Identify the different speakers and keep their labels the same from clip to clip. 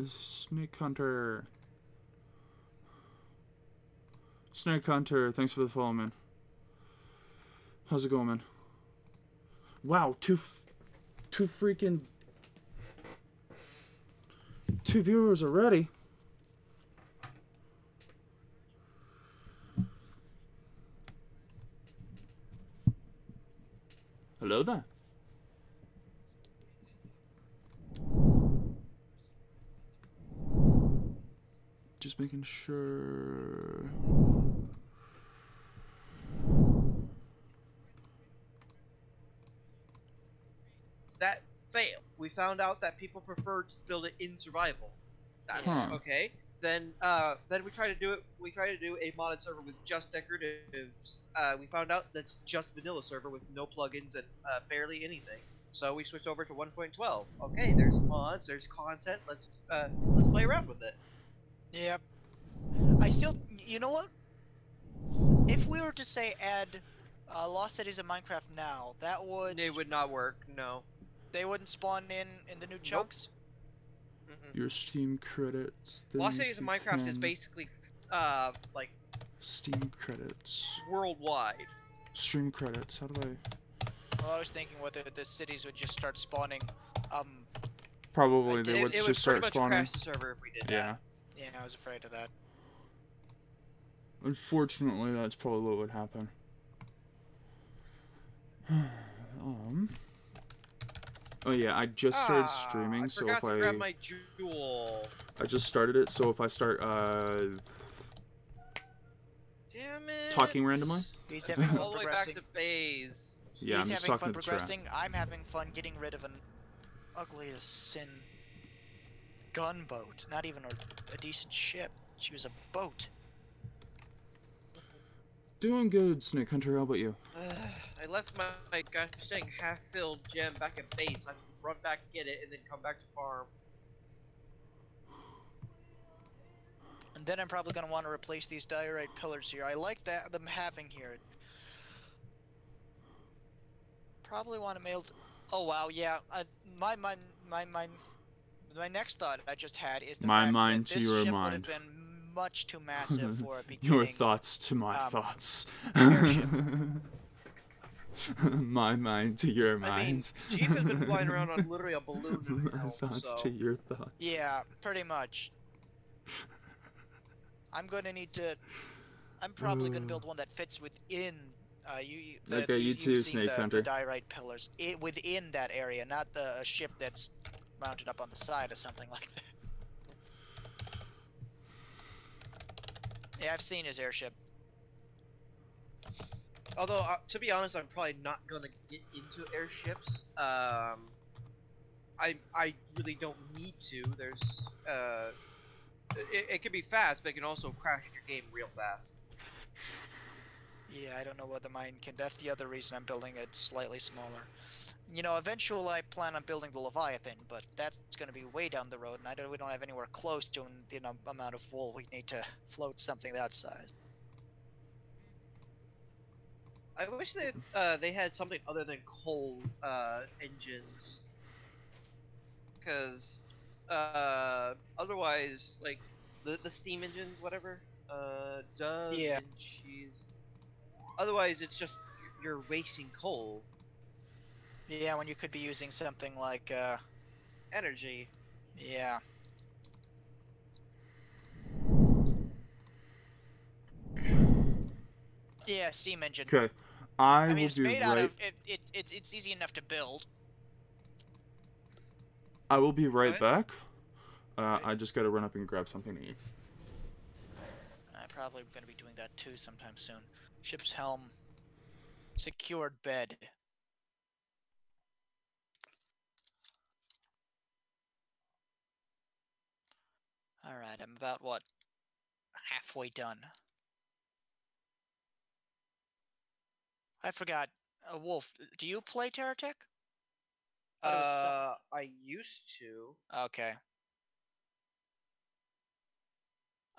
Speaker 1: Snake Hunter. Snake Hunter, thanks for the follow, man. How's it going, man? Wow, two viewers already. Hello there. Just making sure.
Speaker 2: That failed. We found out that people prefer to build it in survival. That's okay. Then we try to do it. We try to do a modded server with just decoratives. We found out that's just vanilla server with no plugins and barely anything. So we switched over to 1.12. Okay, there's mods, there's content. Let's play around with it.
Speaker 3: Yep. I still, you know what? If we were to say add Lost Cities in Minecraft now, that would.
Speaker 2: It would not work. No.
Speaker 3: They wouldn't spawn in the new chunks.
Speaker 1: Your Steam credits.
Speaker 2: Lost Cities in Minecraft is basically like
Speaker 1: Steam credits
Speaker 2: worldwide.
Speaker 1: Stream credits. How do I?
Speaker 3: Well, I was thinking whether the cities would just start spawning.
Speaker 1: Probably they would just start spawning.
Speaker 2: It would crash the server if we did
Speaker 1: that.
Speaker 3: Yeah, I was afraid of that.
Speaker 1: Unfortunately, that's probably what would happen. Oh yeah, I just started streaming, so if I
Speaker 2: grab my jewel.
Speaker 1: I just started it, so if I start
Speaker 2: damn it,
Speaker 1: talking randomly,
Speaker 3: he's having fun
Speaker 2: all the way back to phase.
Speaker 1: Yeah,
Speaker 3: he's
Speaker 1: I'm just
Speaker 3: having
Speaker 1: talking
Speaker 3: fun
Speaker 1: to the
Speaker 3: progressing. I'm having fun getting rid of an ugly as sin gunboat. Not even a decent ship. She was a boat.
Speaker 1: Doing good, Snake Hunter. How about you?
Speaker 2: I left my gosh dang half-filled gem back at base. I have to run back, get it, and then come back to farm.
Speaker 3: And then I'm probably gonna want to replace these diorite pillars here. I like them having here. Probably want to mail. Oh wow, yeah. My next thought I just had is the fact that this ship would have been much too massive for a beginning.
Speaker 1: Your thoughts to my thoughts. My mind to your mind.
Speaker 2: I mean, Chief has been flying around on literally a balloon.
Speaker 1: My thoughts to your thoughts.
Speaker 3: Yeah, pretty much. I'm gonna need to. I'm probably gonna build one that fits within.
Speaker 1: You too, Snake Hunter.
Speaker 3: The diorite pillars within that area, not the ship that's mounted up on the side or something like that. Yeah, I've seen his airship.
Speaker 2: Although, to be honest, I'm probably not gonna get into airships. I really don't need to. There's it can be fast, but it can also crash your game real fast.
Speaker 3: Yeah, I don't know whether mine can. That's the other reason I'm building it slightly smaller. You know, eventually I plan on building the Leviathan, but that's going to be way down the road, and we don't have anywhere close to the amount of wool we need to float something that size.
Speaker 2: I wish they had something other than coal engines, because otherwise, like the steam engines, whatever,
Speaker 3: yeah.
Speaker 2: and cheese. Otherwise, it's just you're wasting coal.
Speaker 3: Yeah, when you could be using something like
Speaker 2: energy.
Speaker 3: Yeah. Yeah, steam engine.
Speaker 1: Okay.
Speaker 3: I mean, it's made out of it's easy enough to build.
Speaker 1: I will be right back. I just gotta run up and grab something to eat.
Speaker 3: I'm probably gonna be doing that too sometime soon. Ship's helm. Secured bed. Alright, I'm about, what, halfway done. I forgot. Wolf, do you play Terratech?
Speaker 2: I used to.
Speaker 3: Okay.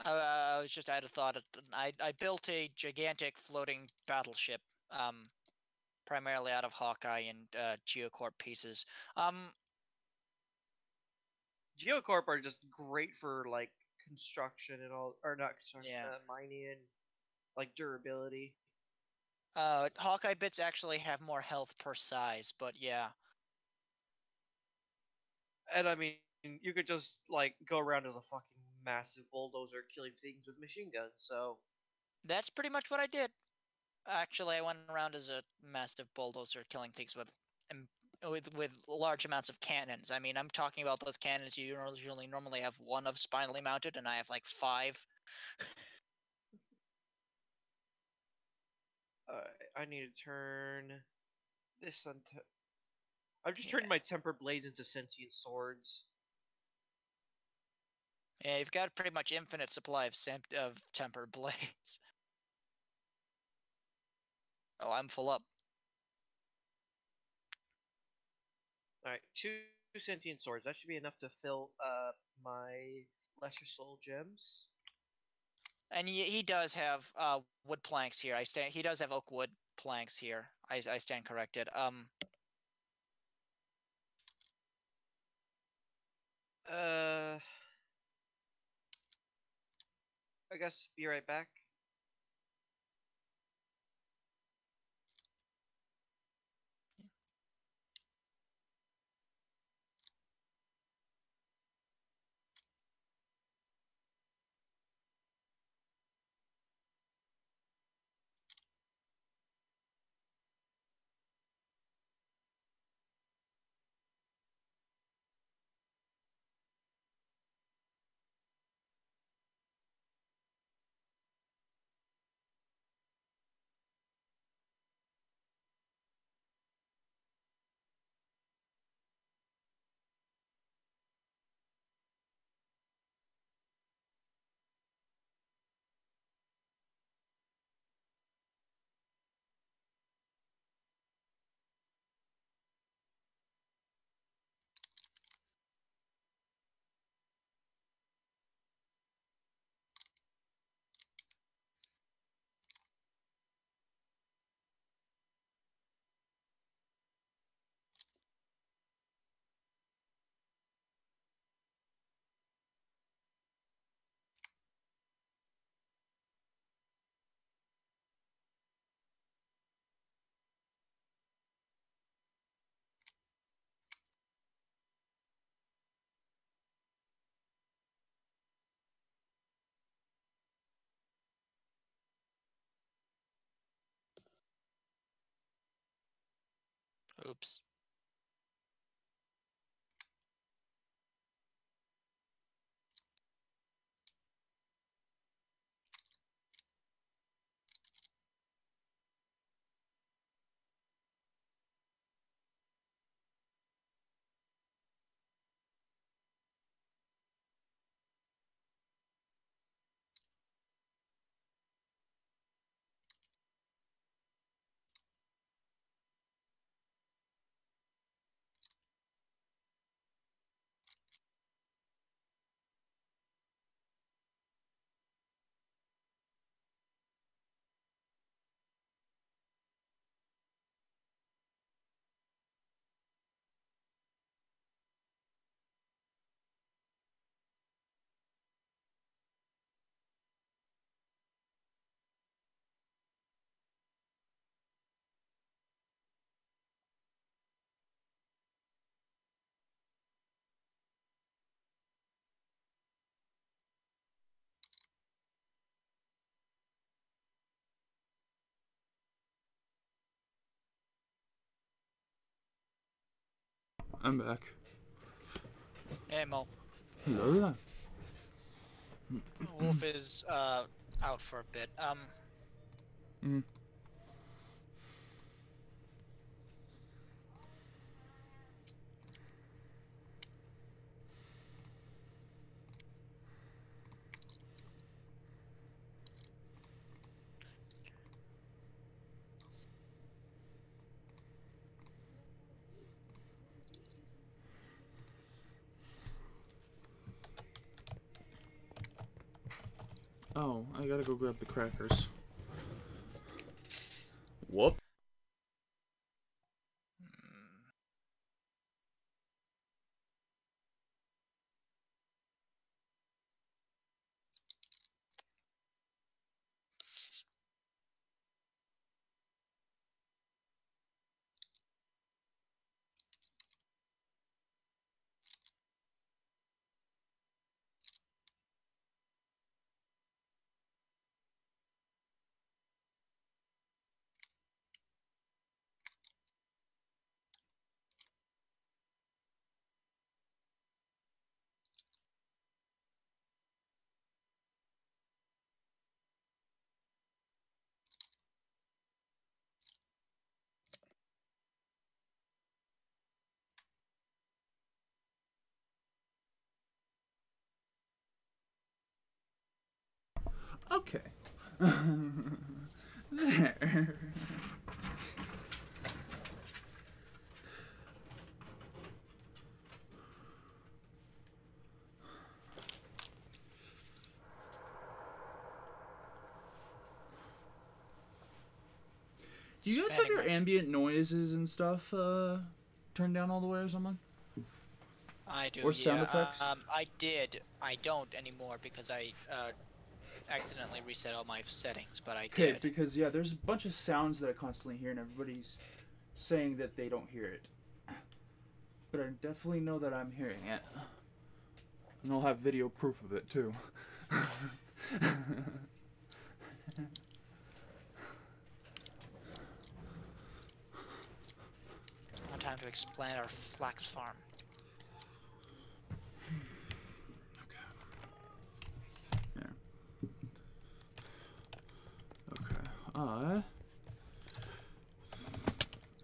Speaker 3: I was just out of thought. I built a gigantic floating battleship, primarily out of Hawkeye and Geocorp pieces.
Speaker 2: Geocorp are just great for like construction and all, or not construction,
Speaker 3: Yeah.
Speaker 2: mining and like durability.
Speaker 3: Hawkeye bits actually have more health per size, but yeah.
Speaker 2: And I mean, you could just like go around as a fucking massive bulldozer killing things with machine guns. So
Speaker 3: That's pretty much what I did. Actually, I went around as a massive bulldozer killing things with large amounts of cannons. I mean, I'm talking about those cannons you usually normally have one of spinally mounted, and I have like 5.
Speaker 2: I need to turn this on. I've just
Speaker 3: Yeah.
Speaker 2: turned my temper blades into sentient swords.
Speaker 3: Yeah, you've got pretty much infinite supply of temper blades. Oh, I'm full up.
Speaker 2: All right, two sentient swords. That should be enough to fill my lesser soul gems.
Speaker 3: And he does have wood planks here. He does have oak wood planks here. I stand corrected.
Speaker 2: I guess be right back.
Speaker 3: Oops.
Speaker 1: I'm back.
Speaker 3: Hey, Mo.
Speaker 1: Hello there.
Speaker 3: Wolf is out for a bit.
Speaker 1: Mm. Oh, I gotta go grab the crackers. Whoop. Okay. There. Do you guys have your ambient noises and stuff turned down all the way or something?
Speaker 3: I do.
Speaker 1: Or sound
Speaker 3: yeah.
Speaker 1: effects?
Speaker 3: I did. I don't anymore because I accidentally reset all my settings, but I did.
Speaker 1: Okay, because yeah, there's a bunch of sounds that I constantly hear, and everybody's saying that they don't hear it. But I definitely know that I'm hearing it. And I'll have video proof of it too.
Speaker 3: No time to expand our flax farm.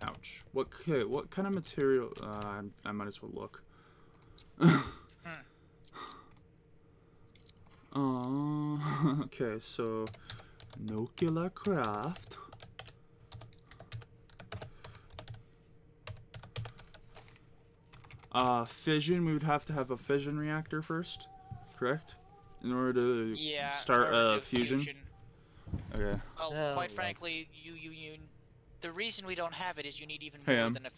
Speaker 1: Ouch. What kind of material? I might as well look. Okay, so SummitCraft. Fission. We would have to have a fission reactor first, correct? In order to start fusion. Okay.
Speaker 3: Well, quite frankly, you the reason we don't have it is you need even more than a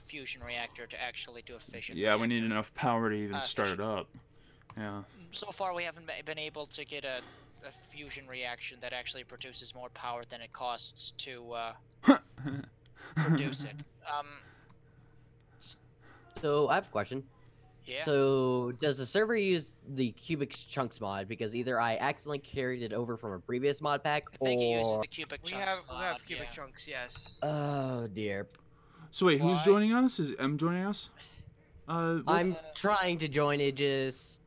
Speaker 3: fusion reactor to actually do a fission.
Speaker 1: Yeah, we need enough power to even start it up. Yeah.
Speaker 3: So far, we haven't been able to get a fusion reaction that actually produces more power than it costs to produce it.
Speaker 4: So I have a question.
Speaker 3: Yeah.
Speaker 4: So does the server use the cubic chunks mod? Because either I accidentally carried it over from a previous mod pack,
Speaker 3: I think
Speaker 4: or
Speaker 3: it uses the cubic chunks
Speaker 2: we have cubic chunks, yes.
Speaker 4: oh dear.
Speaker 1: So wait, who's joining us? Is M joining us?
Speaker 4: I'm trying to join it. Just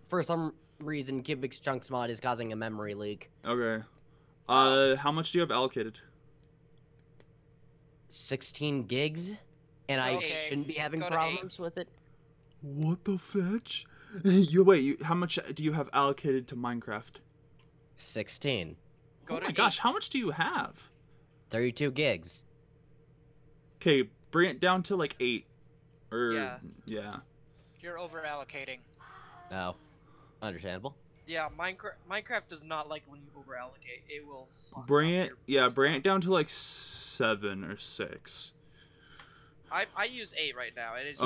Speaker 4: for some reason, cubic chunks mod is causing a memory leak.
Speaker 1: Okay. How much do you have allocated?
Speaker 4: 16 gigs, and I shouldn't be having problems with it.
Speaker 1: What the fetch? How much do you have allocated to Minecraft?
Speaker 4: 16.
Speaker 1: Oh my gosh, how much do you have?
Speaker 4: 32 gigs.
Speaker 1: Okay, bring it down to like 8. Or yeah.
Speaker 3: You're over allocating.
Speaker 4: Oh, understandable.
Speaker 2: Yeah, Minecraft does not like when you over allocate. It will
Speaker 1: bring it down to like 7 or 6.
Speaker 2: I use 8 right now. It is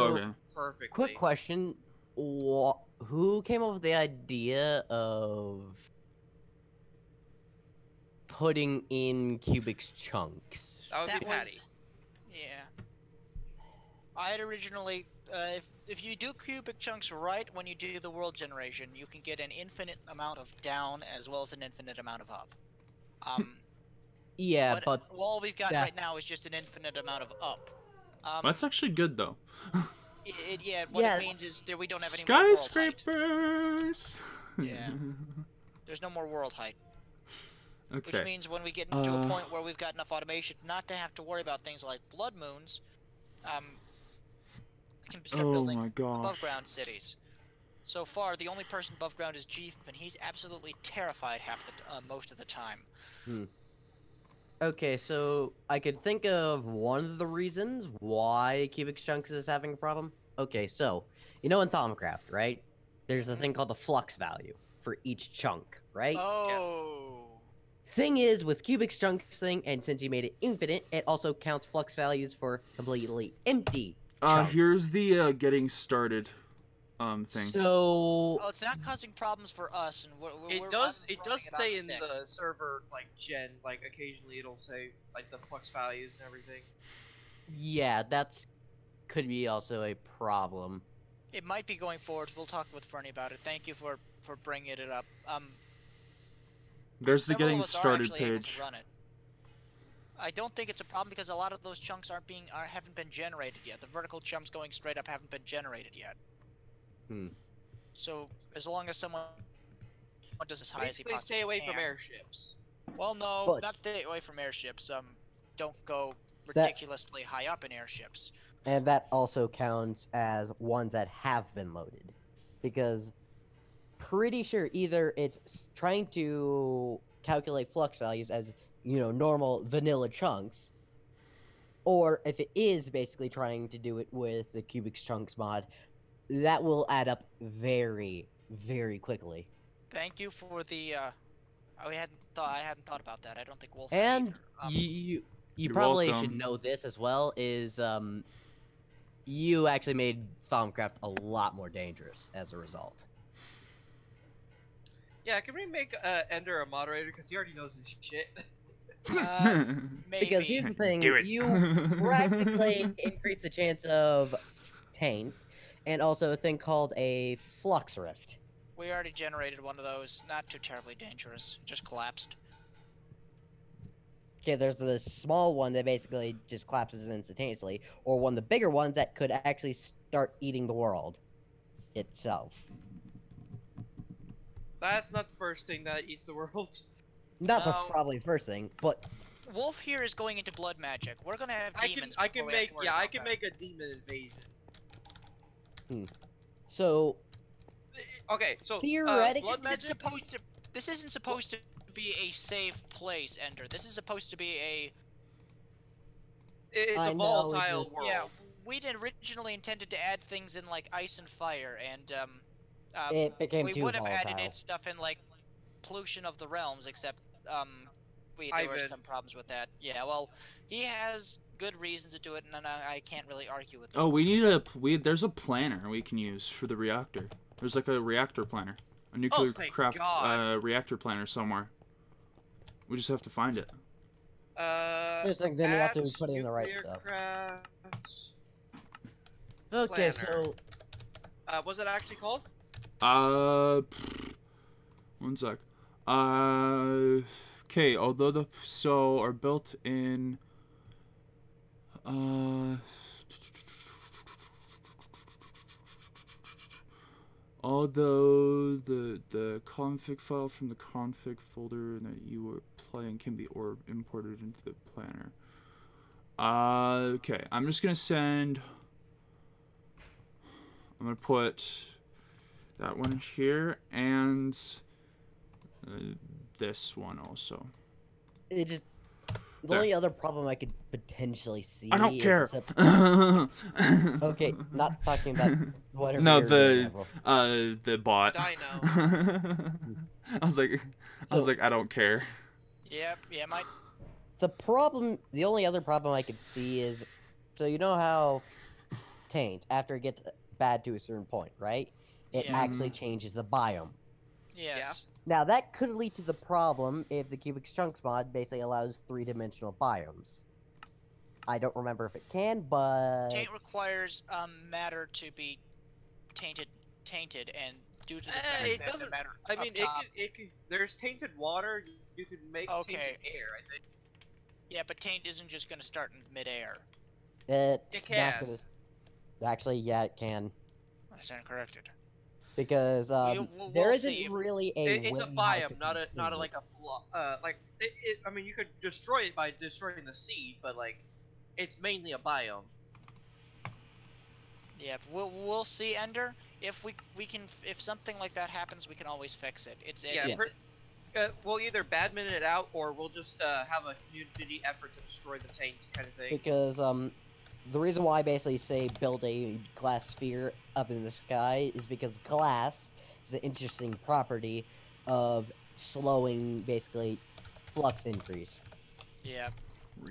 Speaker 2: perfectly.
Speaker 4: Quick question: who came up with the idea of putting in cubic chunks?
Speaker 2: That was Patty.
Speaker 3: Yeah. I had originally, if you do cubic chunks right when you do the world generation, you can get an infinite amount of down as well as an infinite amount of up.
Speaker 4: Yeah, but
Speaker 3: all we've got right now is just an infinite amount of up.
Speaker 1: That's actually good though.
Speaker 3: What it means is that we don't have any more
Speaker 1: skyscrapers.
Speaker 3: Yeah. There's no more world height.
Speaker 1: Okay.
Speaker 3: Which means when we get into a point where we've got enough automation not to have to worry about things like blood moons, we can start building above ground cities. So far, the only person above ground is Jeef, and he's absolutely terrified most of the time.
Speaker 4: Okay, so I could think of one of the reasons why cubic chunks is having a problem. Okay, so you know in SummitCraft, right? There's a thing called the flux value for each chunk, right?
Speaker 3: Oh.
Speaker 4: Thing is, with cubic chunks thing, and since you made it infinite, it also counts flux values for completely empty chunks.
Speaker 1: Here's the getting started thing.
Speaker 4: So
Speaker 3: it's not causing problems for us, and
Speaker 2: it does say in the server gen occasionally it'll say the flux values and everything.
Speaker 4: Yeah, that's could be also a problem.
Speaker 3: It might be going forward. We'll talk with Fernie about it. Thank you for bringing it up.
Speaker 1: There's the getting started page.
Speaker 3: Run it. I don't think it's a problem because a lot of those chunks haven't been generated yet. The vertical chunks going straight up haven't been generated yet. So as long as someone does as high as he possibly
Speaker 2: stay away
Speaker 3: can.
Speaker 2: from airships.
Speaker 3: Well, no, not stay away from airships. Don't go ridiculously high up in airships.
Speaker 4: And that also counts as ones that have been loaded, because pretty sure either it's trying to calculate flux values as, normal vanilla chunks, or if it is basically trying to do it with the cubic chunks mod, that will add up very, very quickly.
Speaker 3: Thank you for the. I hadn't thought about that. I don't think Wolf had
Speaker 4: And
Speaker 3: either.
Speaker 4: you
Speaker 1: You're
Speaker 4: probably should
Speaker 1: welcome.
Speaker 4: know this as well, is you actually made SummitCraft a lot more dangerous as a result.
Speaker 2: Yeah, can we make Ender a moderator because he already knows his shit.
Speaker 3: Maybe.
Speaker 4: Because here's the thing,
Speaker 1: Do it.
Speaker 4: you practically increase the chance of taint, and also a thing called a flux rift.
Speaker 3: We already generated one of those. Not too terribly dangerous. Just collapsed.
Speaker 4: Okay, there's the small one that basically just collapses instantaneously, or one of the bigger ones that could actually start eating the world itself.
Speaker 2: That's not the first thing that eats the world.
Speaker 4: Not
Speaker 3: No.
Speaker 4: probably the first thing, but
Speaker 3: Wolf here is going into blood magic. We're gonna have demons.
Speaker 2: I can
Speaker 3: before we have
Speaker 2: make
Speaker 3: to worry
Speaker 2: I
Speaker 3: about
Speaker 2: can
Speaker 3: that.
Speaker 2: make a demon invasion.
Speaker 4: so
Speaker 2: Okay, so
Speaker 4: Theoretically,
Speaker 2: blood magic.
Speaker 3: This isn't supposed to be a safe place, Ender. This is supposed to be a.
Speaker 2: It's
Speaker 4: I
Speaker 2: a
Speaker 4: know,
Speaker 2: volatile
Speaker 4: it's just-
Speaker 2: world.
Speaker 3: Yeah, we'd originally intended to add things in like ice and fire, and
Speaker 4: it became
Speaker 3: we
Speaker 4: too
Speaker 3: would have
Speaker 4: volatile.
Speaker 3: added in stuff in like pollution of the realms, except there were
Speaker 2: Ivan.
Speaker 3: some problems with that. Yeah, well, he has good reasons to do it, and I can't really argue with him.
Speaker 1: Oh, there's a planner we can use for the reactor. There's like a reactor planner, a nuclear
Speaker 2: thank
Speaker 1: craft
Speaker 2: God.
Speaker 1: reactor planner somewhere. We just have to find it.
Speaker 4: Just like then you have to
Speaker 2: at
Speaker 4: put in the right
Speaker 2: nuclear
Speaker 4: stuff.
Speaker 2: crafts.
Speaker 4: Okay,
Speaker 2: planner.
Speaker 4: so
Speaker 2: What's it actually called?
Speaker 1: One sec. Okay. Although are built in. Although the config file from the config folder that you were playing can be imported into the planner. Okay, I'm just gonna send. I'm gonna put that one here and this one also.
Speaker 4: it just the
Speaker 1: There.
Speaker 4: only other problem I could potentially see.
Speaker 1: I don't
Speaker 4: is
Speaker 1: care.
Speaker 4: Okay, not talking about whatever.
Speaker 1: No,
Speaker 4: you're doing,
Speaker 1: the bot.
Speaker 2: Dino.
Speaker 1: I was like, I don't care.
Speaker 3: Yep, yeah, my
Speaker 4: the only other problem I could see is, so you know how taint, after it gets bad to a certain point, right? It
Speaker 3: Yeah.
Speaker 4: actually changes the biome.
Speaker 3: yes.
Speaker 4: Now that could lead to the problem if the cubic chunks mod basically allows 3-dimensional biomes. I don't remember if it can, but
Speaker 3: Taint requires matter to be tainted, and due to the fact
Speaker 2: it
Speaker 3: that the
Speaker 2: doesn't.
Speaker 3: matter
Speaker 2: I
Speaker 3: up
Speaker 2: mean,
Speaker 3: top,
Speaker 2: it could. There's tainted water. You could make
Speaker 3: Okay.
Speaker 2: tainted air. I think.
Speaker 3: yeah, but taint isn't just gonna start in midair.
Speaker 4: it's
Speaker 2: can.
Speaker 4: not gonna. Actually, yeah, it can.
Speaker 3: I stand corrected.
Speaker 4: Because
Speaker 3: we'll
Speaker 4: there
Speaker 3: see
Speaker 4: isn't
Speaker 3: if-
Speaker 4: really
Speaker 2: It's a
Speaker 4: way how to
Speaker 2: biome, not a
Speaker 4: control it.
Speaker 2: like a like it. I mean, you could destroy it by destroying the seed, but like, it's mainly a biome.
Speaker 3: Yeah, we'll see, Ender. If we can, if something like that happens, we can always fix it.
Speaker 2: Yeah.
Speaker 4: Yeah.
Speaker 2: We'll either badminton it out, or we'll just have a community effort to destroy the taint, kind of thing.
Speaker 4: Because the reason why I basically say build a glass sphere up in the sky is because glass is an interesting property of slowing basically flux increase,
Speaker 3: Yeah.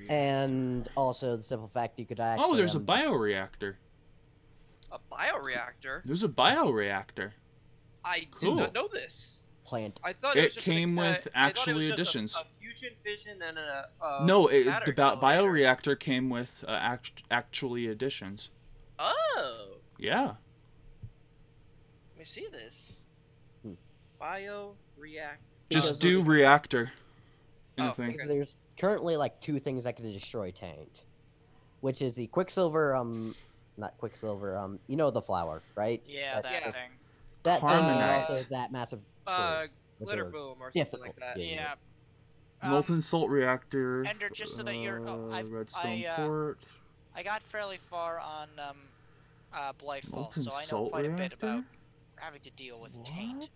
Speaker 4: and also the simple fact you could actually.
Speaker 1: Oh, there's a bioreactor.
Speaker 2: A bioreactor?
Speaker 1: There's a bioreactor.
Speaker 2: I
Speaker 1: Cool.
Speaker 2: did not know this.
Speaker 4: plant.
Speaker 2: I thought
Speaker 1: It
Speaker 2: was just
Speaker 1: came with
Speaker 2: I thought it
Speaker 1: actually
Speaker 2: was just
Speaker 1: additions.
Speaker 2: A fusion, fission, and a
Speaker 1: No,
Speaker 2: matter
Speaker 1: the
Speaker 2: accelerator.
Speaker 1: bioreactor came with actually additions.
Speaker 2: Oh,
Speaker 1: Yeah.
Speaker 2: let me see this. Bioreactor.
Speaker 1: Just
Speaker 4: Because
Speaker 1: do
Speaker 4: of-
Speaker 1: reactor.
Speaker 2: Oh,
Speaker 1: Anything.
Speaker 4: Because there's currently like 2 things that can destroy taint, which is the quicksilver not quicksilver you know the flower, right?
Speaker 3: Yeah, that
Speaker 2: Yeah.
Speaker 3: thing.
Speaker 4: That thing and
Speaker 1: Carbonite.
Speaker 4: also that massive
Speaker 2: Glitter
Speaker 4: are
Speaker 2: boom or something like
Speaker 4: difficult.
Speaker 2: that.
Speaker 3: Yeah.
Speaker 1: Molten salt reactor.
Speaker 3: Ender, just so that you're,
Speaker 1: Redstone port.
Speaker 3: I got fairly far on Blythefall,
Speaker 1: Molten
Speaker 3: so I know
Speaker 1: salt
Speaker 3: quite a bit
Speaker 1: reactor?
Speaker 3: about having to deal with taint.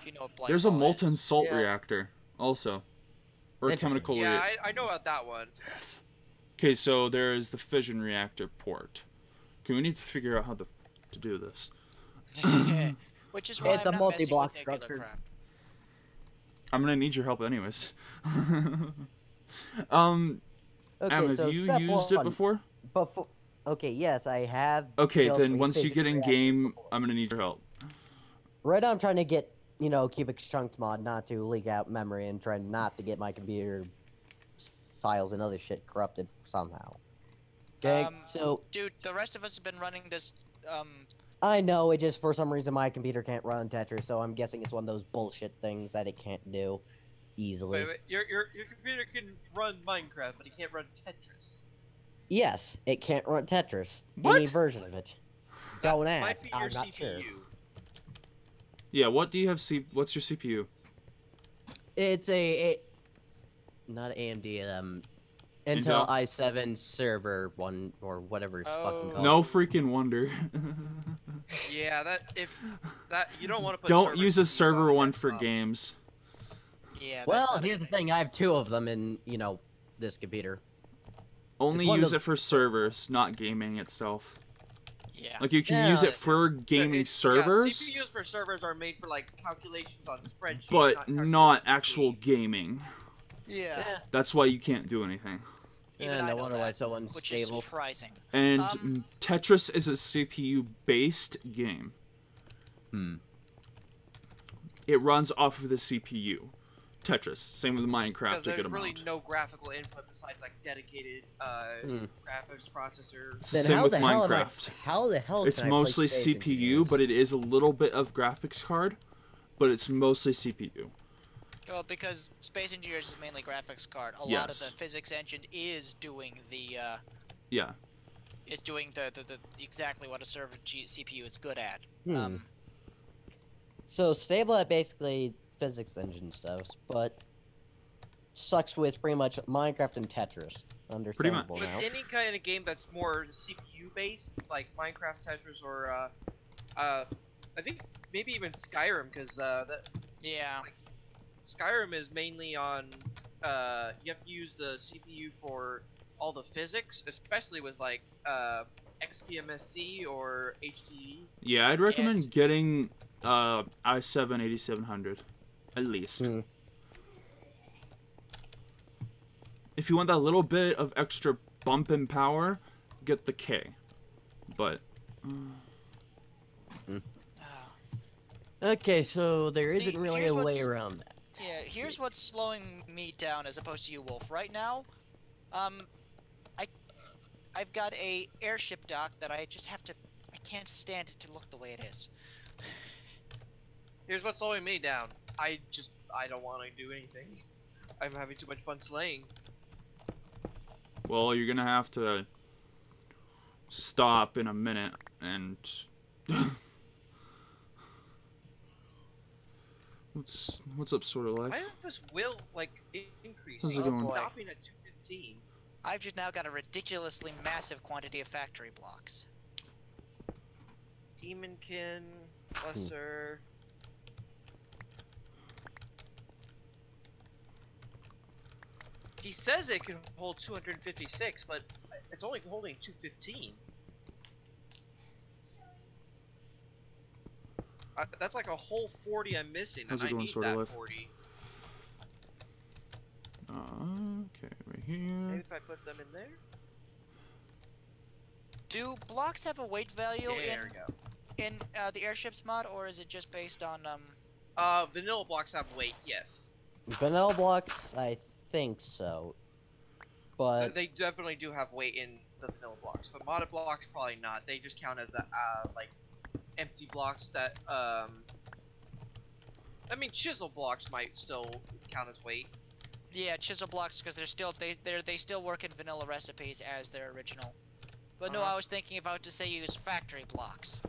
Speaker 3: You know what
Speaker 1: There's a
Speaker 3: Blightfall is.
Speaker 1: molten salt
Speaker 4: Yeah.
Speaker 1: reactor also, or a
Speaker 4: Interesting.
Speaker 1: chemical
Speaker 2: Yeah,
Speaker 1: reactor.
Speaker 2: I know about that one.
Speaker 1: Yes. Okay, so there's the fission reactor port. Okay, we need to figure out how to do this.
Speaker 3: Which is why
Speaker 4: It's
Speaker 3: I'm
Speaker 4: a
Speaker 3: not messing
Speaker 4: multi-block
Speaker 3: with nuclear
Speaker 4: structure.
Speaker 3: crap.
Speaker 1: I'm gonna need your help anyways.
Speaker 4: Okay,
Speaker 1: Em, have
Speaker 4: so
Speaker 1: you
Speaker 4: step
Speaker 1: used it
Speaker 4: one,
Speaker 1: before?
Speaker 4: Before, okay, yes, I have.
Speaker 1: Okay,
Speaker 4: built
Speaker 1: then
Speaker 4: a
Speaker 1: once you
Speaker 4: fission
Speaker 1: get in
Speaker 4: reactor
Speaker 1: game,
Speaker 4: before.
Speaker 1: I'm gonna need your help.
Speaker 4: Right now, I'm trying to get, you know, Cubic Chunks mod not to leak out memory and try not to get my computer files and other shit corrupted somehow. Okay, so
Speaker 3: Dude, the rest of us have been running this.
Speaker 4: I know it just for some reason my computer can't run Tetris, so I'm guessing it's one of those bullshit things that it can't do easily.
Speaker 2: Wait, your computer can run Minecraft, but it can't run Tetris.
Speaker 4: Yes, it can't run Tetris.
Speaker 1: What?
Speaker 4: Any version of it.
Speaker 2: That
Speaker 4: Don't
Speaker 2: might
Speaker 4: ask.
Speaker 2: be your
Speaker 4: I'm not
Speaker 2: CPU.
Speaker 4: sure.
Speaker 1: Yeah, what do you have? What's your CPU?
Speaker 4: It's a not AMD. Intel
Speaker 1: Intel?
Speaker 4: i7 server one or whatever it's fucking
Speaker 3: Oh.
Speaker 4: called.
Speaker 1: No freaking wonder.
Speaker 2: Yeah, that you don't want to put.
Speaker 1: Don't
Speaker 2: server
Speaker 1: use a
Speaker 2: CPU
Speaker 1: server
Speaker 2: on
Speaker 1: one
Speaker 2: that
Speaker 1: for
Speaker 2: top.
Speaker 1: games.
Speaker 3: Yeah. that's
Speaker 4: Well,
Speaker 3: not a
Speaker 4: here's the
Speaker 3: good
Speaker 4: thing. I have two of them in, you know, this computer.
Speaker 1: Only
Speaker 4: one of
Speaker 1: use
Speaker 4: those-
Speaker 1: it for servers, not gaming itself.
Speaker 3: Yeah.
Speaker 1: Like you can
Speaker 4: Yeah,
Speaker 1: use it
Speaker 4: it's-
Speaker 1: for gaming servers,
Speaker 2: Yeah, CPUs for servers are made for like calculations on spreadsheets,
Speaker 1: but not
Speaker 2: calculations in
Speaker 1: actual
Speaker 2: games.
Speaker 1: gaming.
Speaker 3: Yeah.
Speaker 1: That's why you can't do anything.
Speaker 3: Even
Speaker 4: Yeah,
Speaker 3: I
Speaker 4: no
Speaker 3: know
Speaker 4: wonder why
Speaker 3: that,
Speaker 4: it's so
Speaker 3: which is
Speaker 4: unstable.
Speaker 3: surprising.
Speaker 1: And Tetris is a CPU-based game. It runs off of the CPU. Tetris, same with Minecraft,
Speaker 2: Because
Speaker 1: a good
Speaker 2: there's really
Speaker 1: amount.
Speaker 2: no graphical input besides like dedicated graphics processor.
Speaker 4: Then
Speaker 1: Same
Speaker 4: how
Speaker 1: with
Speaker 4: the hell am
Speaker 1: Minecraft.
Speaker 4: how the hell
Speaker 1: It's
Speaker 4: can I play
Speaker 1: mostly
Speaker 4: Space
Speaker 1: CPU,
Speaker 4: Engineers?
Speaker 1: but it is a little bit of graphics card, but it's mostly CPU.
Speaker 3: Well, because Space Engineers is mainly graphics card. A lot of
Speaker 1: Yes.
Speaker 3: the physics engine is doing the
Speaker 1: Yeah.
Speaker 3: is doing the exactly what a server CPU is good at.
Speaker 4: So stable at basically physics engine stuff, but sucks with pretty much Minecraft and Tetris. Understandable
Speaker 2: With
Speaker 4: now.
Speaker 2: any kind of game that's more CPU based, like Minecraft, Tetris, or I think maybe even Skyrim, because
Speaker 3: Yeah.
Speaker 2: Skyrim is mainly on you have to use the CPU for all the physics, especially with like XPMSC or HDE.
Speaker 1: Yeah, I'd recommend
Speaker 3: it's-
Speaker 1: getting i7 8700, at least. If you want that little bit of extra bump in power, get the K. But
Speaker 4: Okay, so there
Speaker 3: See,
Speaker 4: isn't really
Speaker 3: here's
Speaker 4: a way
Speaker 3: what's-
Speaker 4: around that.
Speaker 3: Yeah, here's what's slowing me down as opposed to you, Wolf. Right now, I've got a airship dock that I just have to. I can't stand it to look the way it is.
Speaker 2: Here's what's slowing me down. I don't want to do anything. I'm having too much fun slaying.
Speaker 1: well, you're gonna have to stop in a minute and what's up, sort of life?
Speaker 2: Why isn't this will like increasing?
Speaker 1: How's it
Speaker 2: It's
Speaker 1: going?
Speaker 2: stopping at 215.
Speaker 3: I've just now got a ridiculously massive quantity of factory blocks.
Speaker 2: Demonkin, Lesser. He says it can hold 256, but it's only holding 215. That's like a whole 40 I'm missing,
Speaker 1: How's
Speaker 2: and
Speaker 1: it
Speaker 2: I
Speaker 1: going,
Speaker 2: need
Speaker 1: Sort of
Speaker 2: that
Speaker 1: Life?
Speaker 2: 40.
Speaker 1: Okay, right
Speaker 2: Maybe
Speaker 1: here.
Speaker 2: if I put them in there.
Speaker 3: Do blocks have a weight value
Speaker 2: There we go.
Speaker 3: in the airships mod, or is it just based on
Speaker 2: Vanilla blocks have weight, yes.
Speaker 4: Vanilla blocks, I think so. But
Speaker 2: They definitely do have weight in the vanilla blocks, but modded blocks probably not. They just count as like empty blocks that I mean chisel blocks might still count as weight.
Speaker 3: Yeah, chisel blocks, because they still work in vanilla recipes as their original. But no,
Speaker 2: Uh-huh.
Speaker 3: I was thinking about to say use factory blocks.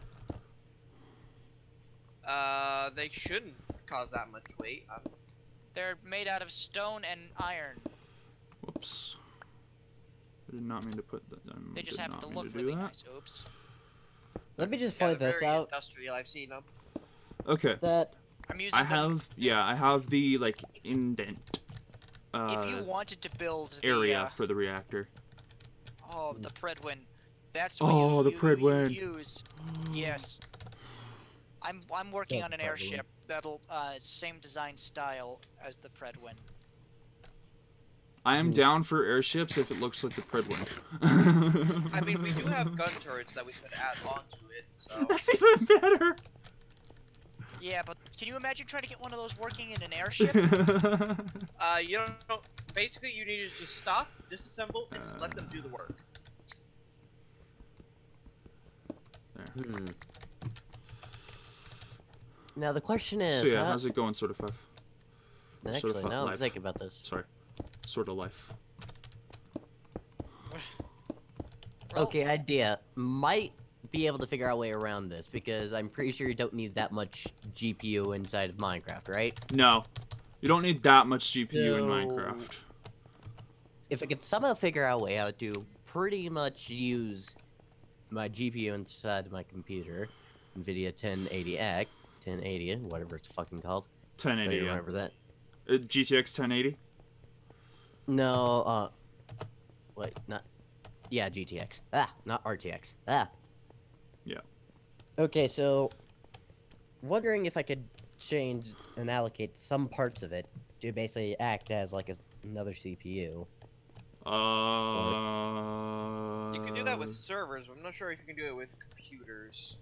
Speaker 2: They shouldn't cause that much weight.
Speaker 3: They're made out of stone and iron.
Speaker 1: Whoops. I did not mean to put that.
Speaker 3: They just
Speaker 1: did
Speaker 3: happen
Speaker 1: not
Speaker 3: to
Speaker 1: mean
Speaker 3: look
Speaker 1: do
Speaker 3: really
Speaker 1: that.
Speaker 3: nice. Oops.
Speaker 4: let me just
Speaker 2: Yeah,
Speaker 4: point
Speaker 2: they're
Speaker 4: this
Speaker 2: very
Speaker 4: out.
Speaker 2: industrial. I've seen them.
Speaker 1: Okay.
Speaker 4: That
Speaker 3: I'm using.
Speaker 1: I have the like indent.
Speaker 3: If you wanted to build the,
Speaker 1: area for the reactor.
Speaker 3: Oh, the Predwin. That's what
Speaker 1: the
Speaker 3: you'd
Speaker 1: Predwin.
Speaker 3: use. Yes. I'm working on an airship that'll same design style as the Predwin.
Speaker 1: I am down for airships if it looks like the Predwin.
Speaker 2: I mean, we do have gun turrets that we could add onto it, so...
Speaker 1: That's even better!
Speaker 3: Yeah, but can you imagine trying to get one of those working in an airship?
Speaker 2: You don't... Basically, you need to just stop, disassemble, and let them do the work.
Speaker 1: There.
Speaker 4: Now the question is...
Speaker 1: So yeah, how's it going, Sort of 5?
Speaker 4: Actually, no, I'm thinking about this.
Speaker 1: Sorry. Sort of life.
Speaker 4: Okay, idea. Might be able to figure out a way around this, because I'm pretty sure you don't need that much GPU inside of Minecraft, right?
Speaker 1: No. You don't need that much GPU in
Speaker 4: So,
Speaker 1: Minecraft.
Speaker 4: If I could somehow figure out a way how to pretty much use my GPU inside of my computer, NVIDIA 1080X, 1080, whatever it's fucking called.
Speaker 1: 1080, yeah.
Speaker 4: Remember that?
Speaker 1: GTX 1080?
Speaker 4: No, wait, not... Yeah, GTX. Ah, not RTX. Ah.
Speaker 1: Yeah.
Speaker 4: Okay, so... Wondering if I could change and allocate some parts of it to basically act as, like, another CPU.
Speaker 2: You can do that with servers, but I'm not sure if you can do it with computers.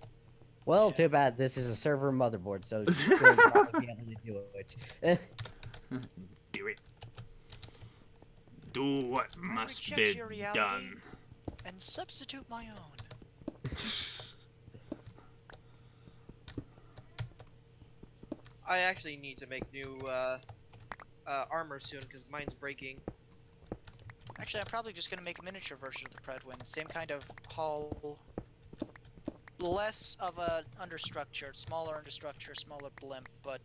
Speaker 4: Well, too bad this is a server motherboard, so you're not be able to do it.
Speaker 1: Do it. Do what must be done.
Speaker 3: And substitute my own.
Speaker 2: I actually need to make new armor soon because mine's breaking.
Speaker 3: Actually, I'm probably just gonna make a miniature version of the Predwin. Same kind of hull. Less of a understructure, smaller understructure, smaller blimp, but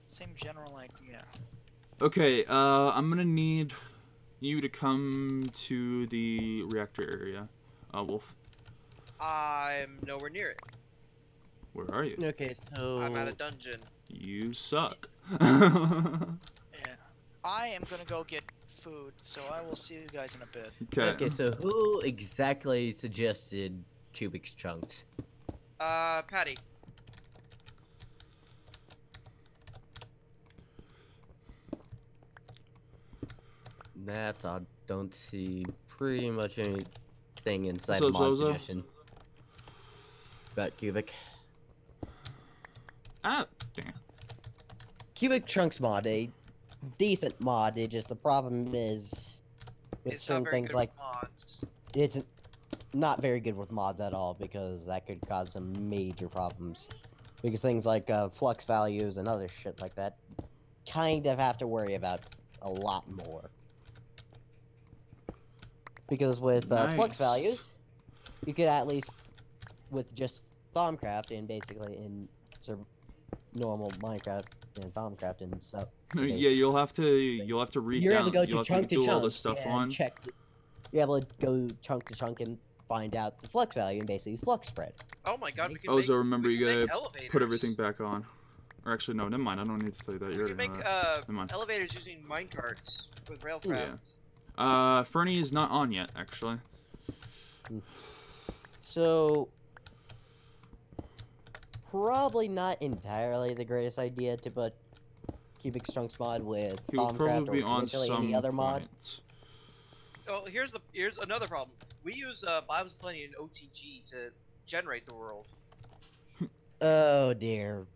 Speaker 3: same general idea.
Speaker 1: Okay, I'm gonna need you to come to the reactor area, Wolf.
Speaker 2: I'm nowhere near it.
Speaker 1: Where are you?
Speaker 4: Okay, so...
Speaker 2: I'm at a dungeon.
Speaker 1: You suck.
Speaker 3: Yeah. I am gonna go get food, so I will see you guys in a bit.
Speaker 4: Okay, so who exactly suggested cubic chunks?
Speaker 2: Patty.
Speaker 4: That I don't see pretty much anything inside
Speaker 1: What's
Speaker 4: of
Speaker 1: up,
Speaker 4: mod
Speaker 1: Zozo?
Speaker 4: suggestion. About cubic.
Speaker 1: Ah, damn.
Speaker 4: Cubic chunks mod, a decent mod. It just the problem is with
Speaker 2: It's not
Speaker 4: certain
Speaker 2: very
Speaker 4: things
Speaker 2: good
Speaker 4: like
Speaker 2: with mods.
Speaker 4: it's not very good with mods at all because that could cause some major problems. Because things like flux values and other shit like that kind of have to worry about a lot more. Because with flux values, you could at least, with just Thaumcraft and basically in normal Minecraft and Thaumcraft and stuff.
Speaker 1: Yeah, you'll have to read
Speaker 4: You're
Speaker 1: down.
Speaker 4: able to go
Speaker 1: You'll
Speaker 4: to
Speaker 1: have
Speaker 4: chunk
Speaker 1: to
Speaker 4: to
Speaker 1: do all
Speaker 4: chunk
Speaker 1: this stuff
Speaker 4: and
Speaker 1: on.
Speaker 4: check. You're able to go chunk to chunk and find out the flux value and basically flux spread.
Speaker 2: Oh my god, we can
Speaker 1: Also,
Speaker 2: make,
Speaker 1: remember
Speaker 2: we can
Speaker 1: you
Speaker 2: make
Speaker 1: gotta
Speaker 2: elevators.
Speaker 1: put everything back on. Or actually, no, never mind. I don't need to tell you that. You
Speaker 2: We
Speaker 1: already
Speaker 2: can
Speaker 1: know
Speaker 2: make
Speaker 1: that. Never mind.
Speaker 2: elevators using minecarts with railcraft.
Speaker 1: Yeah. Fernie is not on yet, actually.
Speaker 4: So, probably not entirely the greatest idea to put cubic chunks mod with
Speaker 1: He will
Speaker 4: Thaumcraft
Speaker 1: probably be
Speaker 4: or
Speaker 1: on
Speaker 4: potentially
Speaker 1: some
Speaker 4: any other mod.
Speaker 1: point.
Speaker 2: Oh, here's another problem. We use Bob's Plenty and OTG to generate the world.
Speaker 4: Oh dear.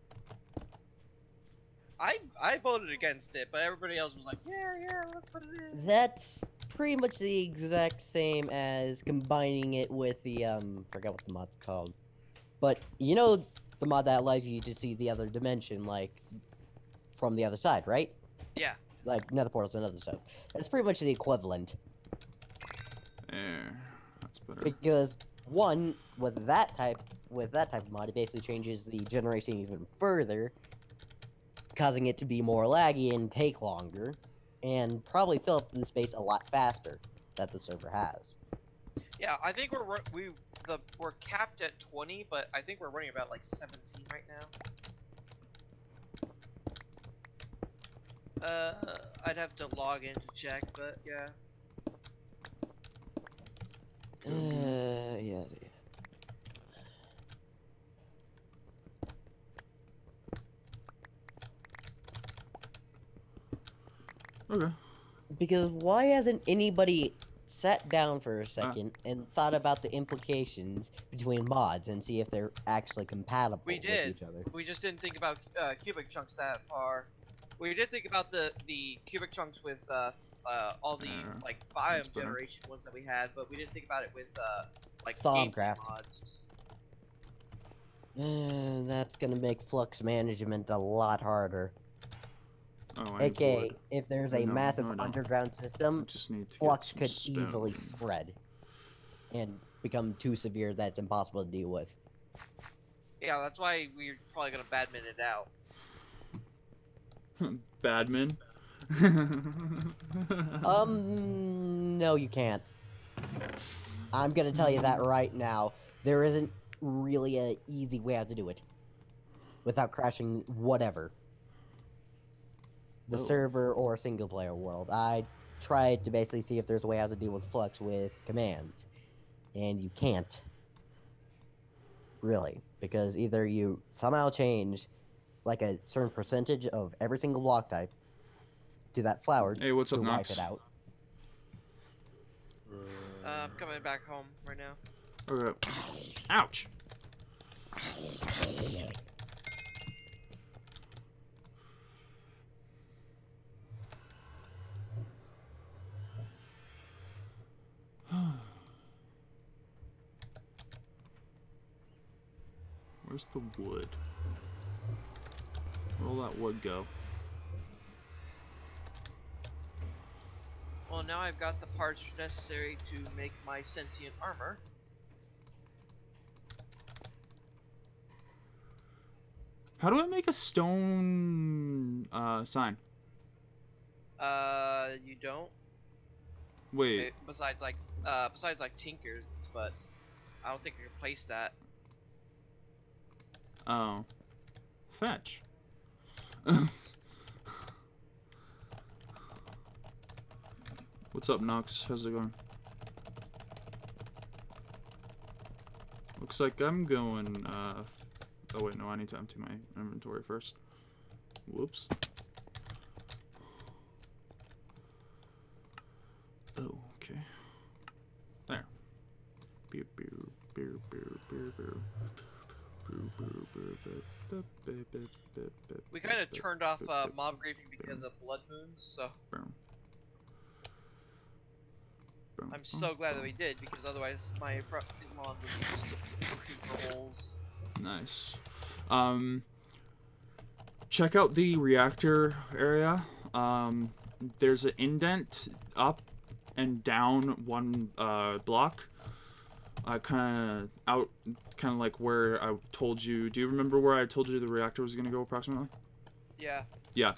Speaker 2: I voted against it, but everybody else was like, yeah, let's put it in.
Speaker 4: That's pretty much the exact same as combining it with the forgot what the mod's called. But you know the mod that allows you to see the other dimension, like from the other side, right?
Speaker 2: Yeah.
Speaker 4: Like nether portals and other stuff. That's pretty much the equivalent.
Speaker 1: There. That's better.
Speaker 4: Because one, with that type of mod, it basically changes the generation even further, causing it to be more laggy and take longer, and probably fill up the space a lot faster that the server has.
Speaker 2: Yeah, I think we we're capped at 20, but I think we're running about like 17 right now. I'd have to log in to check, but yeah.
Speaker 4: Yeah.
Speaker 1: Okay.
Speaker 4: Because why hasn't anybody sat down for a second and thought about the implications between mods and see if they're actually compatible
Speaker 2: We
Speaker 4: with
Speaker 2: did.
Speaker 4: each other?
Speaker 2: We just didn't think about cubic chunks that far. We did think about the cubic chunks with all the like biome generation ones that we had, but we didn't think about it with like gameplay
Speaker 4: SummitCraft.
Speaker 2: mods.
Speaker 4: That's gonna make flux management a lot harder.
Speaker 1: Oh, I
Speaker 4: AKA,
Speaker 1: would.
Speaker 4: if there's a massive underground system,
Speaker 1: I just need to
Speaker 4: flux
Speaker 1: get
Speaker 4: could
Speaker 1: some
Speaker 4: easily
Speaker 1: stone.
Speaker 4: spread and become too severe that it's impossible to deal with.
Speaker 2: Yeah, that's why we're probably gonna badmin it out.
Speaker 1: Badman?
Speaker 4: No, you can't. I'm gonna tell you that right now. There isn't really an easy way how to do it without crashing whatever. The server or single player world. I tried to basically see if there's a way how to deal with flux with commands. And you can't. Really. Because either you somehow change like a certain percentage of every single block type to that flower
Speaker 1: Hey, what's up,
Speaker 4: to
Speaker 1: Nox?
Speaker 4: wipe it out.
Speaker 2: I'm coming back home right now.
Speaker 1: Okay. Ouch! Where's the wood? Where'll that wood go?
Speaker 2: Well, now I've got the parts necessary to make my sentient armor.
Speaker 1: How do I make a stone sign?
Speaker 2: You don't.
Speaker 1: Wait.
Speaker 2: Besides like Tinker's, but I don't think I can place that.
Speaker 1: Oh. Fetch. What's up, Nox? How's it going? Looks like I'm going, oh wait, no, I need to empty my inventory first. Whoops. Oh, okay. There. Beer, beer, beer, beer, beer, beer.
Speaker 2: We kind of turned off mob griefing because of blood moons, so I'm so glad that we did, because otherwise my mod would be just looking for holes.
Speaker 1: Nice. Check out the reactor area. There's an indent up and down one block. Kind of like where I told you. Do you remember where I told you the reactor was gonna go approximately?
Speaker 2: Yeah.
Speaker 1: Yeah.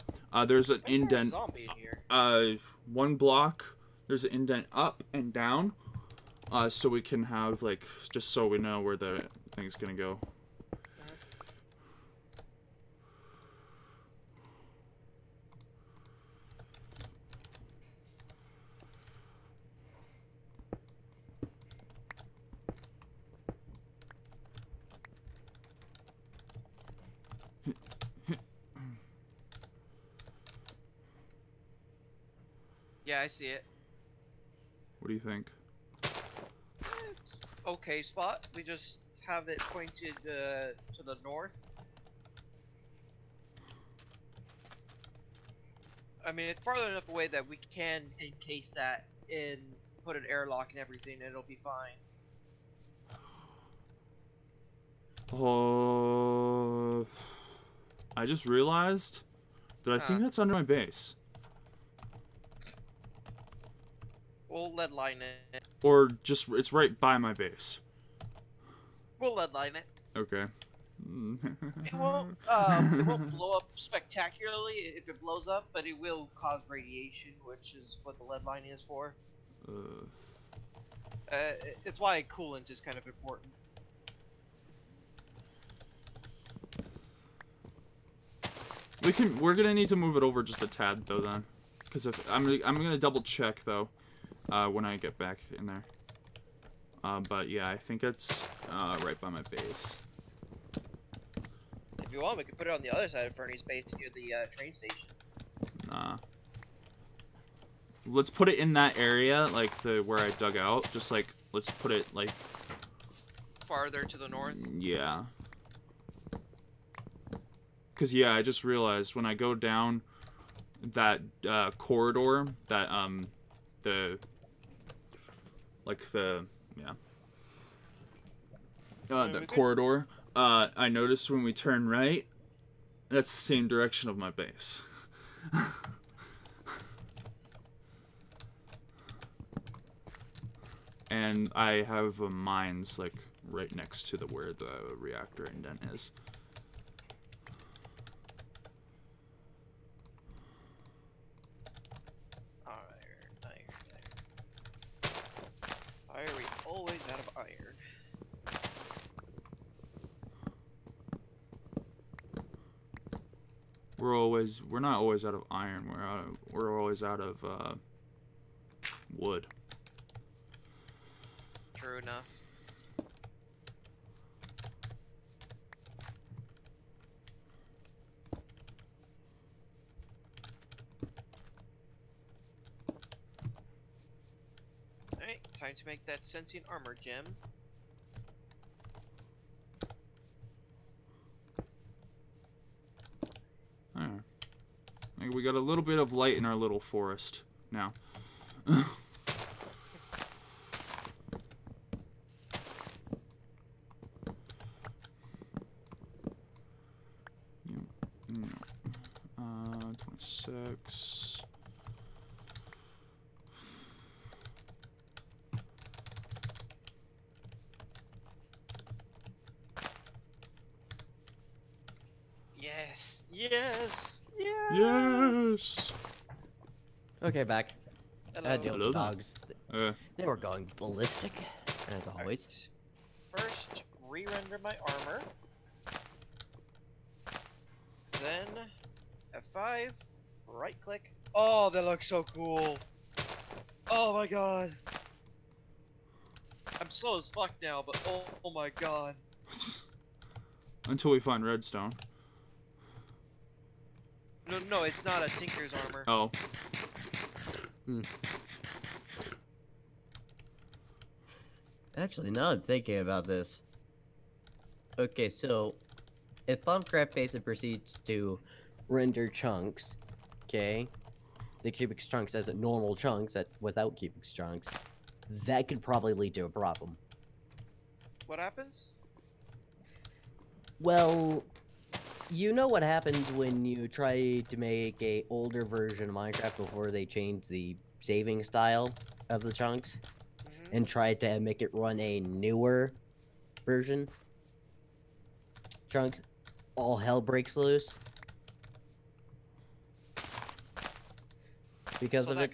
Speaker 1: There's an indent.
Speaker 2: Zombie in here?
Speaker 1: One block. There's an indent up and down. So we can have like just so we know where the thing's gonna go.
Speaker 2: Yeah, I see it.
Speaker 1: What do you think?
Speaker 2: Okay spot. We just have it pointed to the north. I mean, it's farther enough away that we can encase that and put an airlock and everything, and it'll be fine.
Speaker 1: Oh, I just realized that I think that's under my base.
Speaker 2: We'll lead line it.
Speaker 1: Or just, it's right by my base.
Speaker 2: We'll lead line it.
Speaker 1: Okay.
Speaker 2: It won't blow up spectacularly if it blows up, but it will cause radiation, which is what the lead line is for. It's why coolant is kind of important.
Speaker 1: We're gonna need to move it over just a tad though then, because if I'm gonna double check though, when I get back in there. But yeah, I think it's right by my base.
Speaker 2: If you want, we could put it on the other side of Fernie's base near the train station.
Speaker 1: Nah. Let's put it in that area, like where I dug out. Just like let's put it like
Speaker 2: farther to the north.
Speaker 1: Yeah. Cause yeah, I just realized when I go down that corridor, that the corridor. I noticed when we turn right, that's the same direction of my base. And I have mines like right next to where the reactor indent is.
Speaker 2: Why are we always out of iron?
Speaker 1: We're not always out of iron. We're always out of wood.
Speaker 2: True enough. Alright, time to make that sentient armor gem.
Speaker 1: We got a little bit of light in our little forest now. Yeah. 26.
Speaker 2: Yes! Yes! Yes!
Speaker 1: Yes!
Speaker 4: Okay, back.
Speaker 2: Hello.
Speaker 4: The dogs.
Speaker 1: Uh,
Speaker 4: They were going ballistic, as always.
Speaker 2: Right. First, re-render my armor. Then, F5, right-click. Oh, that looks so cool! Oh my god! I'm slow as fuck now, but oh my god.
Speaker 1: until we find redstone.
Speaker 2: No, it's not a Tinker's armor.
Speaker 1: Oh.
Speaker 4: Actually, now I'm thinking about this. Okay, so if SummitCraft basically proceeds to render chunks, okay, the cubic chunks as normal chunks without cubic chunks, that could probably lead to a problem.
Speaker 2: What happens?
Speaker 4: Well, you know what happens when you try to make a older version of Minecraft before they change the saving style of the chunks, and try to make it run a newer version chunks, all hell breaks loose because of it.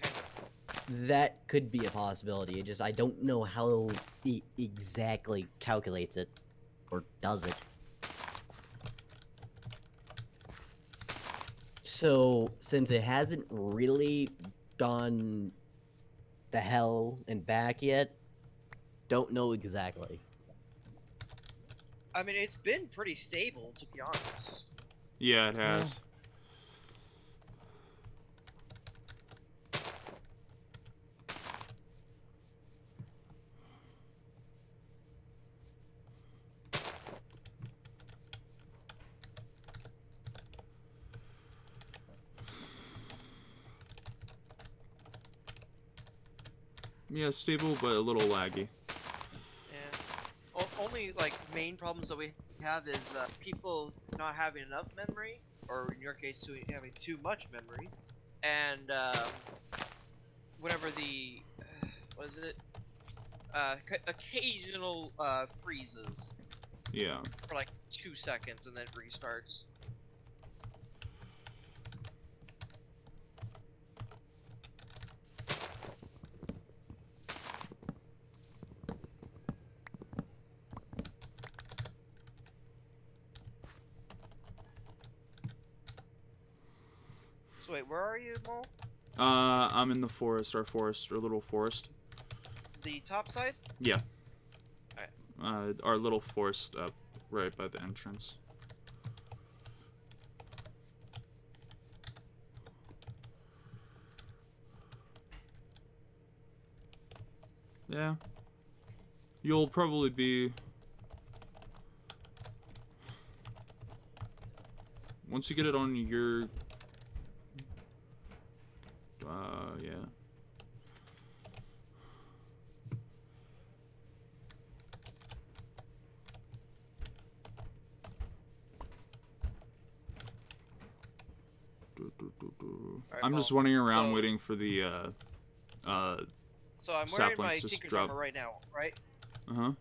Speaker 4: That could be a possibility. I don't know how he exactly calculates it or does it. So, since it hasn't really gone the hell and back yet, don't know exactly.
Speaker 2: I mean, it's been pretty stable, to be honest.
Speaker 1: Yeah, it has. Yeah, stable, but a little laggy.
Speaker 2: Yeah. Only, like, main problems that we have is people not having enough memory, or in your case, having too much memory, and whenever the what is it? Occasional freezes.
Speaker 1: Yeah.
Speaker 2: For like 2 seconds and then restarts. So wait, where are you, Mo?
Speaker 1: I'm in the forest, our little forest.
Speaker 2: The top side?
Speaker 1: Yeah.
Speaker 2: Alright.
Speaker 1: Our little forest up right by the entrance. Yeah. You'll probably be... Once you get it on your... yeah.
Speaker 2: Alright,
Speaker 1: I'm
Speaker 2: well,
Speaker 1: just running around
Speaker 2: so-
Speaker 1: waiting for the,
Speaker 2: So I'm wearing my
Speaker 1: saplings to
Speaker 2: Tinker's
Speaker 1: drop.
Speaker 2: armor right now, right?
Speaker 1: Uh-huh.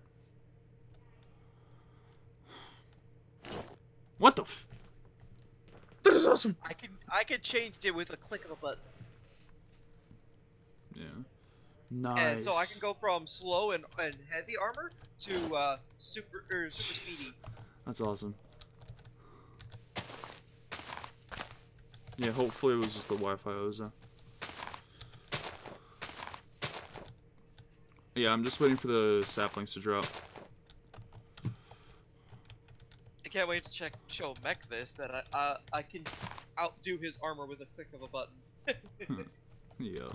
Speaker 1: What the f... That is awesome!
Speaker 2: I can change it with a click of a button.
Speaker 1: Yeah. Nice.
Speaker 2: And so I can go from slow and heavy armor to super speedy.
Speaker 1: That's awesome. Yeah, hopefully it was just the Wi-Fi, Oza. Yeah, I'm just waiting for the saplings to drop.
Speaker 2: I can't wait to show Mech this that I can outdo his armor with a click of a button.
Speaker 1: Yeah.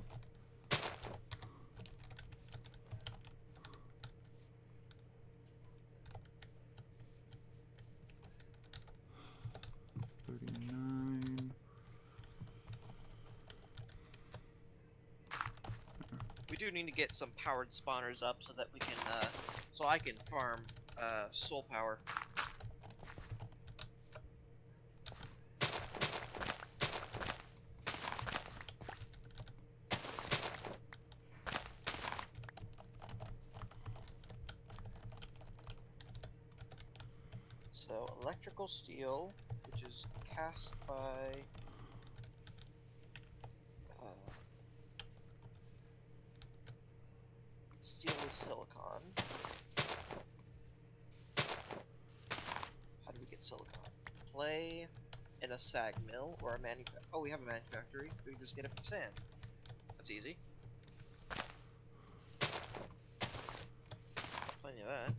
Speaker 2: We do need to get some powered spawners up so that we can so I can farm soul power. So electrical steel, which is cast by steel with silicon. How do we get silicon? Clay in a sag mill or a oh, we have a manufactory. We can just get it from sand. That's easy. Plenty of that.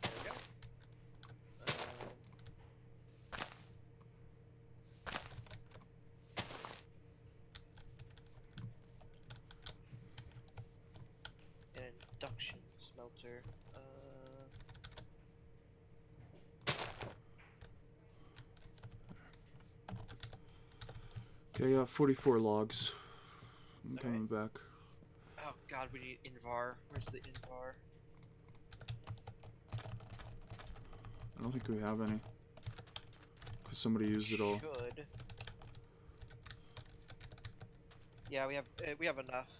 Speaker 2: There we go. An induction smelter.
Speaker 1: Okay, 44 logs. I'm
Speaker 2: Okay.
Speaker 1: coming back.
Speaker 2: Oh god, we need Invar. Where's the Invar?
Speaker 1: I don't think we have any. Because somebody used it all.
Speaker 2: Should. Yeah, we have enough.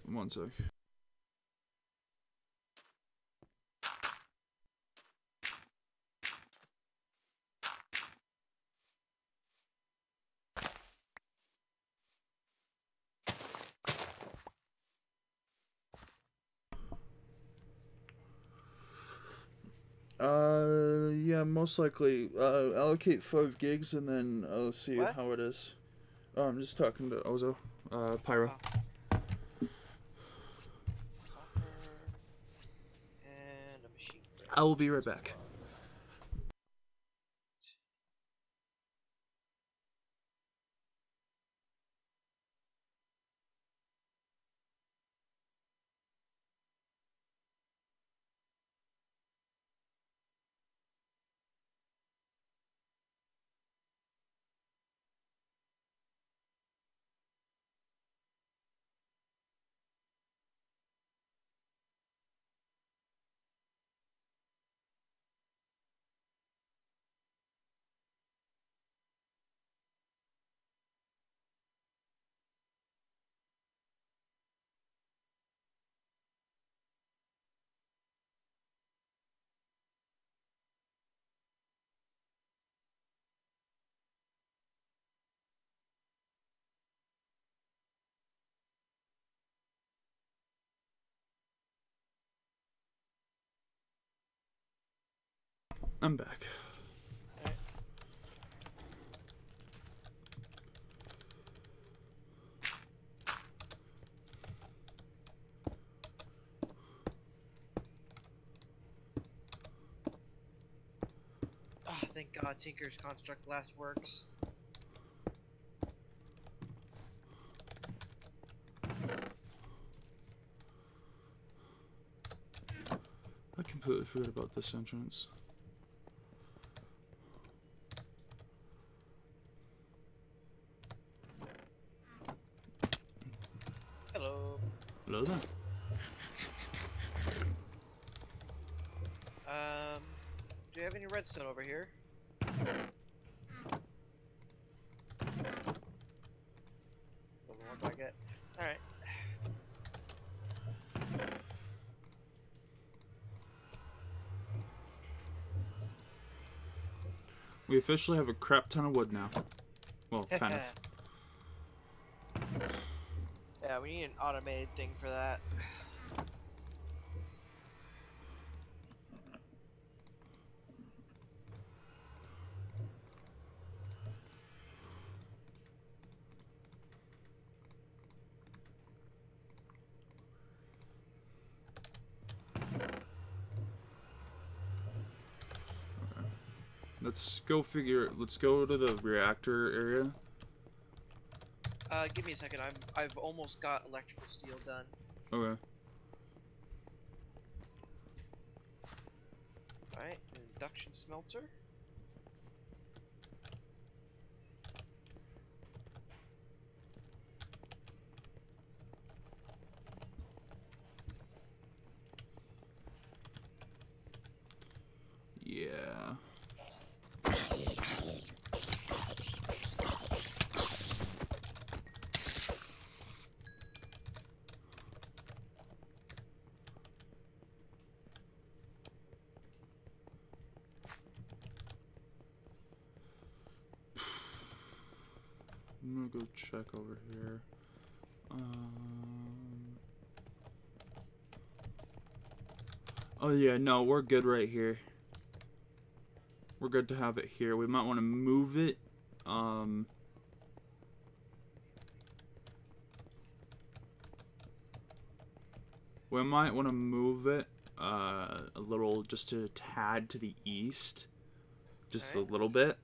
Speaker 1: One sec. Yeah, most likely. Allocate 5 gigs and then I'll see
Speaker 2: What?
Speaker 1: how it is. Oh, I'm just talking to Ozo. Pyro.
Speaker 2: Oh. Copper and a machine.
Speaker 1: I will be right back. I'm back.
Speaker 2: Alright. Oh, thank God, Tinker's Construct Glass works.
Speaker 1: I completely forgot about this entrance.
Speaker 2: Hello.
Speaker 1: Hello there.
Speaker 2: Do you have any redstone over here? What do I get? Alright.
Speaker 1: We officially have a crap ton of wood now. Well, kind of.
Speaker 2: Yeah, we need an automated thing for that.
Speaker 1: Let's go figure. Let's go to the reactor area.
Speaker 2: Give me a second. I've almost got electrical steel done.
Speaker 1: Okay.
Speaker 2: Alright, induction smelter.
Speaker 1: Yeah. I'm gonna go check over here. Oh yeah, no, we're good right here. We're good to have it here. We might want to move it. We might want to move it a little, just a tad to the east. Just
Speaker 2: Alright.
Speaker 1: a little bit.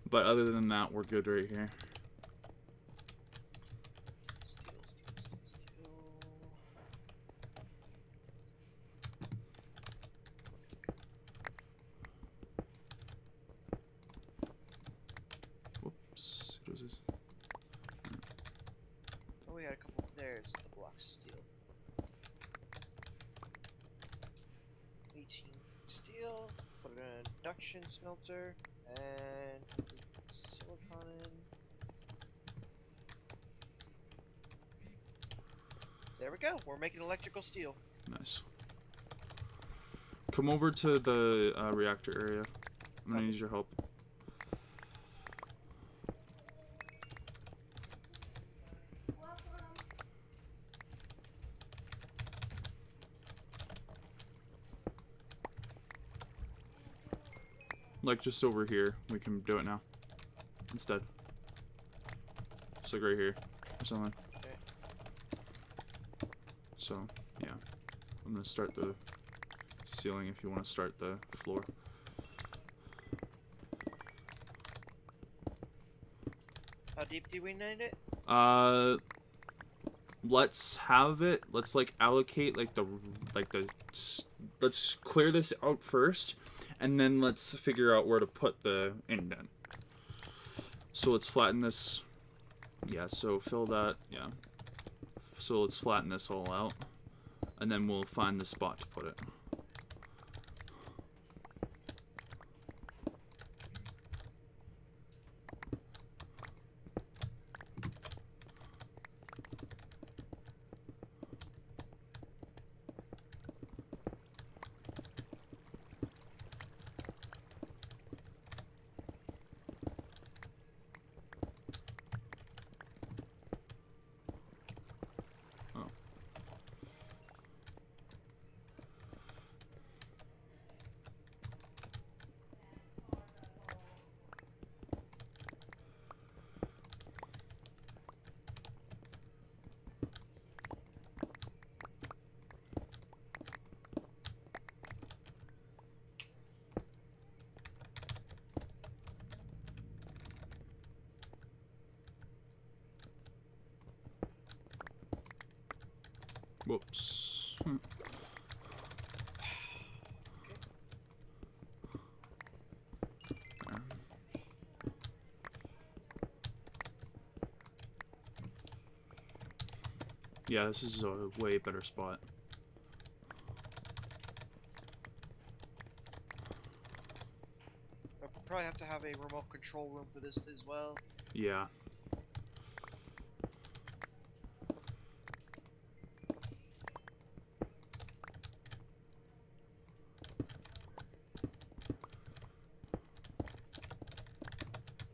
Speaker 1: But other than that, we're good right here.
Speaker 2: Steel.
Speaker 1: Whoops. What is this?
Speaker 2: Oh, we got a couple. There's the blocks of steel. 18 steel. Put an induction smelter and put the silicon in. There we go. We're making electrical steel.
Speaker 1: Nice. Come over to the reactor area. I'm gonna
Speaker 2: Okay.
Speaker 1: need your help. Like just over here. We can do it now. Instead. Just like right here. Or something.
Speaker 2: Okay.
Speaker 1: So, yeah. I'm gonna start the ceiling if you want to start the floor.
Speaker 2: How deep do we need it?
Speaker 1: Let's have it. Let's like allocate let's clear this out first, and then let's figure out where to put the indent. So let's flatten this. Yeah. So fill that. Yeah. So let's flatten this all out, and then we'll find the spot to put it. Whoops. Yeah, this is a way better spot.
Speaker 2: I'll probably have to have a remote control room for this as well.
Speaker 1: Yeah.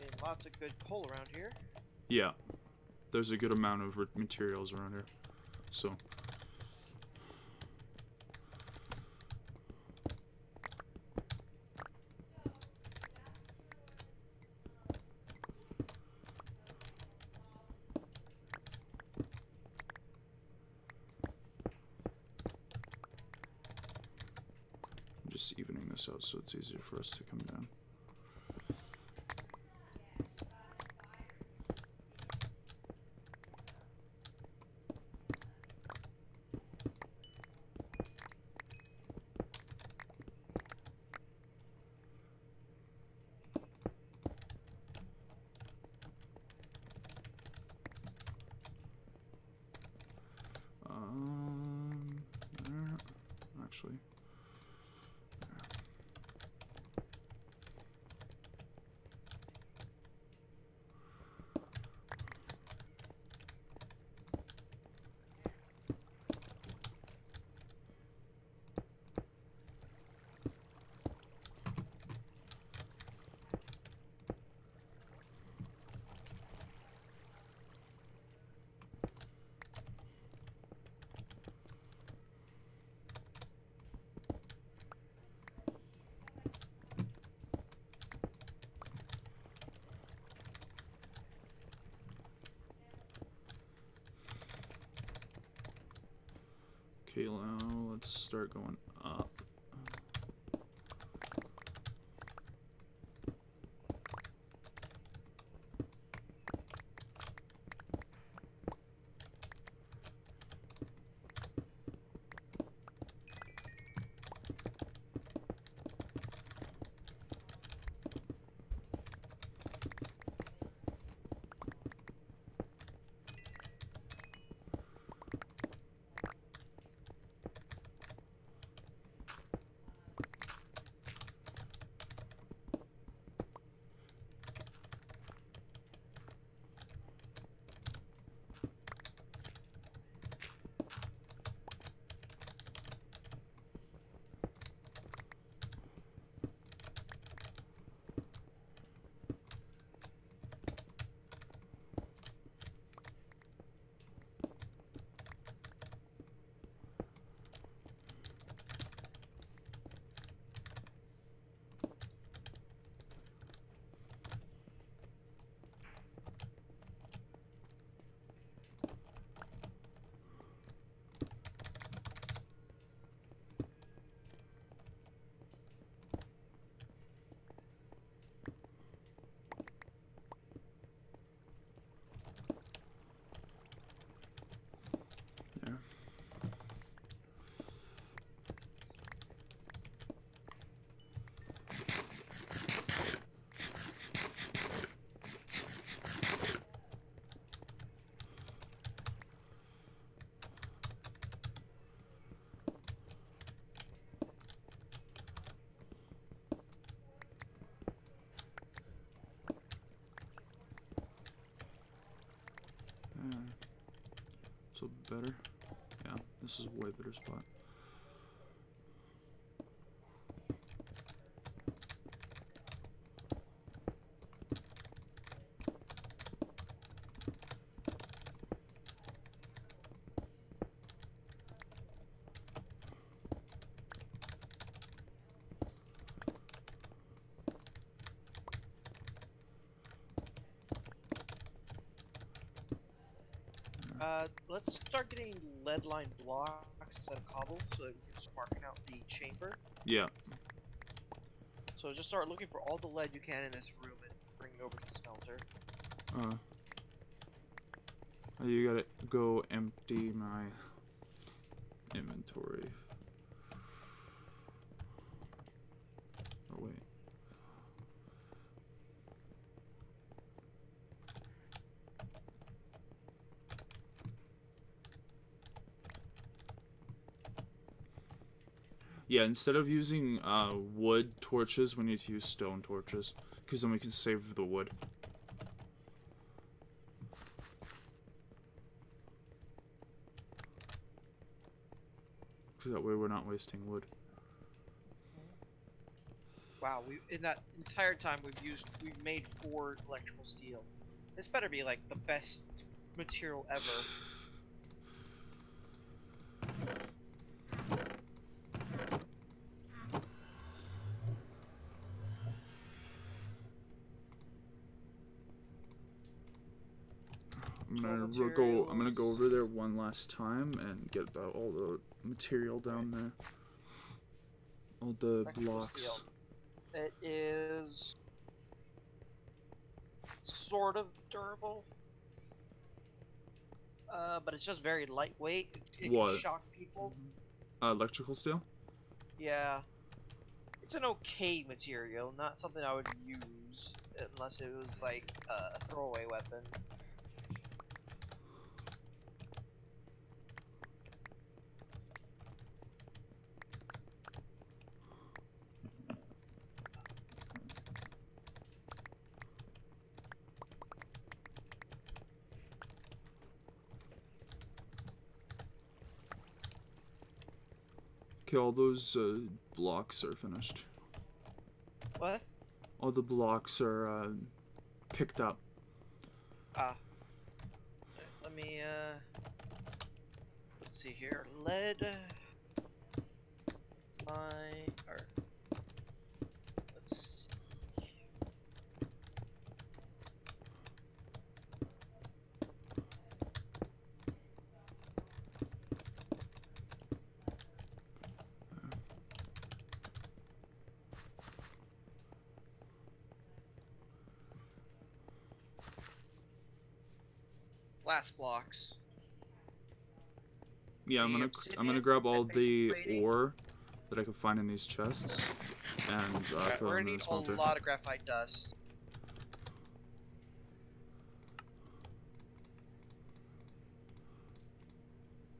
Speaker 2: And lots of good coal around here.
Speaker 1: Yeah. There's a good amount of materials around here. So. I'm just evening this out so it's easier for us to come down. Actually. Okay, now let's start going up. So better. Yeah, this is a way better spot.
Speaker 2: Let's start getting lead line blocks instead of cobble so that we can start marking out the chamber.
Speaker 1: Yeah.
Speaker 2: So just start looking for all the lead you can in this room and bring it over to the smelter.
Speaker 1: You gotta go empty my inventory. Oh wait. Yeah, instead of using wood torches, we need to use stone torches, because then we can save the wood. So that way we're not wasting wood.
Speaker 2: Wow, in that entire time we've made 4 electrical steel. This better be like the best material ever.
Speaker 1: I'm gonna go over there one last time and get all the material down there. All the blocks.
Speaker 2: Steel. It is sort of durable, but it's just very lightweight. It can shock people.
Speaker 1: Electrical steel?
Speaker 2: Yeah. It's an okay material, not something I would use unless it was like a throwaway weapon.
Speaker 1: Okay, all those blocks are finished.
Speaker 2: What?
Speaker 1: All the blocks are picked up.
Speaker 2: Let me let's see here. Lead line or let's glass blocks.
Speaker 1: Yeah, I'm gonna grab all the ore that I can find in these chests and throw
Speaker 2: we're
Speaker 1: them
Speaker 2: gonna
Speaker 1: in the
Speaker 2: need
Speaker 1: smelter.
Speaker 2: a lot of graphite dust.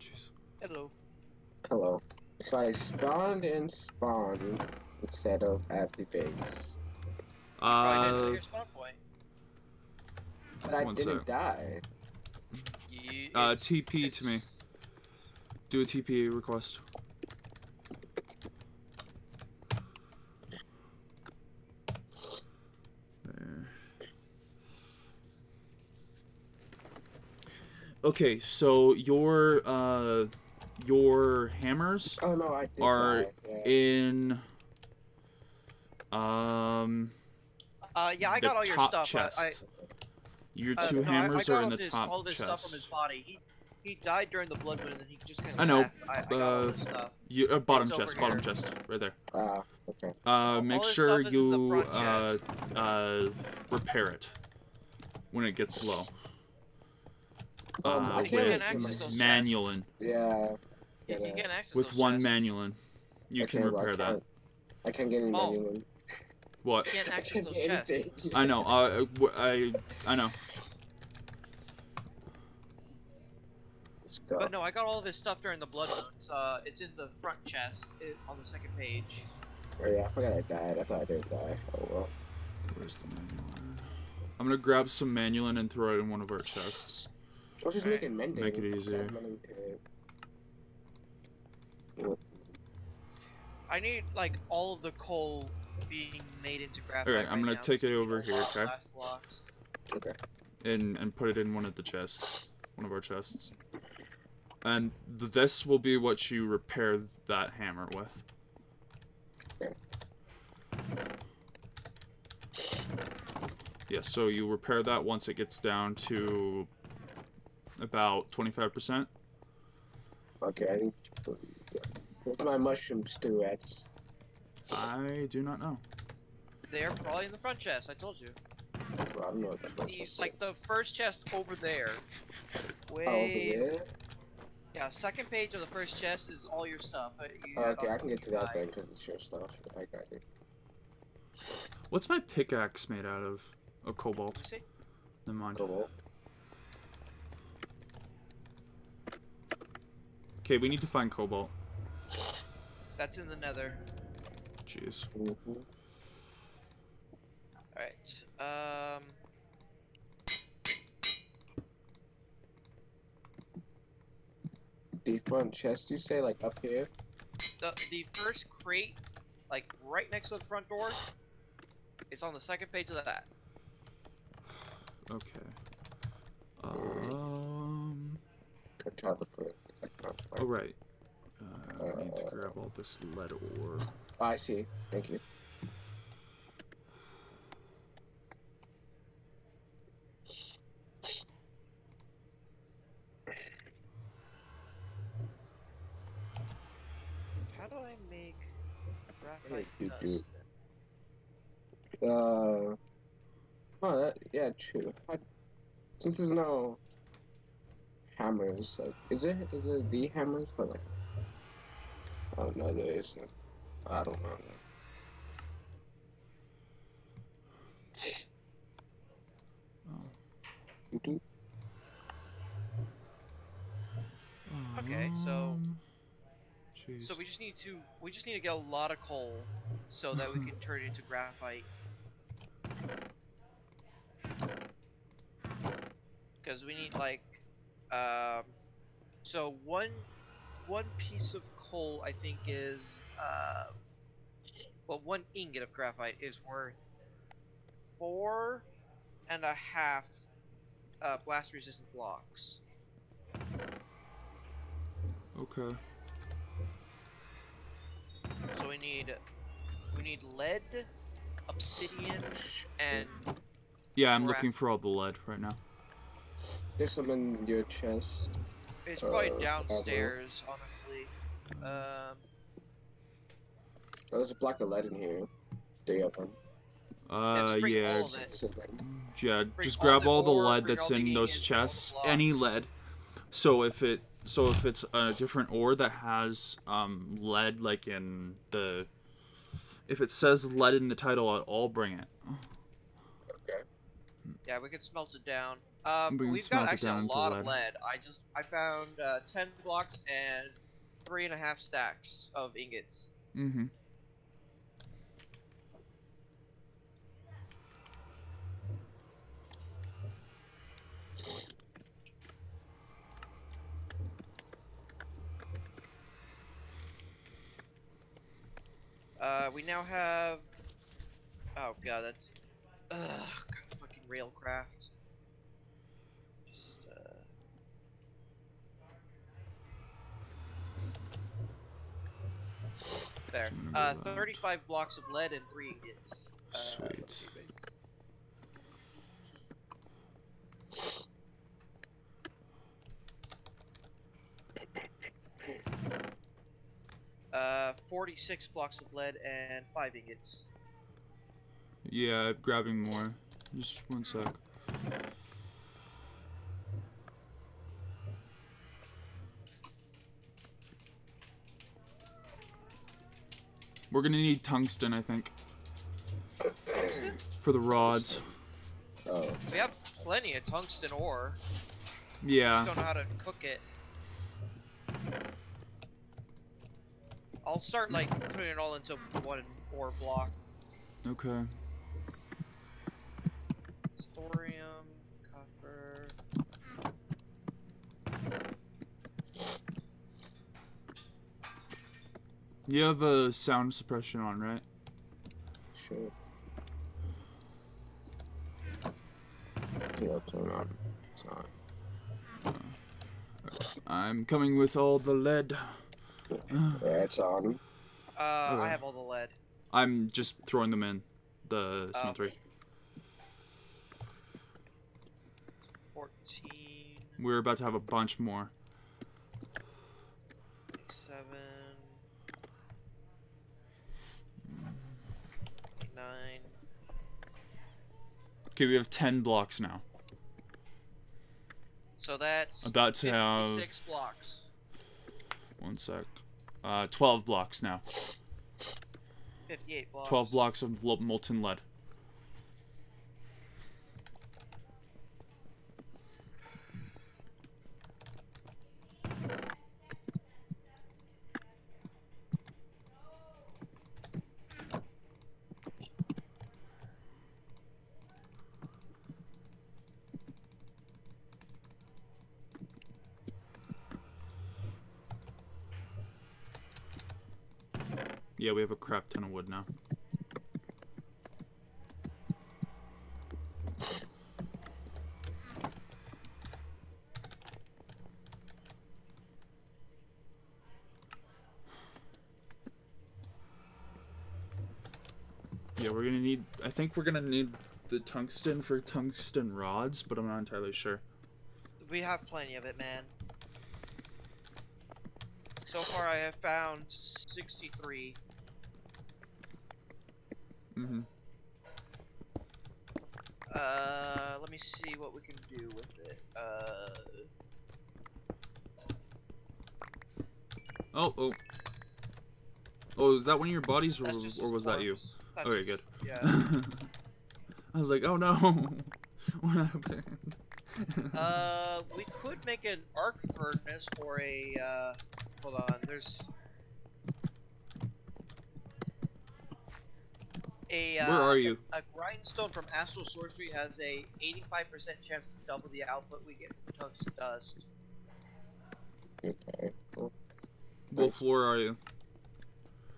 Speaker 1: Jeez.
Speaker 2: Hello.
Speaker 5: Hello. So I spawned instead of at the base.
Speaker 2: Probably didn't tell your spawn point.
Speaker 5: But I
Speaker 1: One
Speaker 5: didn't
Speaker 1: sec.
Speaker 5: die.
Speaker 1: TP to me. Do a TP request. There. Okay, so your hammers
Speaker 5: Oh no, I did
Speaker 1: are
Speaker 5: die. Yeah.
Speaker 1: in
Speaker 2: yeah, I
Speaker 1: the
Speaker 2: got all your
Speaker 1: top
Speaker 2: stuff.
Speaker 1: chest. Your two
Speaker 2: No,
Speaker 1: hammers
Speaker 2: I got
Speaker 1: are in the top
Speaker 2: all this stuff from his
Speaker 1: chest.
Speaker 2: body. He died during the blood moon, and then he just kind of
Speaker 1: I know.
Speaker 2: left. I got all this stuff.
Speaker 1: Bottom
Speaker 2: It's
Speaker 1: chest,
Speaker 2: over
Speaker 1: bottom
Speaker 2: here.
Speaker 1: chest, right there.
Speaker 5: Okay.
Speaker 1: Make
Speaker 2: this
Speaker 1: sure
Speaker 2: stuff is in the
Speaker 1: you
Speaker 2: front
Speaker 1: repair it when it gets low.
Speaker 5: I
Speaker 2: you can't
Speaker 1: With
Speaker 2: access those
Speaker 1: manulin.
Speaker 5: Yeah.
Speaker 2: You can't access
Speaker 1: With
Speaker 2: those
Speaker 1: one
Speaker 2: chests.
Speaker 1: manulin, you can repair that.
Speaker 5: I can't get any
Speaker 2: Oh.
Speaker 5: manual.
Speaker 1: What?
Speaker 2: You can't access
Speaker 5: can't
Speaker 2: those
Speaker 5: do
Speaker 2: chests.
Speaker 5: anything.
Speaker 1: I know. I know.
Speaker 5: Let's go.
Speaker 2: But no, I got all of his stuff during the blood moons. It's in the front chest on the second page.
Speaker 5: Oh yeah, I forgot I died. I thought I didn't die. Oh well.
Speaker 1: Where's the manulin? I'm gonna grab some manulin and throw it in one of our chests.
Speaker 5: I'll just
Speaker 2: Alright.
Speaker 5: make it mending.
Speaker 1: Make it easier.
Speaker 2: I need like all of the coal being made into graphite.
Speaker 1: Okay, I'm
Speaker 2: right
Speaker 1: gonna
Speaker 2: now,
Speaker 1: take
Speaker 2: so
Speaker 1: it
Speaker 2: we need
Speaker 1: over
Speaker 2: a
Speaker 1: here,
Speaker 2: lot of
Speaker 1: okay?
Speaker 2: glass blocks.
Speaker 5: Okay.
Speaker 1: And put it in one of the chests. One of our chests. And this will be what you repair that hammer with.
Speaker 5: Okay.
Speaker 1: Yeah, so you repair that once it gets down to about 25%.
Speaker 5: Okay, I need to... Where's my mushroom stew at?
Speaker 1: I do not know.
Speaker 2: They're probably in the front chest. I told you.
Speaker 5: Well, I don't know what that
Speaker 2: Like the first chest over there.
Speaker 5: Oh, over
Speaker 2: Way.
Speaker 5: there?
Speaker 2: Yeah, second page of the first chest is all your stuff.
Speaker 5: Okay, I can get to that then because it's your stuff. I got it.
Speaker 1: What's my pickaxe made out of? Oh, cobalt.
Speaker 2: See?
Speaker 1: Never mind.
Speaker 5: Cobalt.
Speaker 1: Okay, we need to find cobalt.
Speaker 2: That's in the nether.
Speaker 1: Jeez.
Speaker 2: Alright.
Speaker 5: The front chest, you say, like up here?
Speaker 2: The first crate, like right next to the front door, it's on the second page of that.
Speaker 1: Okay. Oh, right. I need to grab all this lead ore.
Speaker 5: Oh, I see. Thank you.
Speaker 2: How do I make graphite
Speaker 5: Hey,
Speaker 2: dust?
Speaker 5: Oh, that, yeah, true. Since there's no hammers, like, is it the hammers? But like, oh no, there isn't. I don't know.
Speaker 1: Oh.
Speaker 2: Okay, so
Speaker 1: Jeez.
Speaker 2: we just need to get a lot of coal so that we can turn it into graphite. Because we need like so one piece of coal I think is well, 1 ingot of graphite is worth 4.5 blast resistant blocks.
Speaker 1: Okay.
Speaker 2: So we need lead, obsidian, and
Speaker 1: Yeah, I'm looking for all the lead right now.
Speaker 5: There's some in your chest.
Speaker 2: it's probably downstairs, honestly.
Speaker 5: Oh, there's a block of lead in here. 3 of them.
Speaker 2: Bring
Speaker 1: Yeah.
Speaker 2: all of it.
Speaker 1: Yeah,
Speaker 2: Bring
Speaker 1: just
Speaker 2: all
Speaker 1: grab
Speaker 2: the
Speaker 1: all the
Speaker 2: ore,
Speaker 1: lead
Speaker 2: bring
Speaker 1: that's
Speaker 2: all the
Speaker 1: in those
Speaker 2: ingots, all the
Speaker 1: chests,
Speaker 2: blocks.
Speaker 1: any lead. So if it's a different ore that has lead, like in the, if it says lead in the title at all, bring it.
Speaker 5: Okay.
Speaker 2: Yeah, we can smelt it down.
Speaker 1: We can
Speaker 2: We've
Speaker 1: smelt
Speaker 2: got
Speaker 1: it
Speaker 2: actually
Speaker 1: down
Speaker 2: a
Speaker 1: into
Speaker 2: lot
Speaker 1: lead.
Speaker 2: of lead. I found 10 blocks and 3.5 stacks of ingots.
Speaker 1: Mm-hmm.
Speaker 2: We now have. Oh god, that's. God, fucking Railcraft. Just, there. 35 blocks of lead and 3 ingots.
Speaker 1: Sweet.
Speaker 2: 46 blocks of lead and 5 ingots.
Speaker 1: Yeah, grabbing more. Just one sec. We're gonna need tungsten, I think,
Speaker 2: Tungsten?
Speaker 1: for the rods.
Speaker 5: Oh.
Speaker 2: We have plenty of tungsten ore.
Speaker 1: Yeah.
Speaker 2: Just don't know how to cook it. I'll start like putting it all into 1 ore block.
Speaker 1: Okay.
Speaker 2: Thorium, copper.
Speaker 1: You have a sound suppression on, right?
Speaker 5: Sure. Yeah, turn on. It's on.
Speaker 1: I'm coming with all the lead.
Speaker 5: Yeah, it's on.
Speaker 2: I have all the lead.
Speaker 1: I'm just throwing them in the smeltery.
Speaker 2: 14.
Speaker 1: We're about to have a bunch more.
Speaker 2: 7. 9.
Speaker 1: Okay, we have 10 blocks now.
Speaker 2: So that's
Speaker 1: About to
Speaker 2: 56
Speaker 1: have...
Speaker 2: blocks.
Speaker 1: 1 sec. 12 blocks now.
Speaker 2: 58 blocks.
Speaker 1: 12 blocks of molten lead. Yeah, we have a crap ton of wood now. Yeah, we're gonna need... I think we're gonna need the tungsten for tungsten rods, but I'm not entirely sure.
Speaker 2: We have plenty of it, man. So far, I have found 63.
Speaker 1: Mm-hmm.
Speaker 2: Let me see what we can do with it.
Speaker 1: Oh. Oh, is that one of your bodies,
Speaker 2: That's just
Speaker 1: or was that you?
Speaker 2: That's
Speaker 1: Okay,
Speaker 2: just-
Speaker 1: good.
Speaker 2: Yeah.
Speaker 1: I was like, oh no. What happened?
Speaker 2: We could make an arc furnace or a, hold on, there's...
Speaker 1: Where are you?
Speaker 2: A grindstone from Astral Sorcery has a 85% chance to double the output we get from tungsten dust.
Speaker 5: Okay. Cool.
Speaker 1: Wolf, where are you?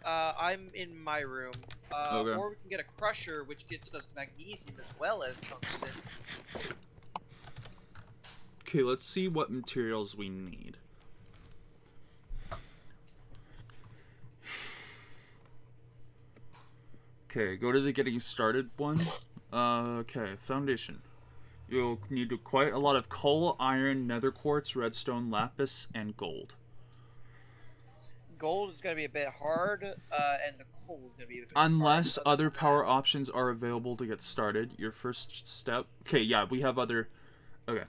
Speaker 2: I'm in my room.
Speaker 1: Okay.
Speaker 2: Or we can get a crusher, which gets us magnesium as well as tungsten.
Speaker 1: Okay, let's see what materials we need. Okay, go to the getting started one. Okay, foundation. You'll need quite a lot of coal, iron, nether quartz, redstone, lapis, and gold.
Speaker 2: Gold is going to be a bit hard, and the coal is going to be a bit
Speaker 1: Unless
Speaker 2: hard.
Speaker 1: other power options are available to get started, your first step. Okay, yeah, we have other. Okay,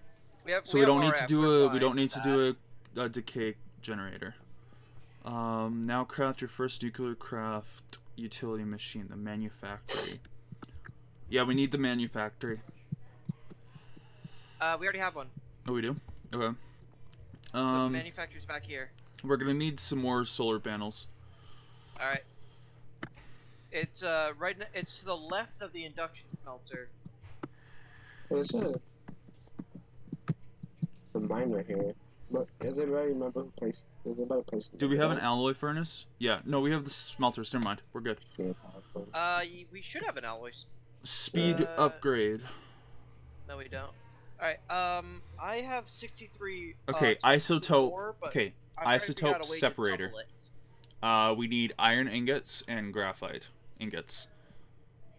Speaker 1: so we don't need to do a. We don't need to do a decay generator. Now craft your first nuclear craft utility machine, the manufactory. Yeah, we need the manufactory.
Speaker 2: We already have one.
Speaker 1: Oh, we do? Okay.
Speaker 2: The manufacturer's back here.
Speaker 1: We're gonna need some more solar panels.
Speaker 2: All right. It's it's to the left of the induction smelter.
Speaker 5: There's a miner here. But does anybody remember who placed? Does anybody place?
Speaker 1: Do we have an alloy furnace? Yeah. No, we have the smelters. Never mind. We're good.
Speaker 2: We should have an alloy.
Speaker 1: Speed upgrade.
Speaker 2: No, we don't. All right. I have 63.
Speaker 1: Okay, isotope.
Speaker 2: Ore, but
Speaker 1: Okay,
Speaker 2: I'm trying to figure out a
Speaker 1: isotope
Speaker 2: way to
Speaker 1: separator.
Speaker 2: double it.
Speaker 1: We need iron ingots and graphite ingots,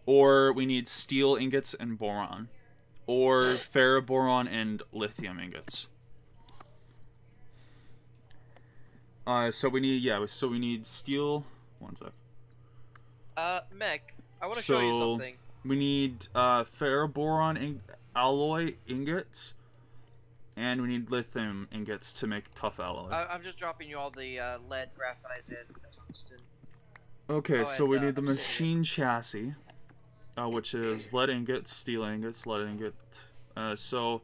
Speaker 1: or we need steel ingots and boron, or ferroboron and lithium ingots. So we need steel. One sec.
Speaker 2: Meg, I want to show you something.
Speaker 1: We need ferroboron alloy ingots, and we need lithium ingots to make tough alloy.
Speaker 2: I'm just dropping you all the lead, graphite, and tungsten.
Speaker 1: Okay, so we need the
Speaker 2: obsidian.
Speaker 1: machine chassis, which is lead ingots, steel ingots, lead ingot. So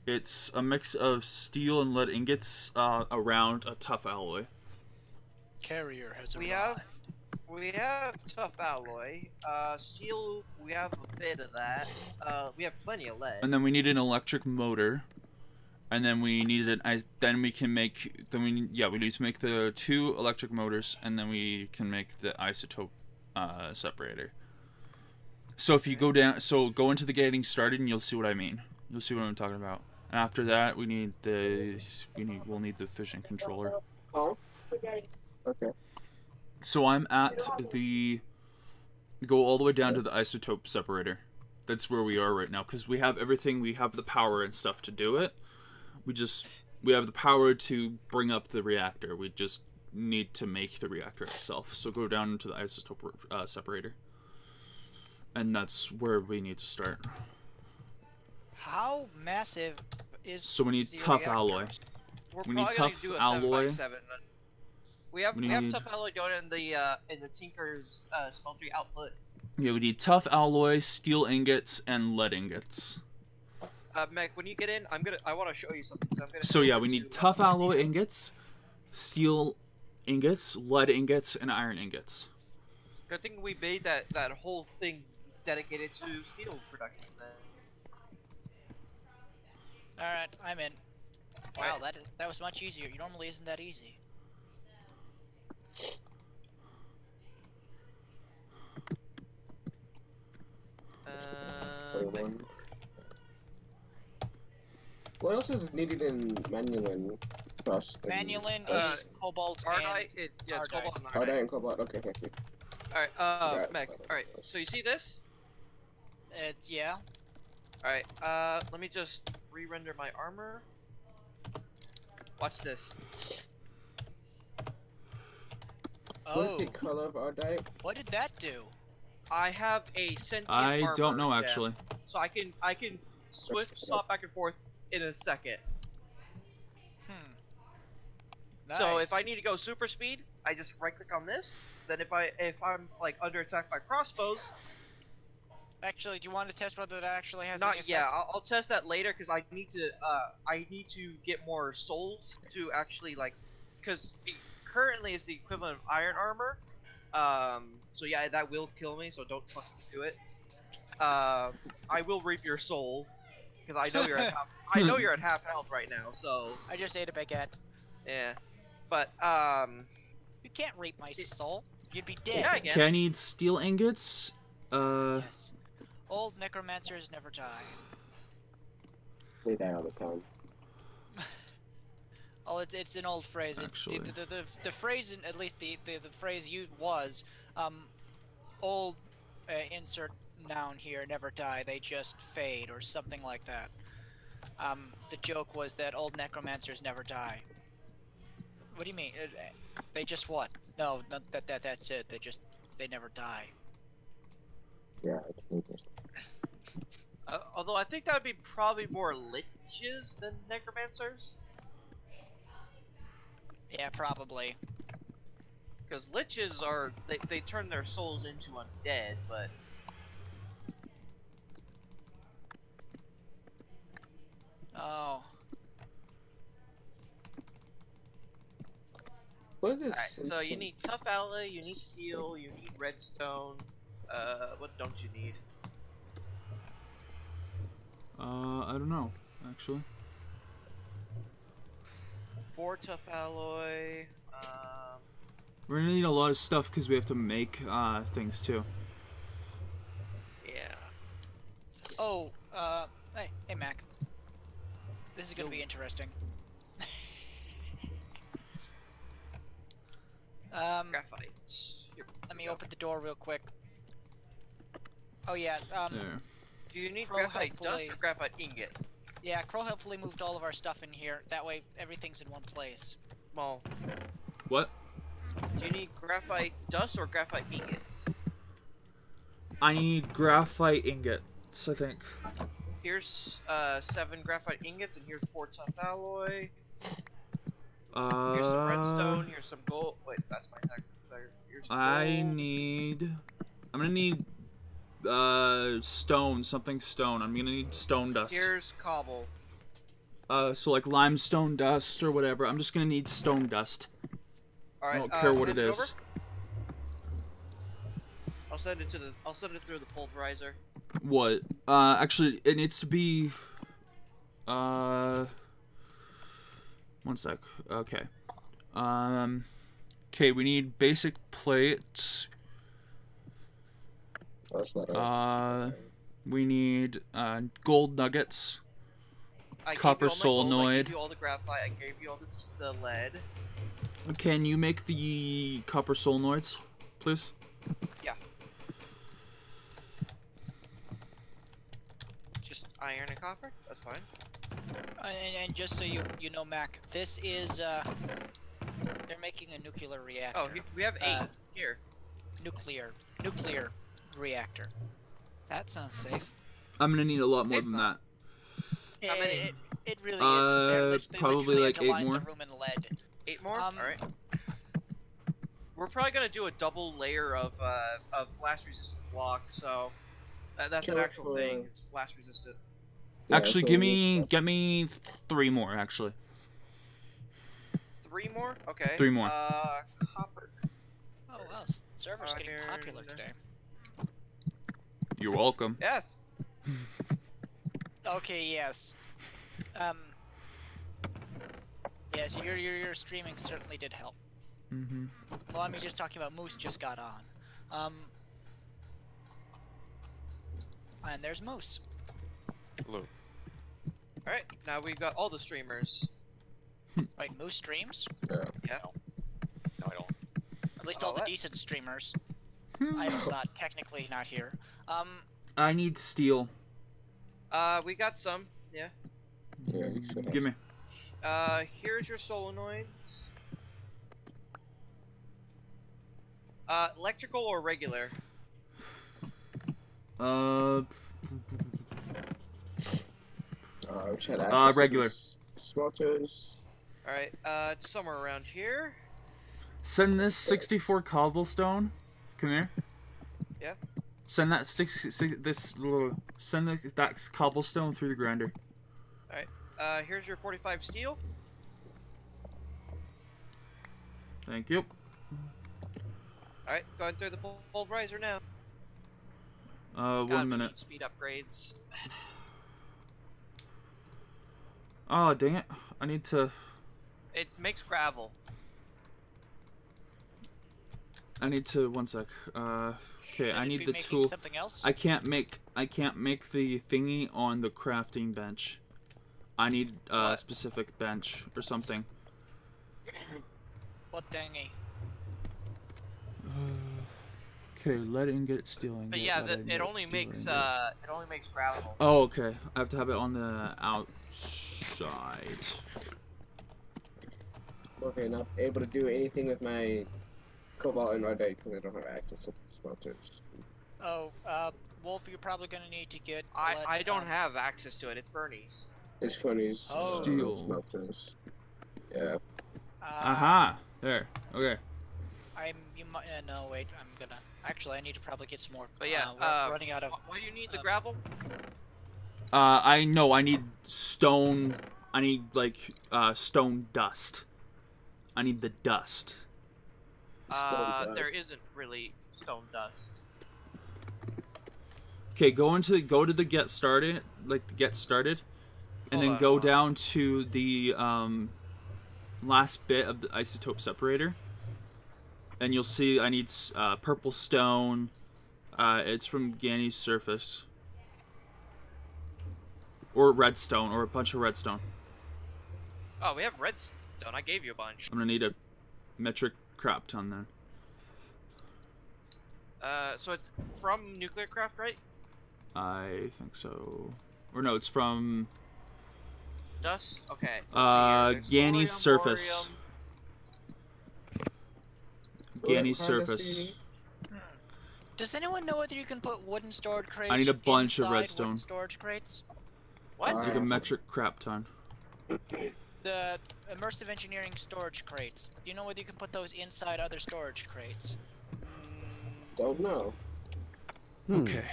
Speaker 1: it's a mix of steel and lead ingots around a tough alloy.
Speaker 3: Carrier has
Speaker 2: arrived. We have tough alloy. Steel, we have a bit of that. We have plenty of lead.
Speaker 1: And then we need an electric motor. And then we needed then we can make we need to make the 2 electric motors, and then we can make the isotope separator. So if you go down, go into the getting started, and you'll see what I mean. You'll see what I'm talking about. And after that, we'll need the fission controller.
Speaker 5: Oh. Okay.
Speaker 1: So I'm at go all the way down to the isotope separator. That's where we are right now, because we have everything. We have the power and stuff to do it. We have the power to bring up the reactor. We just need to make the reactor itself. So go down into the isotope separator. And that's where we need to start.
Speaker 3: How massive is
Speaker 1: So we need
Speaker 3: the
Speaker 1: tough
Speaker 3: reactor?
Speaker 1: alloy.
Speaker 2: We're
Speaker 1: We need
Speaker 2: probably gonna
Speaker 1: tough
Speaker 2: do a
Speaker 1: alloy.
Speaker 2: 7x7. We have
Speaker 1: need-
Speaker 2: tough alloy going in the Tinker's smeltery output.
Speaker 1: Yeah, we need tough alloy, steel ingots, and lead ingots.
Speaker 2: Meg, when you get in, I want to show you something.
Speaker 1: So yeah, we need tough alloy ingots, steel ingots, lead ingots, and iron ingots.
Speaker 2: Good thing we made that whole thing dedicated to steel production.
Speaker 3: All right, I'm in. Wow,
Speaker 2: Right.
Speaker 3: that was much easier. It normally isn't that easy.
Speaker 5: What else is needed in Manulin Trust?
Speaker 3: Manulin
Speaker 2: Uh,
Speaker 3: is cobalt
Speaker 2: Ardite,
Speaker 3: and
Speaker 2: it's
Speaker 3: Ardite.
Speaker 2: cobalt and
Speaker 5: Ardite
Speaker 2: Ardite.
Speaker 5: and Cobalt. Okay, thank you.
Speaker 2: Alright,
Speaker 5: Got
Speaker 2: Meg,
Speaker 5: it.
Speaker 2: alright, so you see this?
Speaker 3: yeah.
Speaker 2: Alright, let me just re-render my armor. Watch this.
Speaker 5: What is
Speaker 3: Oh,
Speaker 5: the color of Ardite?
Speaker 3: what did that do?
Speaker 2: I have a sentient
Speaker 1: I
Speaker 2: armor
Speaker 1: don't know
Speaker 2: gem,
Speaker 1: actually.
Speaker 2: so I can swap back and forth in a second.
Speaker 3: Nice.
Speaker 2: So if I need to go super speed, I just right click on this. Then if I'm like under attack by crossbows,
Speaker 3: Actually, do you want to test whether that actually has?
Speaker 2: not
Speaker 3: any
Speaker 2: yet.
Speaker 3: effect?
Speaker 2: I'll test that later because I need to get more souls to actually like, because currently it's the equivalent of iron armor. So yeah, that will kill me. So don't fucking do it. I will reap your soul because I know you're at half. I know you're at half health right now. So
Speaker 3: I just ate a baguette.
Speaker 2: yeah, but
Speaker 3: You can't reap my soul. You'd be dead.
Speaker 2: yeah, I can.
Speaker 1: Okay, I need steel ingots.
Speaker 3: Yes. Old necromancers never die.
Speaker 5: They die all the time.
Speaker 3: Oh, it's an old phrase.
Speaker 1: Actually.
Speaker 3: The phrase, at least the phrase used was, old insert noun here, never die. They just fade, or something like that. The joke was that old necromancers never die. What do you mean? They just what? No, that's it. They never die.
Speaker 5: Yeah, it's interesting.
Speaker 2: Although I think that would be probably more liches than necromancers.
Speaker 3: Yeah, probably.
Speaker 2: Because liches are they turn their souls into undead, but
Speaker 3: Oh.
Speaker 5: What is this?
Speaker 2: alright. So you need tough alloy, you need steel, you need redstone. What don't you need?
Speaker 1: I don't know actually.
Speaker 2: 4 tough alloy.
Speaker 1: We're gonna need a lot of stuff because we have to make things too.
Speaker 2: Yeah.
Speaker 3: Oh, hey, Mac. This is gonna be interesting.
Speaker 2: Graphite. Here.
Speaker 3: Let me open the door real quick. Oh yeah,
Speaker 1: There.
Speaker 2: Do you need
Speaker 3: Crow
Speaker 2: graphite dust
Speaker 3: hopefully-
Speaker 2: or graphite ingots?
Speaker 3: yeah, Crow helpfully moved all of our stuff in here. That way, everything's in one place.
Speaker 2: Well,
Speaker 1: What?
Speaker 2: do you need graphite dust or graphite ingots?
Speaker 1: I need graphite ingots, I think.
Speaker 2: Here's 7 graphite ingots, and here's 4 tough alloy.
Speaker 1: Uh,
Speaker 2: Here's some redstone. Here's some gold. Wait, that's my tech. Here's
Speaker 1: I'm gonna need stone, something stone. I'm gonna need stone dust.
Speaker 2: Here's cobble.
Speaker 1: So like limestone dust or whatever. I'm just gonna need stone dust.
Speaker 2: All right.
Speaker 1: I don't care what it
Speaker 2: hand
Speaker 1: is.
Speaker 2: over. I'll send it through the pulverizer.
Speaker 1: What? Actually, it needs to be. 1 sec. Okay. Okay, we need basic plates. We need gold nuggets. Copper solenoid.
Speaker 2: I gave you all the graphite. I gave you all the lead.
Speaker 1: Can you make the copper solenoids, please?
Speaker 2: Yeah. Just iron and copper? That's fine.
Speaker 3: And just so you know, Mac, this is they're making a nuclear reactor.
Speaker 2: Oh, we have 8 here.
Speaker 3: Nuclear reactor. That sounds safe.
Speaker 1: I'm gonna need a lot more
Speaker 2: It's
Speaker 1: than
Speaker 2: not.
Speaker 3: It,
Speaker 2: How many?
Speaker 3: it really is. They
Speaker 1: probably
Speaker 3: literally
Speaker 1: like
Speaker 3: had to
Speaker 1: 8
Speaker 3: line
Speaker 1: more.
Speaker 3: The room in lead.
Speaker 2: 8 more? Alright. We're probably gonna do a double layer of blast resistant block, so that's an actual thing. It's blast resistant.
Speaker 5: Yeah,
Speaker 1: Actually,
Speaker 5: so
Speaker 1: get me 3 more. Actually,
Speaker 2: 3 more? Okay.
Speaker 1: 3 more.
Speaker 2: Copper.
Speaker 3: Oh wow, server's getting popular today.
Speaker 1: You're welcome.
Speaker 2: Yes.
Speaker 3: Okay, yes. Yes, your streaming certainly did help.
Speaker 1: Mm-hmm.
Speaker 3: Well, I mean, just talking about Moose just got on. And there's Moose.
Speaker 6: Hello.
Speaker 2: Alright, now we've got all the streamers.
Speaker 3: Wait, Moose streams?
Speaker 2: Yeah.
Speaker 6: No, I don't.
Speaker 3: At least
Speaker 2: Oh,
Speaker 3: all the
Speaker 2: what?
Speaker 3: decent streamers. Idle's technically not here.
Speaker 1: I need steel.
Speaker 2: We got some. Yeah.
Speaker 5: Yeah, you should have.
Speaker 1: Give me.
Speaker 2: Here's your solenoids. Electrical or regular?
Speaker 5: We should have
Speaker 1: regular.
Speaker 5: Smelters.
Speaker 2: Alright, it's somewhere around here.
Speaker 1: Send this 64 cobblestone. Come here.
Speaker 2: Yeah.
Speaker 1: Send that that cobblestone through the grinder.
Speaker 2: Alright, here's your 45 steel.
Speaker 1: Thank you.
Speaker 2: Alright, going through the pulverizer now.
Speaker 1: 1
Speaker 2: God, we
Speaker 1: minute.
Speaker 2: need speed upgrades.
Speaker 1: Oh, dang it. I need to...
Speaker 2: It makes gravel.
Speaker 1: 1 sec. Okay, I need the tool.
Speaker 3: Something else?
Speaker 1: I can't make the thingy on the crafting bench. I need a
Speaker 2: What?
Speaker 1: specific bench or something.
Speaker 3: What thingy?
Speaker 1: Okay, lead ingot, steel ingot.
Speaker 2: But yeah,
Speaker 1: lead
Speaker 2: it
Speaker 1: ingot,
Speaker 2: only
Speaker 1: steel
Speaker 2: makes
Speaker 1: ingot.
Speaker 2: it only makes gravel.
Speaker 1: Oh, okay. I have to have it on the outside.
Speaker 5: Okay, not able to do anything with my cobalt and rhodite because I don't have access to the smelters.
Speaker 3: Oh, Wolf, you're probably gonna need to get.
Speaker 2: I don't have access to it. It's Bernie's.
Speaker 5: It's funnies.
Speaker 3: Oh.
Speaker 1: Steel.
Speaker 5: Smelters. Yeah.
Speaker 1: Aha! There. Okay.
Speaker 3: You might. No, wait. I'm gonna. Actually, I need to probably get some more.
Speaker 2: But yeah,
Speaker 3: we're running out of.
Speaker 2: Why do you need the gravel?
Speaker 1: I know. I need stone. I need like stone dust. I need the dust.
Speaker 2: There isn't really stone dust.
Speaker 1: Okay, go to the get started, and then go down to the last bit of the isotope separator, and you'll see I need purple stone. It's from Ganny's surface, or redstone, or a bunch of redstone.
Speaker 2: Oh, we have redstone. I gave you a bunch.
Speaker 1: I'm gonna need a metric crap ton then.
Speaker 2: So it's from SummitCraft, right?
Speaker 1: I think so. Or no, it's from
Speaker 2: Dust? Okay. let's see here.
Speaker 1: Ganny's
Speaker 2: Explorium,
Speaker 1: surface.
Speaker 2: borium.
Speaker 1: Ganny's surface.
Speaker 3: Does anyone know whether you can put wooden storage crates?
Speaker 1: I need a bunch of
Speaker 3: inside
Speaker 1: redstone.
Speaker 3: Wooden storage crates.
Speaker 2: What?
Speaker 1: Need a metric crap ton.
Speaker 3: The immersive engineering storage crates. Do you know whether you can put those inside other storage crates?
Speaker 5: Don't know.
Speaker 1: Okay.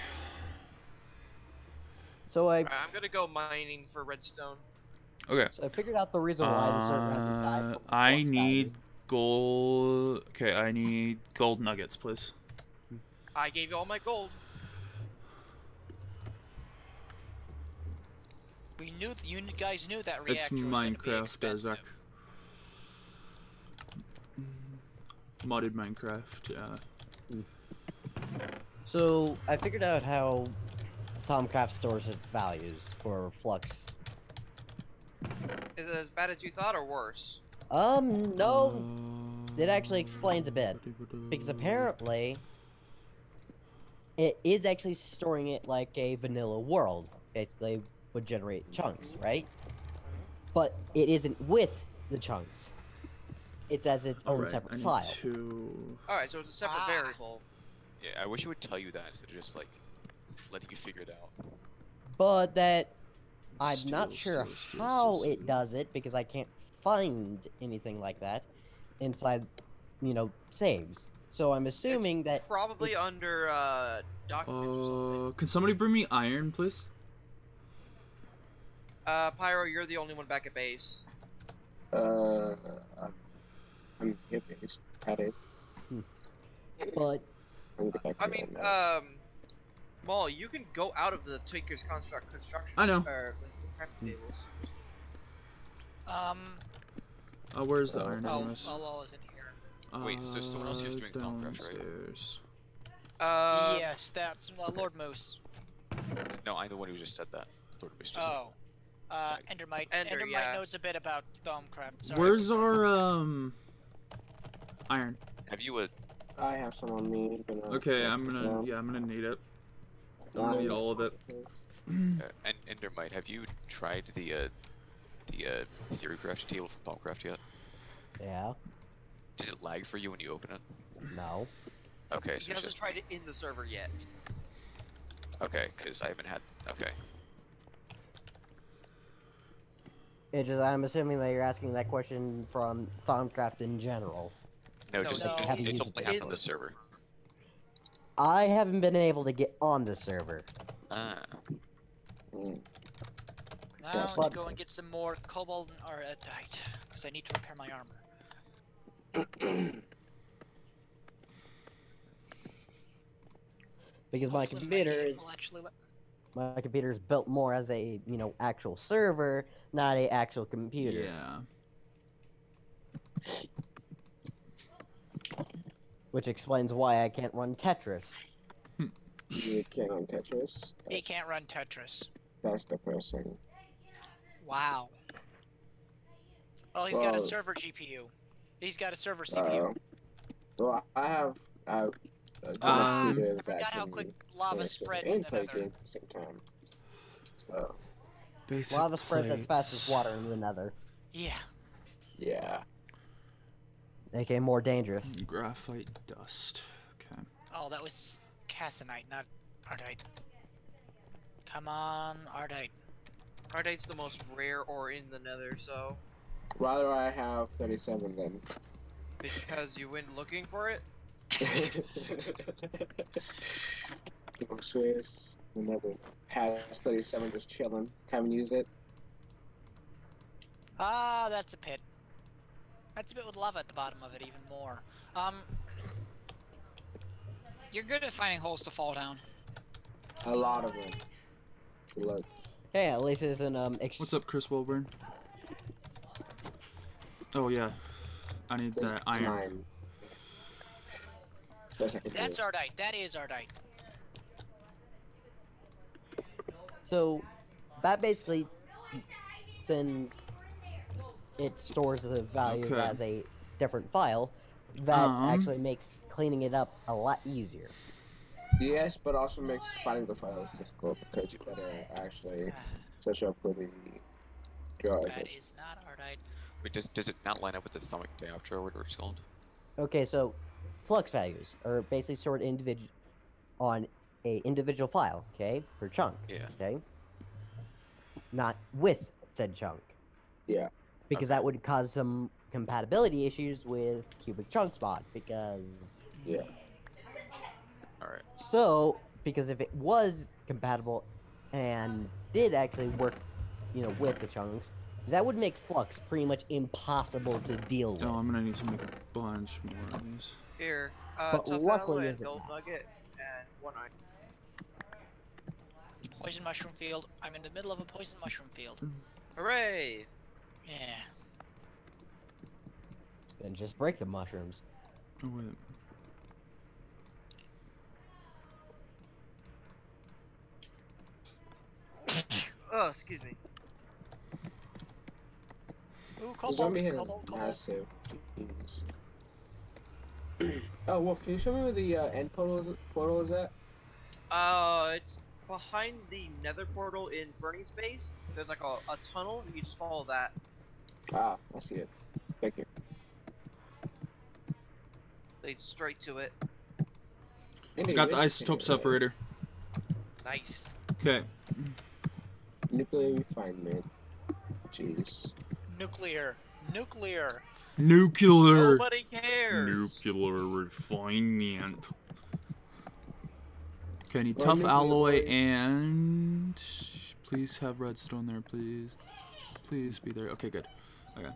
Speaker 4: So I
Speaker 2: Alright, I'm gonna go mining for redstone.
Speaker 1: Okay.
Speaker 4: figured out the reason why the server hasn't died. from
Speaker 1: I
Speaker 4: flux
Speaker 1: need
Speaker 4: value.
Speaker 1: gold. Okay, I need gold nuggets, please.
Speaker 2: I gave you all my gold.
Speaker 3: You guys knew that reactor
Speaker 1: It's
Speaker 3: was going to be
Speaker 1: Minecraft, Isaac.
Speaker 3: expensive.
Speaker 1: Modded Minecraft, yeah.
Speaker 4: So I figured out how Thaumcraft stores its values for Flux.
Speaker 2: Is it as bad as you thought, or worse?
Speaker 4: No. It actually explains a bit. Because apparently, it is actually storing it like a vanilla world. Basically, would generate chunks, right? But it isn't with the chunks. It's as its own separate file.
Speaker 2: Alright, so it's a separate variable.
Speaker 6: Yeah, I wish it would tell you that instead of just like letting you figure it out.
Speaker 4: But that I'm not sure how it does it because I can't find anything like that inside, you know, saves. So I'm assuming that
Speaker 2: probably under documents or something.
Speaker 1: Can somebody bring me iron, please?
Speaker 2: Pyro, you're the only one back at base.
Speaker 5: I'm here based at it.
Speaker 4: But
Speaker 2: I mean, Maul, you can go out of the Tweaker's construction.
Speaker 1: I know.
Speaker 2: Or crafting tables.
Speaker 1: Where's the iron?
Speaker 3: Lol isn't here.
Speaker 6: Wait, so someone else is doing Thaumcraft,
Speaker 2: right?
Speaker 3: Yes, that's Lord Moose.
Speaker 6: No, I'm the one who just said that. Lord Moose just
Speaker 3: Oh. Endermite.
Speaker 2: Ender,
Speaker 3: Endermite knows a bit about Thaumcraft. Sorry.
Speaker 1: Where's our iron?
Speaker 6: Have you
Speaker 5: I have some on me.
Speaker 1: Okay, I'm gonna need it. I'm gonna need all of it.
Speaker 6: and Endermite, have you tried the theory crafting table from Thaumcraft yet?
Speaker 4: yeah,
Speaker 6: Does it lag for you when you open it?
Speaker 4: no.
Speaker 6: Okay,
Speaker 2: He
Speaker 6: so it's
Speaker 2: hasn't
Speaker 6: just
Speaker 2: tried it in the server yet.
Speaker 6: okay, because I haven't had. Okay.
Speaker 4: It's just I'm assuming that you're asking that question from Thaumcraft in general.
Speaker 6: No,
Speaker 2: No,
Speaker 6: just
Speaker 2: no.
Speaker 6: like, it's
Speaker 4: Haven't
Speaker 6: only half on the server.
Speaker 4: I haven't been able to get on the server.
Speaker 6: Ah.
Speaker 3: Now I want to go and get some more cobalt and ardite, because I need to repair my armor.
Speaker 4: Because my
Speaker 3: Hopefully
Speaker 4: computer
Speaker 3: game
Speaker 4: is
Speaker 3: will actually let...
Speaker 4: my computer is built more as a, you know, actual server, not a actual computer.
Speaker 1: Yeah.
Speaker 4: Which explains why I can't run Tetris.
Speaker 5: You can't run Tetris.
Speaker 3: He can't run Tetris.
Speaker 5: That's depressing.
Speaker 3: Wow. Well, he's got a server GPU. He's got a server CPU.
Speaker 5: Well, I have
Speaker 3: I forgot how quick lava spreads in the
Speaker 5: play
Speaker 3: nether.
Speaker 5: games at the same time. So,
Speaker 1: Basic
Speaker 4: Lava spreads as fast
Speaker 1: plates.
Speaker 4: as water in the nether.
Speaker 3: Yeah.
Speaker 5: yeah.
Speaker 4: AKA more dangerous.
Speaker 1: Graphite dust. Okay.
Speaker 3: Oh, that was cassanite, not ardite. Come on, ardite.
Speaker 2: Ardite's the most rare ore in the nether, so...
Speaker 5: Why do I have 37 then?
Speaker 2: Because you went looking for it?
Speaker 5: Swiss, another has 37 just chilling. Haven't used it.
Speaker 3: Ah, that's a pit. That's a bit with lava at the bottom of it, even more.
Speaker 7: You're good at finding holes to fall down.
Speaker 5: A lot of them. Look.
Speaker 4: Hey, at least there's an
Speaker 1: What's up, Chris Wilburn? Oh yeah, I need that iron.
Speaker 5: 9.
Speaker 3: That's ardite. That is ardite.
Speaker 4: So, that basically, since it stores the values
Speaker 1: Okay.
Speaker 4: as a different file, that actually makes cleaning it up a lot easier.
Speaker 5: Yes, but also makes finding the files difficult because you gotta actually search up for the drive.
Speaker 3: That is not ardite.
Speaker 6: Wait, does it not line up with the atomic diopter or whatever it's called?
Speaker 4: Okay, so flux values are basically stored on a individual file, okay, per chunk.
Speaker 6: Yeah.
Speaker 4: Okay. Not with said chunk.
Speaker 5: Yeah.
Speaker 4: Because that would cause some compatibility issues with Cubic Chunks mod, because...
Speaker 5: Yeah.
Speaker 6: Alright.
Speaker 4: So, because if it was compatible and did actually work, you know, with the chunks, that would make Flux pretty much impossible to deal with.
Speaker 1: Oh, I'm gonna need to make a bunch more of these.
Speaker 2: Here,
Speaker 4: But
Speaker 2: tough
Speaker 4: luckily
Speaker 2: and
Speaker 4: isn't
Speaker 2: gold
Speaker 4: that.
Speaker 2: nugget, and 1 iron.
Speaker 3: Poison mushroom field. I'm in the middle of a poison mushroom field.
Speaker 2: Hooray!
Speaker 3: Yeah.
Speaker 4: Then just break the mushrooms.
Speaker 1: Oh wait.
Speaker 2: Oh, excuse me.
Speaker 3: Ooh,
Speaker 5: The
Speaker 3: cobalt,
Speaker 5: zombie head is
Speaker 3: cobalt, cobalt.
Speaker 5: massive. Jeez. Oh, Wolf, can you show me where the end portal is at?
Speaker 2: It's behind the nether portal in Burning Space. There's like a tunnel, and you just follow that.
Speaker 5: Ah, I see it. Thank you.
Speaker 2: Leads straight to it.
Speaker 5: Andy,
Speaker 1: Got the
Speaker 5: where's
Speaker 1: isotope
Speaker 5: ticket?
Speaker 1: separator.
Speaker 2: Nice.
Speaker 1: Okay.
Speaker 5: Nuclear refinement. Jeez.
Speaker 3: Nuclear. Nuclear.
Speaker 1: Nuclear.
Speaker 2: Nobody cares.
Speaker 1: Nuclear refinement. Okay, I need
Speaker 5: Well,
Speaker 1: tough
Speaker 5: nuclear
Speaker 1: alloy
Speaker 5: boy.
Speaker 1: and please have redstone there, please. Please be there. Okay, good. Okay.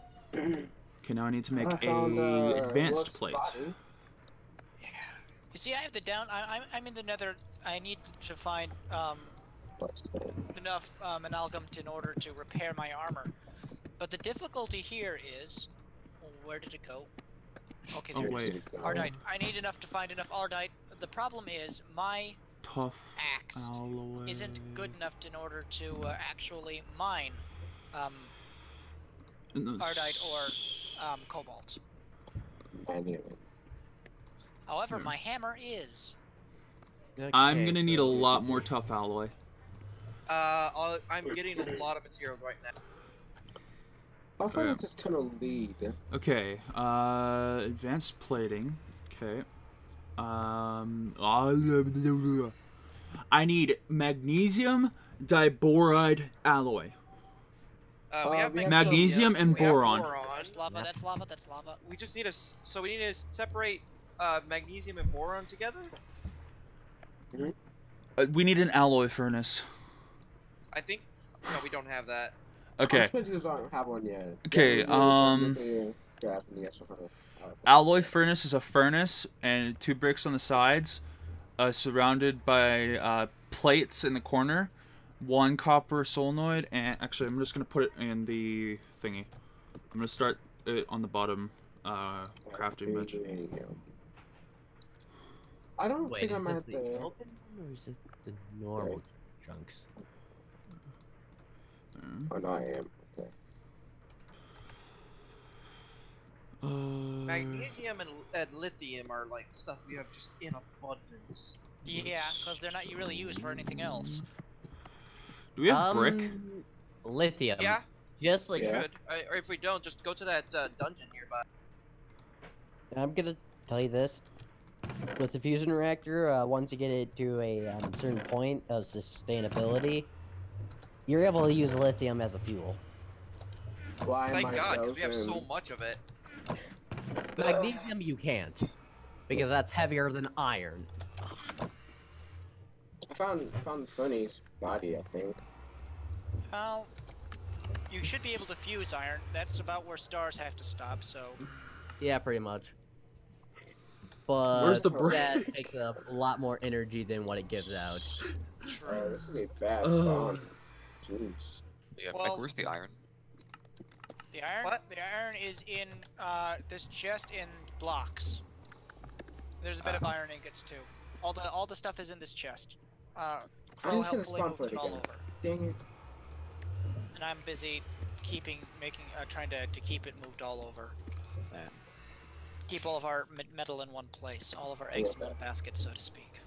Speaker 1: Okay, now I need to make
Speaker 5: I found,
Speaker 1: a advanced
Speaker 5: Wolf's
Speaker 1: plate.
Speaker 5: body.
Speaker 3: You see, I have the down. I'm in the nether. I need to find
Speaker 5: What's that?
Speaker 3: enough amalgam in order to repair my armor. But the difficulty here is, where did it go? Okay,
Speaker 1: Oh
Speaker 3: there it is.
Speaker 1: wait.
Speaker 3: Ardite. I need enough to find enough ardite. The problem is my
Speaker 1: Tough
Speaker 3: axe
Speaker 1: alloy.
Speaker 3: isn't good enough in order to actually mine ardite or cobalt.
Speaker 5: Anyway.
Speaker 3: However, my hammer is.
Speaker 1: I'm
Speaker 4: Okay,
Speaker 1: gonna need a
Speaker 4: so-
Speaker 1: lot more tough alloy.
Speaker 2: I'm getting a lot of materials right now.
Speaker 5: How far
Speaker 1: Okay.
Speaker 5: does this tunnel lead?
Speaker 1: Okay, advanced plating. Okay. I need magnesium diboride alloy.
Speaker 2: We have
Speaker 5: we have
Speaker 1: Magnesium and
Speaker 2: we have
Speaker 1: boron.
Speaker 3: That's lava. That's lava. That's lava.
Speaker 2: We just need so we need to separate magnesium and boron together.
Speaker 1: We need an alloy furnace.
Speaker 2: I think no, we don't have that.
Speaker 1: Okay.
Speaker 5: I'm surprised you guys don't have one yet.
Speaker 1: Okay,
Speaker 5: Nuclear craft and the S100.
Speaker 1: Alloy furnace is a furnace and 2 bricks on the sides, surrounded by plates in the corner, 1 copper solenoid, and actually I'm just gonna put it in the thingy. I'm gonna start it on the bottom crafting bench.
Speaker 5: I don't
Speaker 4: Wait,
Speaker 5: think I
Speaker 4: is
Speaker 5: might
Speaker 4: this
Speaker 5: have
Speaker 4: the
Speaker 5: to.
Speaker 4: open one or is it the normal chunks?
Speaker 5: Oh no, I am. Okay.
Speaker 2: Magnesium and lithium are like stuff we have just in abundance.
Speaker 3: Yeah, because they're not really used for anything else.
Speaker 1: Do we have brick?
Speaker 4: Lithium.
Speaker 2: Yeah,
Speaker 4: Just
Speaker 2: we
Speaker 4: like
Speaker 5: Yeah.
Speaker 2: should. Or if we don't, just go to that dungeon nearby.
Speaker 4: I'm gonna tell you this. With the fusion reactor, once you get it to a certain point of sustainability, you're able to use lithium as a fuel.
Speaker 5: Why am
Speaker 2: Thank
Speaker 5: I
Speaker 2: God, because we have so
Speaker 5: frozen?
Speaker 2: much of it.
Speaker 4: Magnesium you can't, because that's heavier than iron.
Speaker 5: I found Funny's body, I think.
Speaker 3: Well, you should be able to fuse iron. That's about where stars have to stop. So.
Speaker 4: Yeah, pretty much. But
Speaker 1: Where's the
Speaker 4: that
Speaker 1: brick?
Speaker 4: takes up a lot more energy than what it gives out.
Speaker 5: Oh, this is a bad
Speaker 1: Ugh.
Speaker 5: spawn. Jeez.
Speaker 6: Yeah,
Speaker 3: Well-
Speaker 6: Mike, where's the iron?
Speaker 3: The iron.
Speaker 2: What?
Speaker 3: The iron is in this chest in blocks. There's a bit of iron ingots too. All the stuff is in this chest. Crow
Speaker 5: just gonna
Speaker 3: helpfully
Speaker 5: spawn
Speaker 3: moved
Speaker 5: for it
Speaker 3: it all
Speaker 5: again.
Speaker 3: over,
Speaker 5: Dang it.
Speaker 3: and I'm busy trying to keep it moved all over.
Speaker 4: Yeah.
Speaker 3: Keep all of our metal in one place, all of our eggs in one basket, so to speak.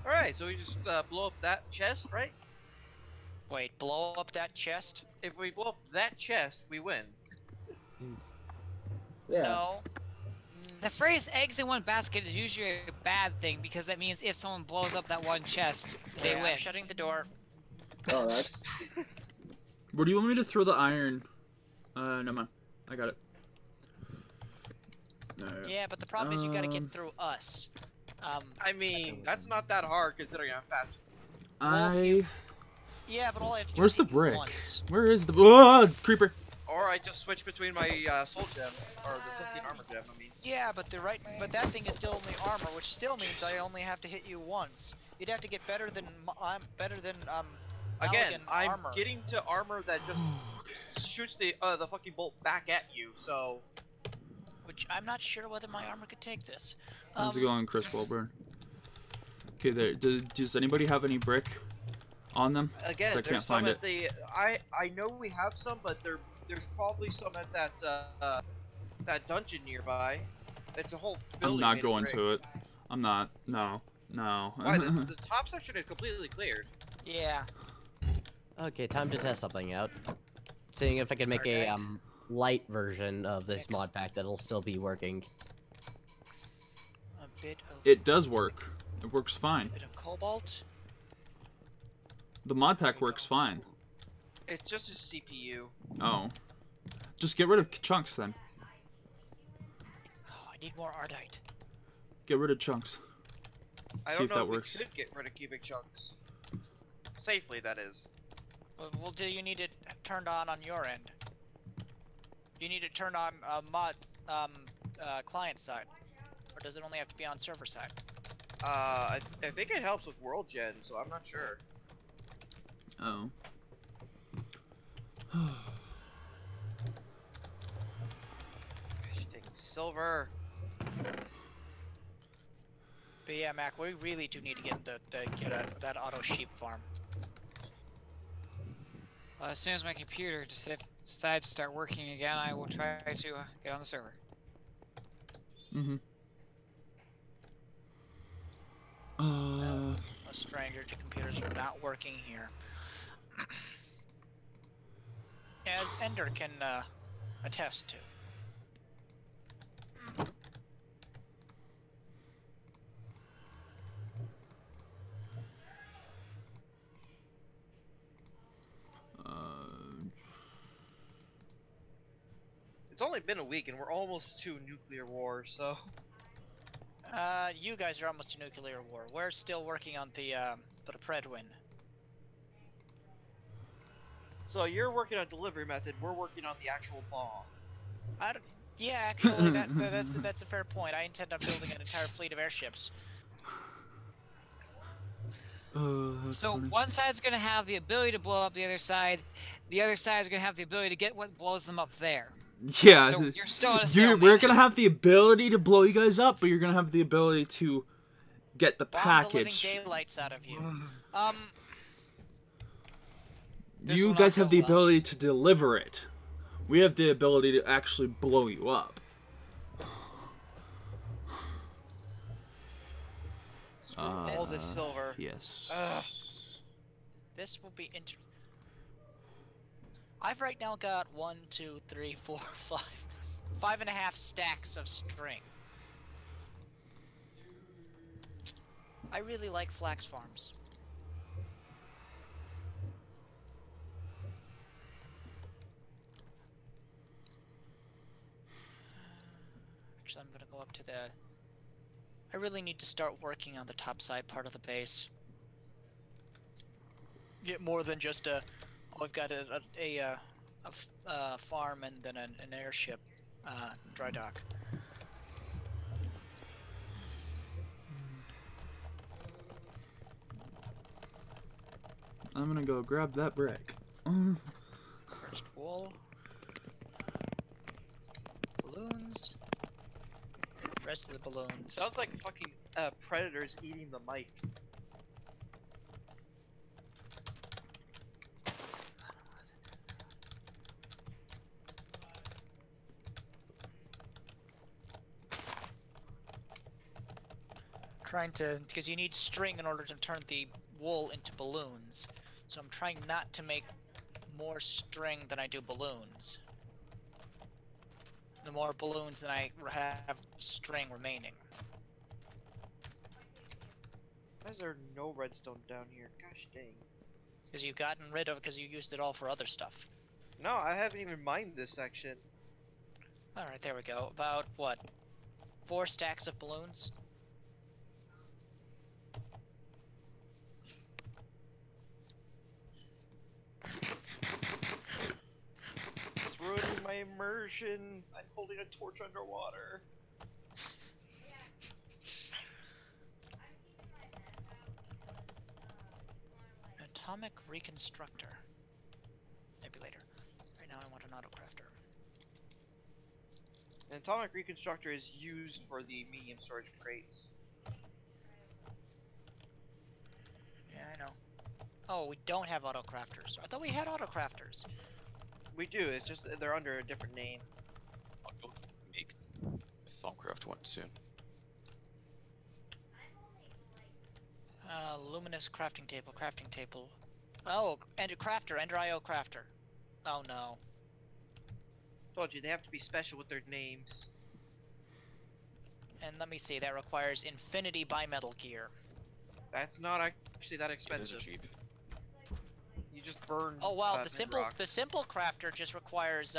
Speaker 2: All right, so we just blow up that chest, right?
Speaker 3: Wait, blow up that chest?
Speaker 2: If we blow up that chest, we win.
Speaker 5: Yeah.
Speaker 3: No.
Speaker 7: The phrase eggs in one basket is usually a bad thing because that means if someone blows up that one chest, they
Speaker 3: Yeah,
Speaker 7: win.
Speaker 3: I'm shutting the door.
Speaker 5: Oh, that's.
Speaker 1: Where do you want me to throw the iron? Never mind. I got it.
Speaker 3: Yeah, but the problem is you gotta get through us.
Speaker 2: I mean, that's not that hard considering I'm fast.
Speaker 3: Yeah, but all I have to do
Speaker 1: Where's
Speaker 3: is
Speaker 1: the
Speaker 3: hit you
Speaker 1: brick?
Speaker 3: once.
Speaker 1: Where is the creeper?
Speaker 2: Or I just switch between my soul gem or the 17 armor gem. I mean,
Speaker 3: Yeah, but that thing is still only armor, which still means I only have to hit you once. You'd have to get better than
Speaker 2: again,
Speaker 3: Maligan
Speaker 2: I'm
Speaker 3: armor.
Speaker 2: getting to armor that just shoots the fucking bolt back at you. So
Speaker 3: which I'm not sure whether my armor could take this.
Speaker 1: How's it going, Chris Wilburn? Okay, there. Does anybody have any brick on them?
Speaker 2: Again,
Speaker 1: 'Cause I
Speaker 2: there's
Speaker 1: can't
Speaker 2: some
Speaker 1: find
Speaker 2: at
Speaker 1: it.
Speaker 2: the. I know we have some, but there's probably some at that dungeon nearby. It's a whole building.
Speaker 1: I'm not
Speaker 2: made of
Speaker 1: going
Speaker 2: brick.
Speaker 1: to it. I'm not. No. No.
Speaker 2: Why? The top section is completely cleared.
Speaker 3: Yeah.
Speaker 4: Okay, time to test something out. Seeing if I can make a
Speaker 3: Alright.
Speaker 4: light version of this
Speaker 3: Mix.
Speaker 4: mod pack that'll still be working.
Speaker 3: A bit of
Speaker 1: It does work. It works fine.
Speaker 3: bit of cobalt.
Speaker 1: The mod
Speaker 3: There
Speaker 1: pack
Speaker 3: we
Speaker 1: works
Speaker 3: go.
Speaker 1: fine.
Speaker 2: It's just a CPU.
Speaker 1: Oh. Just get rid of chunks then.
Speaker 3: Oh, I need more ardite.
Speaker 1: Get rid of chunks.
Speaker 2: I
Speaker 1: See
Speaker 2: don't
Speaker 1: if
Speaker 2: know
Speaker 1: that
Speaker 2: if
Speaker 1: works.
Speaker 2: we could get rid of cubic chunks. Safely, that is.
Speaker 3: Well, do you need it turned on your end? Do you need it turned on client side, or does it only have to be on server side?
Speaker 2: I think it helps with world gen, so I'm not sure.
Speaker 1: Oh.
Speaker 2: Gosh, dang, silver.
Speaker 3: But yeah, Mac, we really do need to get that auto sheep farm.
Speaker 7: As soon as my computer decides to start working again, I will try to get on the server.
Speaker 1: Mm-hmm.
Speaker 3: A stranger to computers are not working here. As Ender can attest to.
Speaker 2: It's only been a week, and we're almost to nuclear war, so.
Speaker 3: You guys are almost to nuclear war. We're still working on the Predwin.
Speaker 2: So you're working on delivery method. We're working on the actual bomb.
Speaker 3: Yeah, actually, that's a fair point. I intend on building an entire fleet of airships.
Speaker 1: That's
Speaker 7: So
Speaker 1: funny.
Speaker 7: one side's gonna have the ability to blow up the other side side's gonna have the ability to get what blows them up there.
Speaker 1: Yeah.
Speaker 7: So you're still in a
Speaker 1: We're
Speaker 7: stalemate.
Speaker 1: gonna have the ability to blow you guys up, but you're gonna have the ability to get the
Speaker 3: Bomb
Speaker 1: package.
Speaker 3: the living daylights out of you.
Speaker 7: This
Speaker 1: You
Speaker 7: will
Speaker 1: guys
Speaker 7: not
Speaker 1: have
Speaker 7: go
Speaker 1: the
Speaker 7: well.
Speaker 1: ability to deliver it. We have the ability to actually blow you up.
Speaker 2: All this silver.
Speaker 1: Yes.
Speaker 3: This will be I've right now got 1, 2, 3, 4, 5, 5.5 stacks of string. I really like flax farms. Actually, I'm gonna go up to the. I really need to start working on the top side part of the base. Get more than just a. Oh, I've got a farm and then an airship dry dock.
Speaker 1: I'm gonna go grab that brick.
Speaker 3: First wool. Balloons. Rest of the balloons.
Speaker 2: Sounds like fucking predators eating the mic.
Speaker 3: Trying to, because you need string in order to turn the wool into balloons. So I'm trying not to make more string than I do balloons. The more balloons than I have string remaining.
Speaker 2: Why is there no redstone down here? Gosh dang.
Speaker 3: Because you've gotten rid of, because you used it all for other stuff.
Speaker 2: No, I haven't even mined this section.
Speaker 3: Alright, there we go. About, what, 4 stacks of balloons?
Speaker 2: It's ruining my immersion. I'm holding a torch underwater.
Speaker 3: Atomic Reconstructor. Maybe later. Right now I want an autocrafter.
Speaker 2: An atomic reconstructor is used for the medium storage crates.
Speaker 3: Yeah, I know. Oh, we don't have auto crafters. I thought we had auto crafters.
Speaker 2: We do. It's just they're under a different name.
Speaker 6: I'll go make SummitCraft one soon.
Speaker 3: Luminous crafting table, crafting table. Oh, Ender crafter, Ender IO crafter. Oh no.
Speaker 2: Told you they have to be special with their names.
Speaker 3: And let me see, that requires infinity bimetal gear.
Speaker 2: That's not actually that
Speaker 6: It is
Speaker 2: expensive.
Speaker 6: cheap.
Speaker 2: You just burn.
Speaker 3: Oh wow, the
Speaker 2: bedrock.
Speaker 3: simple crafter just requires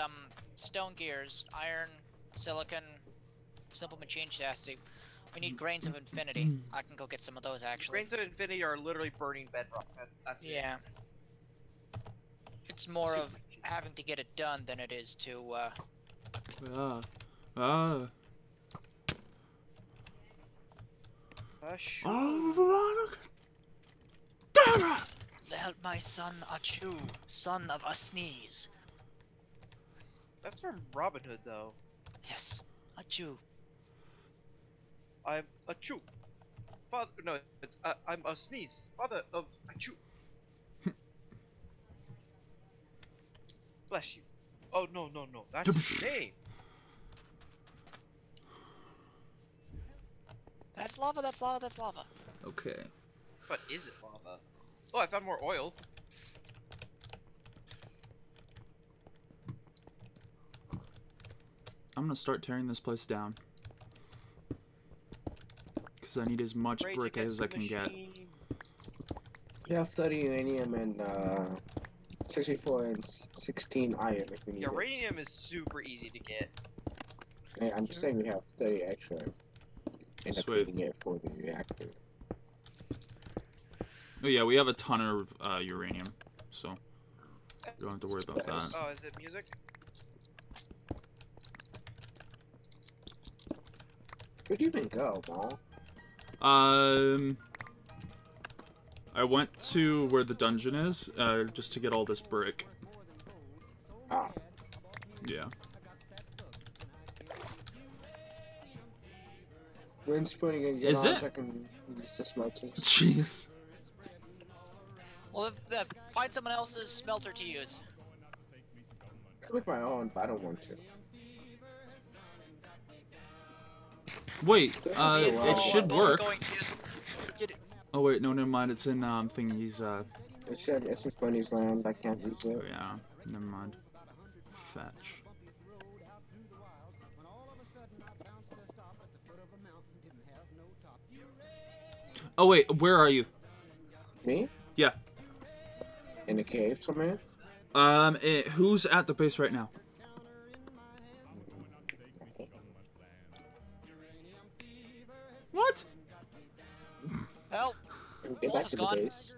Speaker 3: stone gears, iron, silicon, simple machine chassis. We need grains of infinity. I can go get some of those actually.
Speaker 2: Grains of infinity are literally burning bedrock. That's it.
Speaker 3: Yeah. It's more of having to get it done than it is to
Speaker 2: Hush.
Speaker 1: Oh, Veronica!
Speaker 3: help my son Achu, son of a sneeze.
Speaker 2: That's from Robin Hood, though.
Speaker 3: Yes, Achu.
Speaker 2: I'm a chew. Father, no, it's I'm a sneeze. Father of a chew. Bless you. Oh no. That's his name.
Speaker 3: That's lava, that's lava, that's lava.
Speaker 1: Okay.
Speaker 2: But is it lava? Oh, I found more oil.
Speaker 1: I'm gonna start tearing this place down. Because I need as much
Speaker 2: Rage
Speaker 1: brick
Speaker 2: against
Speaker 1: as I
Speaker 2: the
Speaker 1: can get.
Speaker 2: machine.
Speaker 5: You have 30 uranium and 64 and 16 iron if you need it.
Speaker 2: Uranium is super easy to get.
Speaker 5: Hey, I'm just saying we have 30 extra. End up
Speaker 1: Sweet.
Speaker 5: needing it for the reactor.
Speaker 1: Oh yeah, we have a ton of uranium, so you don't have to worry about that.
Speaker 2: Oh, is it music?
Speaker 5: Where'd you even go, Maul?
Speaker 1: I went to where the dungeon is, just to get all this brick.
Speaker 5: Ah.
Speaker 1: Yeah.
Speaker 5: When's putting in
Speaker 1: Is it?
Speaker 5: I can use the smelters.
Speaker 1: Jeez.
Speaker 3: Well, find someone else's smelter to use.
Speaker 5: I make my own, but I don't want to.
Speaker 1: Wait,
Speaker 5: Oh,
Speaker 1: it should work.
Speaker 3: Going to use- Get it.
Speaker 1: Oh wait, no, never mind. It's in thingies.
Speaker 5: It said it's in Bunny's land. I can't use
Speaker 1: Oh
Speaker 5: it.
Speaker 1: yeah, never mind. Fetch. Oh wait, where are you?
Speaker 5: Me?
Speaker 1: Yeah.
Speaker 5: In a cave somewhere?
Speaker 1: Who's at the base right now? What?
Speaker 3: Help!
Speaker 5: Get
Speaker 3: Wolf
Speaker 5: back
Speaker 3: is
Speaker 5: to the
Speaker 3: gone.
Speaker 5: base.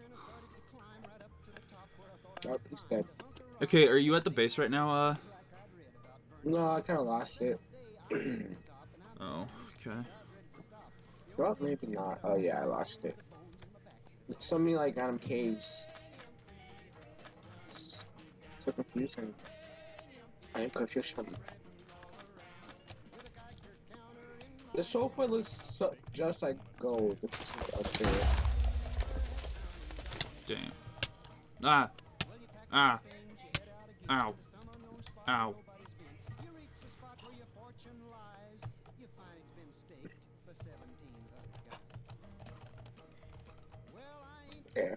Speaker 5: Oh, he's dead.
Speaker 1: Okay, are you at the base right now?
Speaker 5: No, I kind of lost it.
Speaker 1: Oh, okay.
Speaker 5: Well, maybe not. Oh yeah, I lost it. It's so many like random caves. So confusing. I am confused. The sofa looks just like gold. Up there.
Speaker 1: Damn. Ah. Ah. Ow. Ow.
Speaker 5: Yeah.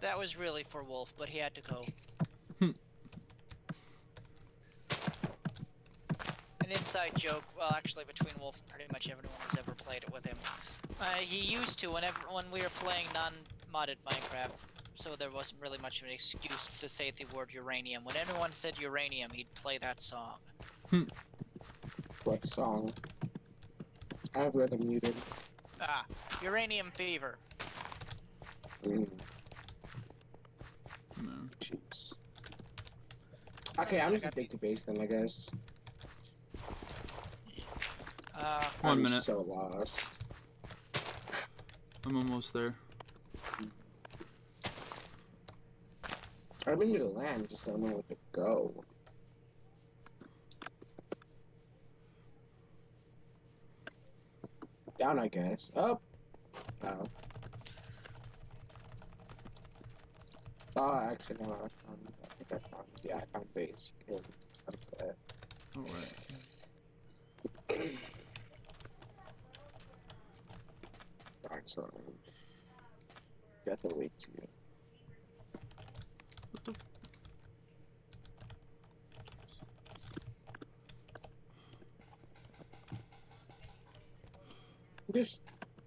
Speaker 3: That was really for Wolf, but he had to go. An inside joke, well actually between Wolf and pretty much everyone who's ever played it with him. He used to when we were playing non-modded Minecraft, so there wasn't really much of an excuse to say the word uranium. When anyone said uranium, he'd play that song.
Speaker 5: What song? I have rhythm muted.
Speaker 3: Ah, uranium fever.
Speaker 5: Mm,
Speaker 1: No.
Speaker 5: jeez. Okay, I'm just addicted to base then, I guess.
Speaker 1: One
Speaker 5: I'm
Speaker 1: minute.
Speaker 5: so lost.
Speaker 1: I'm almost there.
Speaker 5: I've been to the land, just don't know where to go. Down, I guess. Up. Oh. Oh, actually, no. I think I found. Yeah, I found base. Sunset.
Speaker 1: All right.
Speaker 5: Excellent. Got the weight to you.
Speaker 1: What the?
Speaker 5: This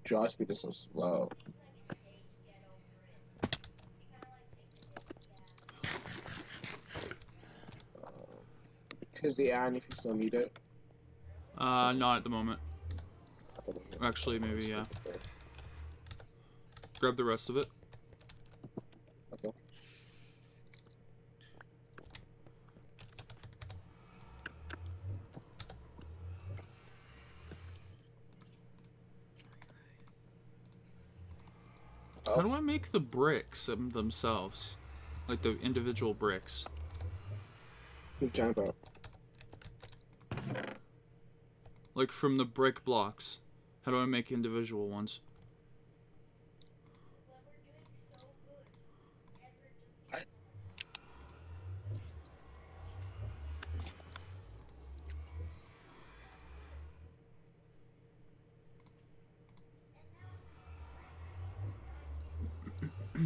Speaker 5: draw speed is so slow. Because yeah, and if you still need it.
Speaker 1: Not at the moment. Actually, maybe, yeah. Grab the rest of it.
Speaker 5: Okay.
Speaker 1: How do I make the bricks themselves? Like the individual bricks?
Speaker 5: What are you talking about?
Speaker 1: Like from the brick blocks. How do I make individual ones?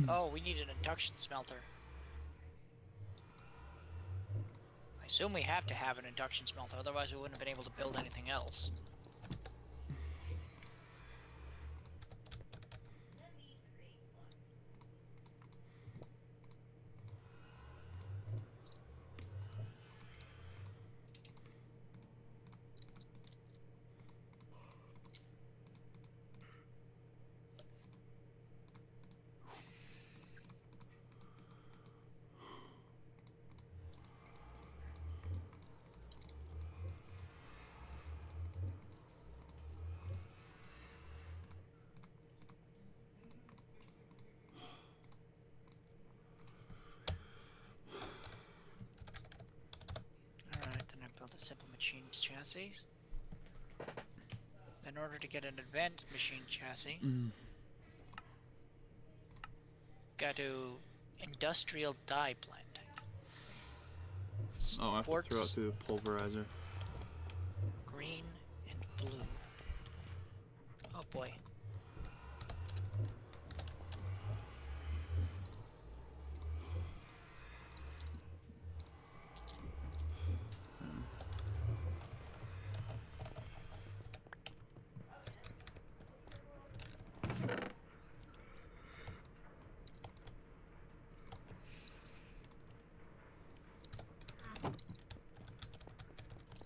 Speaker 3: Oh, we need an induction smelter. I assume we have to have an induction smelter, otherwise we wouldn't have been able to build anything else. Alright, then I built a simple machine chassis. In order to get an advanced machine chassis, got to industrial dye blend.
Speaker 1: Oh, I have to throw it
Speaker 3: Quartz,
Speaker 1: through the pulverizer.
Speaker 3: green, and blue. Oh boy.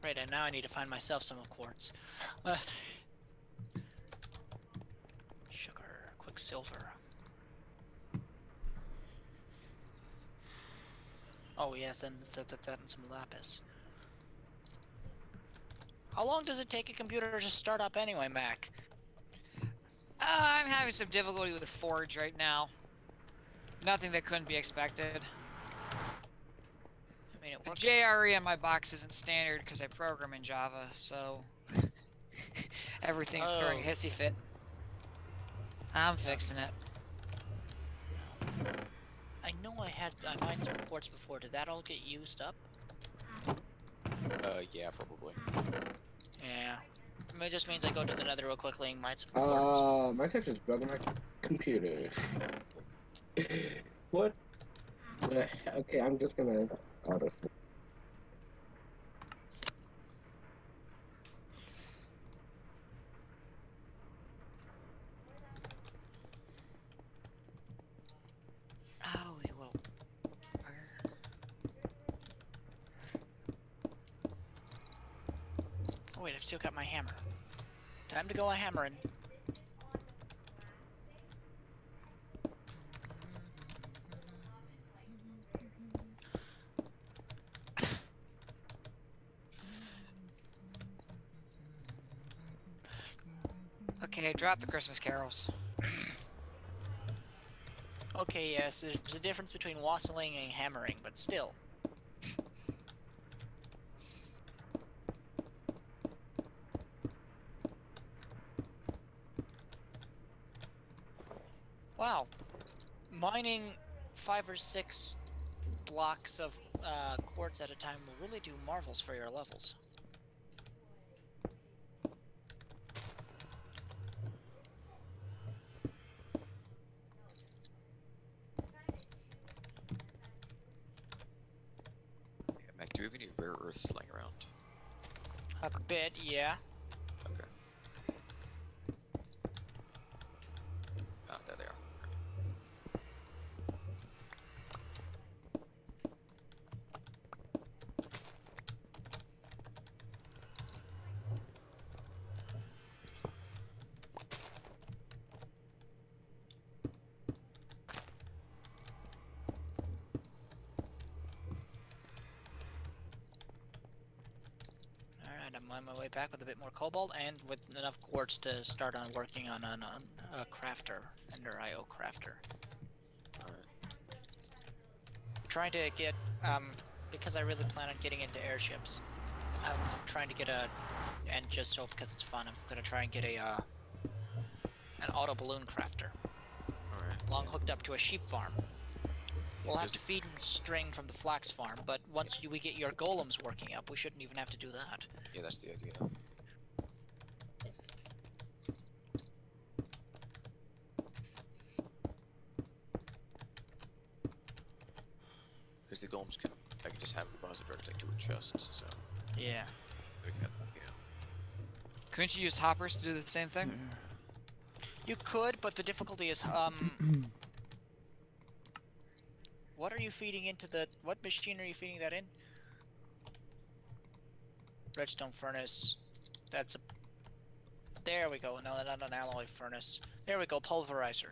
Speaker 3: Right, and now I need to find myself some quartz. Sugar, quicksilver. Oh yes, then that and some lapis. How long does it take a computer to start up anyway, Mac?
Speaker 7: I'm having some difficulty with Forge right now. Nothing that couldn't be expected.
Speaker 3: I mean, it
Speaker 7: The
Speaker 3: works.
Speaker 7: JRE on my box isn't standard because I program in Java, so everything's throwing a hissy fit. I'm fixing it.
Speaker 3: I know I mined some quartz before. Did that all get used up?
Speaker 6: Yeah, probably.
Speaker 3: Yeah. I mean, it just means I go to the nether real quickly and mine some quartz.
Speaker 5: My character's broken my computer. What? Okay, I'm just gonna auto.
Speaker 7: Oh, you little bugger.
Speaker 3: Oh wait, I've still got my hammer. Time to go a hammering.
Speaker 7: Okay, drop the Christmas carols.
Speaker 3: Okay, yes, there's a difference between wassailing and hammering, but still. Wow. Mining 5 or 6 blocks of quartz at a time will really do marvels for your levels.
Speaker 6: Yeah, Mac, do we have any rare earths lying around?
Speaker 3: A bit, yeah.
Speaker 6: Okay. Ah, there they are.
Speaker 3: Alright, I'm on my way back with a bit more cobalt and with enough quartz to start on working on a crafter, Ender IO crafter.
Speaker 6: Alright.
Speaker 3: Trying to get, because I really plan on getting into airships, I'm trying to get and just so because it's fun, I'm gonna try and get an auto balloon crafter.
Speaker 6: Alright.
Speaker 3: Long hooked up to a sheep farm. We'll have
Speaker 6: just-
Speaker 3: to feed and string from the flax farm, but once we get your golems working up, we shouldn't even have to do that.
Speaker 6: Yeah, that's the idea. Because the golems I can just have them deposit directly to a chest, so
Speaker 3: Yeah.
Speaker 6: we can,
Speaker 7: Couldn't you use hoppers to do the same thing?
Speaker 3: You could, but the difficulty is, what are you feeding into what machine are you feeding that in? Redstone furnace. That's a... There we go. No, not an alloy furnace. There we go, pulverizer.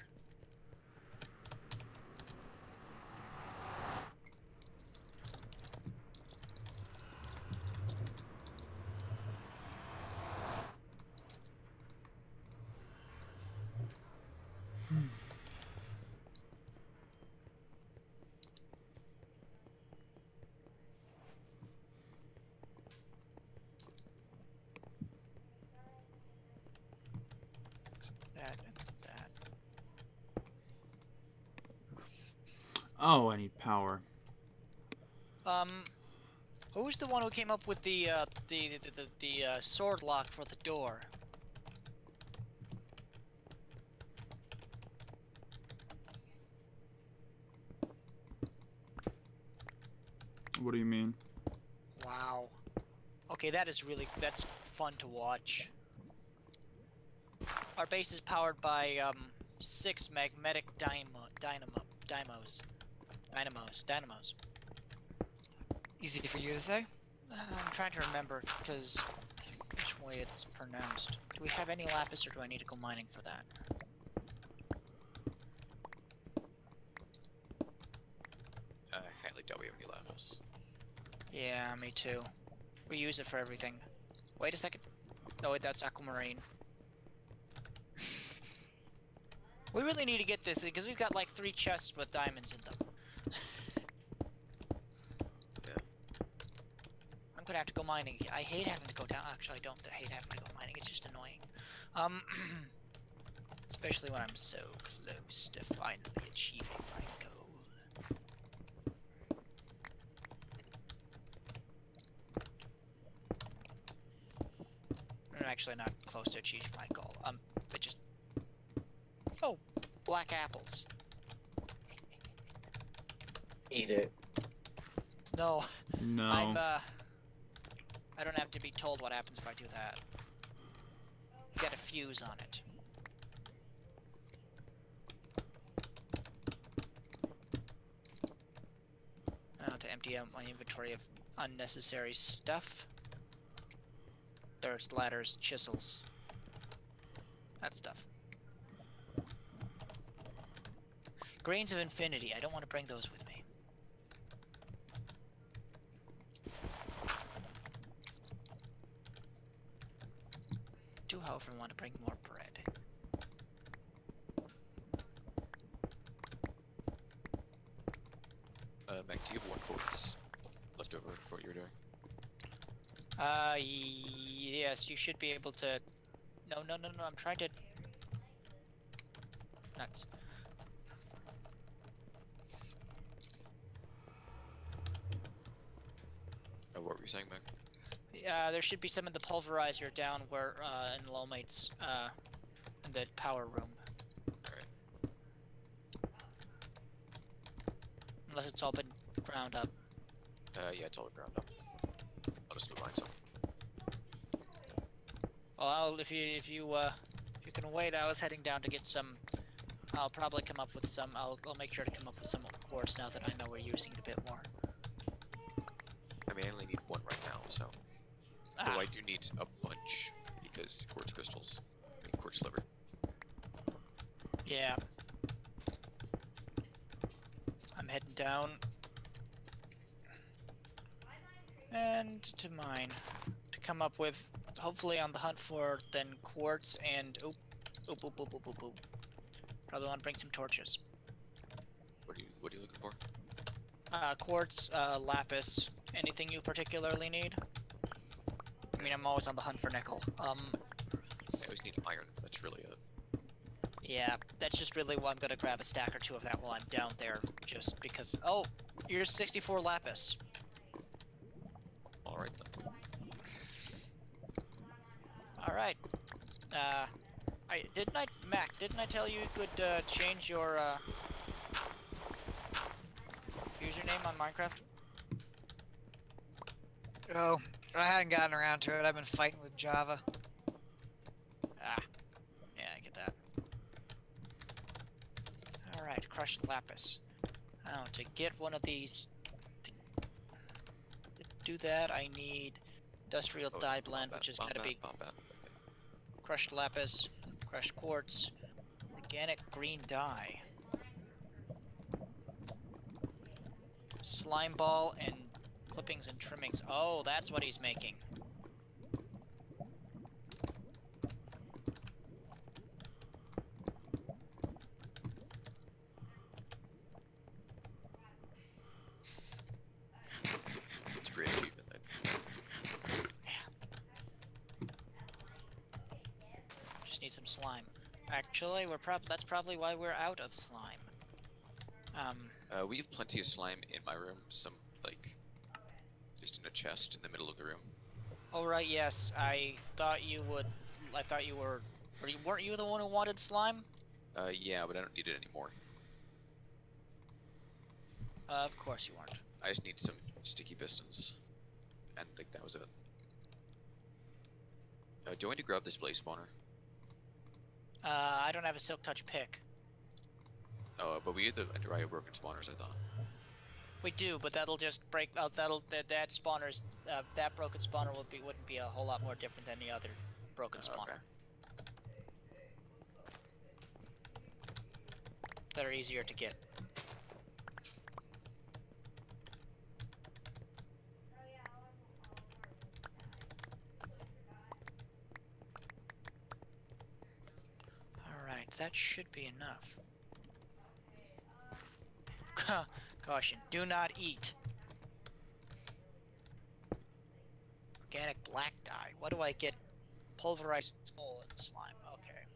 Speaker 3: That and that.
Speaker 1: Oh, I need power.
Speaker 3: Who's the one who came up with the sword lock for the door?
Speaker 1: What do you mean?
Speaker 3: Wow. Okay, that's fun to watch. Our base is powered by 6 magnetic dynamos.
Speaker 7: Easy for you to say?
Speaker 3: I'm trying to remember because which way it's pronounced. Do we have any lapis, or do I need to go mining for that?
Speaker 6: I highly doubt we have any lapis.
Speaker 3: Yeah, me too. We use it for everything. Wait a second. No, wait, that's aquamarine. We really need to get this because we've got like 3 chests with diamonds in them.
Speaker 6: Yeah.
Speaker 3: I'm gonna have to go mining. I hate having to go down. Actually, I don't hate having to go mining. It's just annoying. Especially when I'm so close to finally achieving my goal. I'm actually not close to achieving my goal. It just... Oh, black apples.
Speaker 5: Eat it.
Speaker 3: No,
Speaker 1: No.
Speaker 3: I don't have to be told what happens if I do that. Get a fuse on it. Now to empty out my inventory of unnecessary stuff. There's ladders, chisels. That stuff. Grains of Infinity. I don't want to bring those with me. Do, however, want to bring more bread.
Speaker 6: Mac, do you have 1 quartz left over for what you're doing?
Speaker 3: Yes, you should be able to... No, I'm trying to... Nuts.
Speaker 6: What were you saying, Mac?
Speaker 3: There should be some in the pulverizer down where, in Lowmate's, in the power room.
Speaker 6: Alright.
Speaker 3: Unless it's all been ground up.
Speaker 6: Yeah, it's all ground up. I'll just go find some.
Speaker 3: Well, if you can wait, I was heading down to get some. I'll probably come up with some. I'll make sure to come up with some quartz now that I know we're using it a bit more.
Speaker 6: I mean, I only need 1 right now, so. Though I do need a bunch because quartz crystals. I mean, quartz sliver.
Speaker 3: Yeah. I'm heading down. And to mine. To come up with, hopefully on the hunt for then quartz and oop. Probably want to bring some torches.
Speaker 6: What are you looking for?
Speaker 3: Quartz, lapis, anything you particularly need? I mean, I'm always on the hunt for nickel.
Speaker 6: I always need iron, that's really it.
Speaker 3: Yeah, that's just really why I'm gonna grab a stack or 2 of that while I'm down there, just because. Oh, here's 64 lapis.
Speaker 6: Alright then.
Speaker 3: Alright. Mac, didn't I tell you could, change your, username on Minecraft?
Speaker 7: Oh, I hadn't gotten around to it. I've been fighting with Java.
Speaker 3: Ah. Yeah, I get that. Alright, crushed lapis. Now, to get one of these... To do that, I need industrial dye blend, which is gotta be crushed lapis, crushed quartz, organic green dye, slime ball, and clippings and trimmings. Oh, that's what he's making.
Speaker 6: It's a great achievement.
Speaker 3: Just need some slime. Actually, that's probably why we're out of slime.
Speaker 6: We have plenty of slime in my room. Some, like, just in a chest in the middle of the room.
Speaker 3: Oh right, yes. I thought you would. I thought you were. Weren't you the one who wanted slime?
Speaker 6: Yeah, but I don't need it anymore.
Speaker 3: Of course you weren't.
Speaker 6: I just need some sticky pistons, and I think that was it. Do you want to grab this blaze spawner?
Speaker 3: I don't have a silk touch pick.
Speaker 6: Oh, but we had the Andrea broken spawners, I thought.
Speaker 3: We do, but that'll just break. That spawner's that broken spawner wouldn't be a whole lot more different than the other broken spawner.
Speaker 6: Okay.
Speaker 3: That are easier to get. Alright, that should be enough. Caution, do not eat. Organic black dye. What do I get? Pulverized coal and slime. Okay.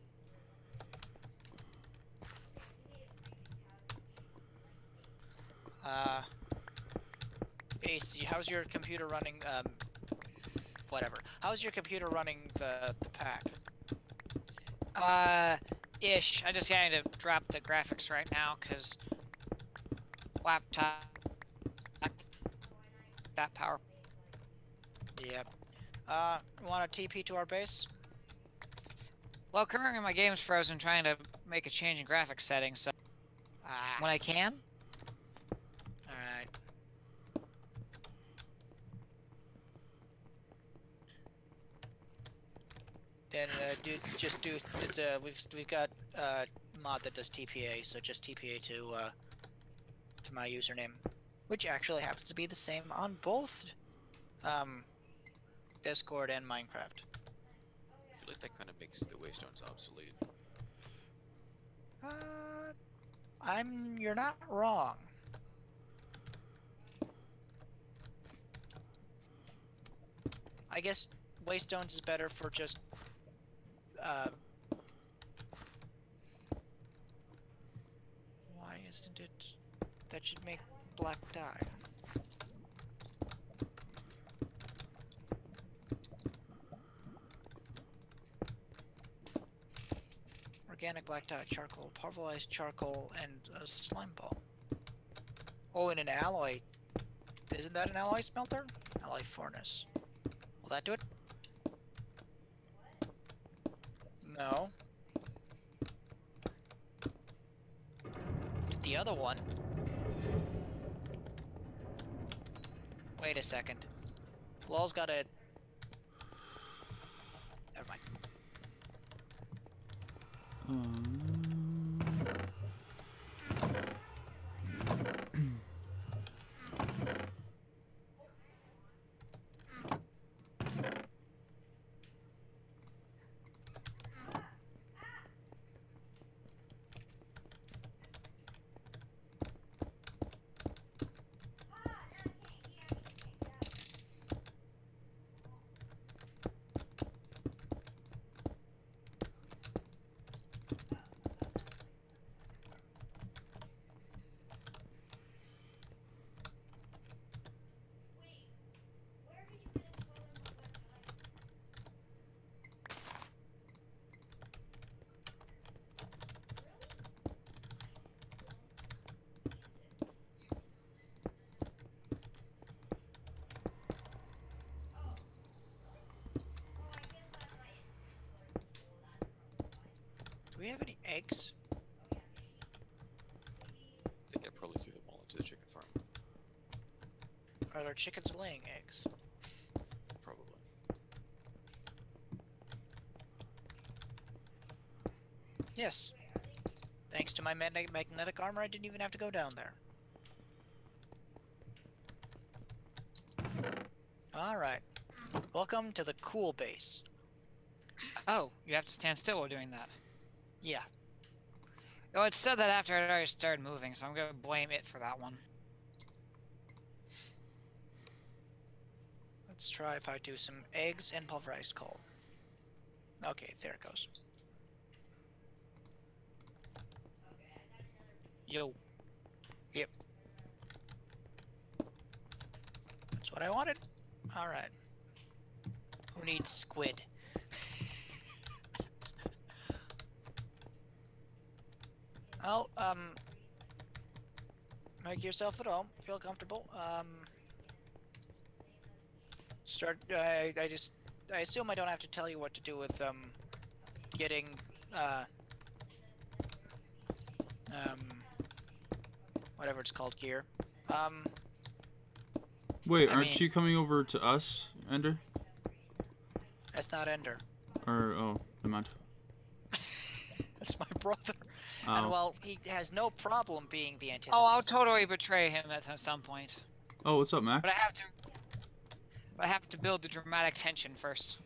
Speaker 3: Ace, how's your computer running, whatever. How's your computer running the pack?
Speaker 7: Ish. I just gotta drop the graphics right now, cause laptop that power.
Speaker 3: Yep. Want a TP to our base?
Speaker 7: Well, currently my game's frozen trying to make a change in graphics settings, so when I can.
Speaker 3: Alright. Then we've got mod that does TPA, so just TPA to my username, which actually happens to be the same on both Discord and Minecraft.
Speaker 6: I feel like that kind of makes the waystones obsolete.
Speaker 3: You're not wrong. I guess waystones is better for just why isn't it? That should make black dye. Organic black dye, charcoal, pulverized charcoal, and a slime ball. Oh, and an alloy. Isn't that an alloy smelter? Alloy furnace. Will that do it? No. The other one. Wait a second. Lol's got a... Never mind. Do we have any eggs?
Speaker 6: I think I probably threw them all into the chicken farm.
Speaker 3: Are there chickens laying eggs?
Speaker 6: Probably.
Speaker 3: Yes. Thanks to my magnetic armor, I didn't even have to go down there. Alright. Welcome to the cool base.
Speaker 7: Oh, you have to stand still while doing that.
Speaker 3: Yeah.
Speaker 7: Well, it said that after I'd already started moving, so I'm gonna blame it for that one.
Speaker 3: Let's try if I do some eggs and pulverized coal. Okay, there it goes.
Speaker 7: Yo.
Speaker 3: Yep. That's what I wanted. Alright. Who needs squid? Oh, make yourself at home. Feel comfortable. I assume I don't have to tell you what to do with, getting, whatever it's called, gear.
Speaker 1: Wait, aren't you coming over to us, Ender?
Speaker 3: That's not Ender.
Speaker 1: Or, oh, never mind.
Speaker 3: That's my brother.
Speaker 1: Oh.
Speaker 3: And well, he has no problem being the antithesis.
Speaker 7: Oh, I'll totally betray him at some point.
Speaker 1: Oh, what's up, Mac?
Speaker 7: But I have to build the dramatic tension first.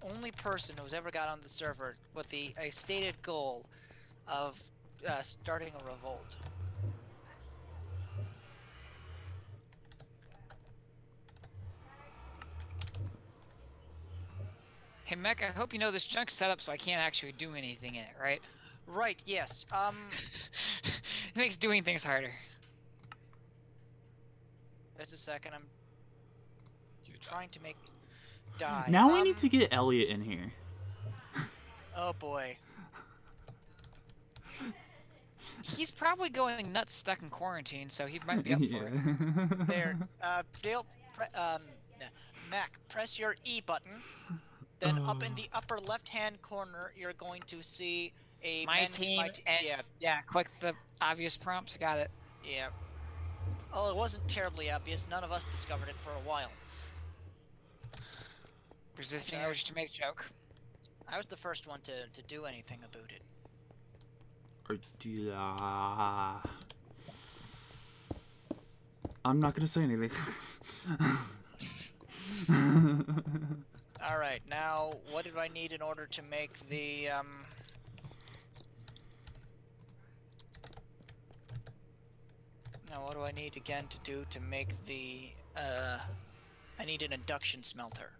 Speaker 3: Only person who's ever got on the server with a stated goal of starting a revolt.
Speaker 7: Hey, Mech, I hope you know this junk's set up so I can't actually do anything in it, right?
Speaker 3: Right, yes.
Speaker 7: It makes doing things harder.
Speaker 3: Just a second, I'm trying to make dye.
Speaker 1: Now we need to get Elliot in here.
Speaker 3: Oh boy.
Speaker 7: He's probably going nuts stuck in quarantine, so he might be up for it.
Speaker 3: There, Dale, Mac, press your E button. Then up in the upper left-hand corner, you're going to see a
Speaker 7: My team, and yeah, click the obvious prompts. Got it.
Speaker 3: Yeah. Oh, it wasn't terribly obvious. None of us discovered it for a while.
Speaker 7: Resisting urge to make joke.
Speaker 3: I was the first one to do anything about it.
Speaker 1: I'm not gonna say anything.
Speaker 3: Alright, now, what do I need in order to make the, Now, what do I need again to do to make the, I need an induction smelter.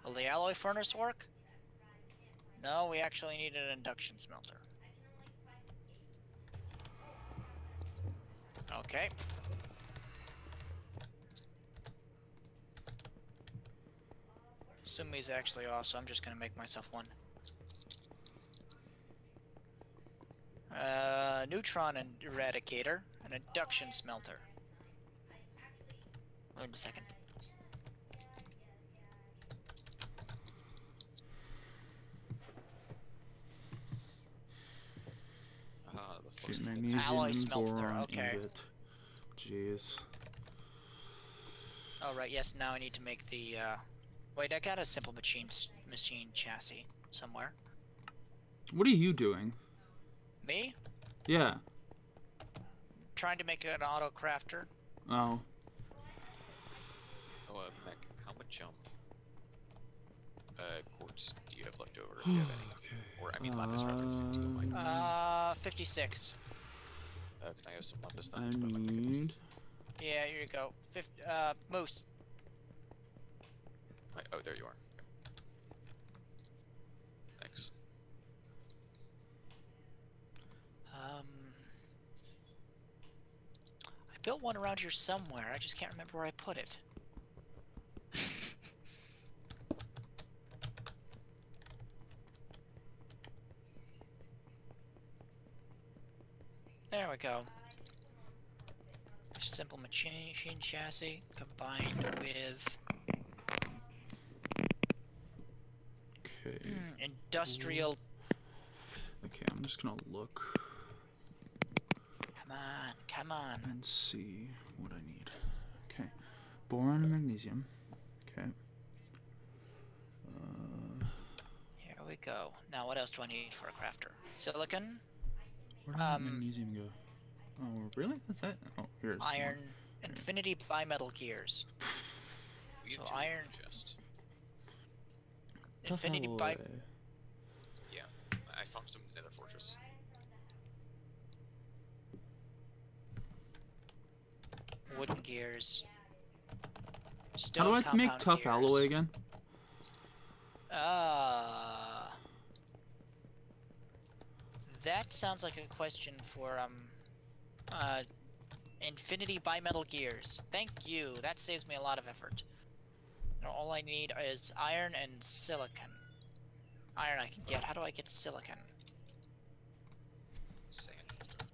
Speaker 3: Will the alloy furnace work? No, we actually need an induction smelter. Okay. Sumi's actually off, so I'm just gonna make myself one. Neutron and eradicator, an induction smelter. Wait a second.
Speaker 6: The flux
Speaker 1: Magnesium
Speaker 3: Alloy
Speaker 1: and
Speaker 3: smelter,
Speaker 1: boron
Speaker 3: okay.
Speaker 1: ingot. Jeez.
Speaker 3: Oh right, yes. Now I need to make the. Wait, I got a simple machine chassis somewhere.
Speaker 1: What are you doing?
Speaker 3: Me?
Speaker 1: Yeah.
Speaker 3: Trying to make an auto crafter.
Speaker 1: Oh.
Speaker 6: Oh, Mech, how much quartz do you have left over? If you have any?
Speaker 1: Okay.
Speaker 6: Or I mean lapis rather. To my
Speaker 3: 56.
Speaker 6: can I have some lapis then?
Speaker 1: I
Speaker 6: to put in my ticket?
Speaker 1: need.
Speaker 3: Yeah, here you go. Moose.
Speaker 6: Oh, there you are. Thanks.
Speaker 3: I built one around here somewhere. I just can't remember where I put it. There we go. Simple machine chassis combined with
Speaker 1: Okay.
Speaker 3: industrial.
Speaker 1: Okay, I'm just gonna look
Speaker 3: Come on.
Speaker 1: and see what I need. Okay. Boron and magnesium. Okay.
Speaker 3: Here we go. Now, what else do I need for a crafter? Silicon,
Speaker 1: Where did magnesium go? Oh, really? That's it? Oh, here's
Speaker 3: iron, infinity bimetal gears.
Speaker 6: We
Speaker 3: So
Speaker 6: can do
Speaker 3: iron,
Speaker 6: chest.
Speaker 3: infinity
Speaker 1: bi.
Speaker 6: Yeah, I found some in the Nether Fortress.
Speaker 3: wooden gears.
Speaker 1: How do I
Speaker 3: Stone
Speaker 1: make
Speaker 3: compound
Speaker 1: tough
Speaker 3: gears.
Speaker 1: alloy again?
Speaker 3: That sounds like a question for infinity bimetal gears. Thank you. That saves me a lot of effort. Now, all I need is iron and silicon. Iron I can get. How do I get silicon?
Speaker 6: Sand and stuff.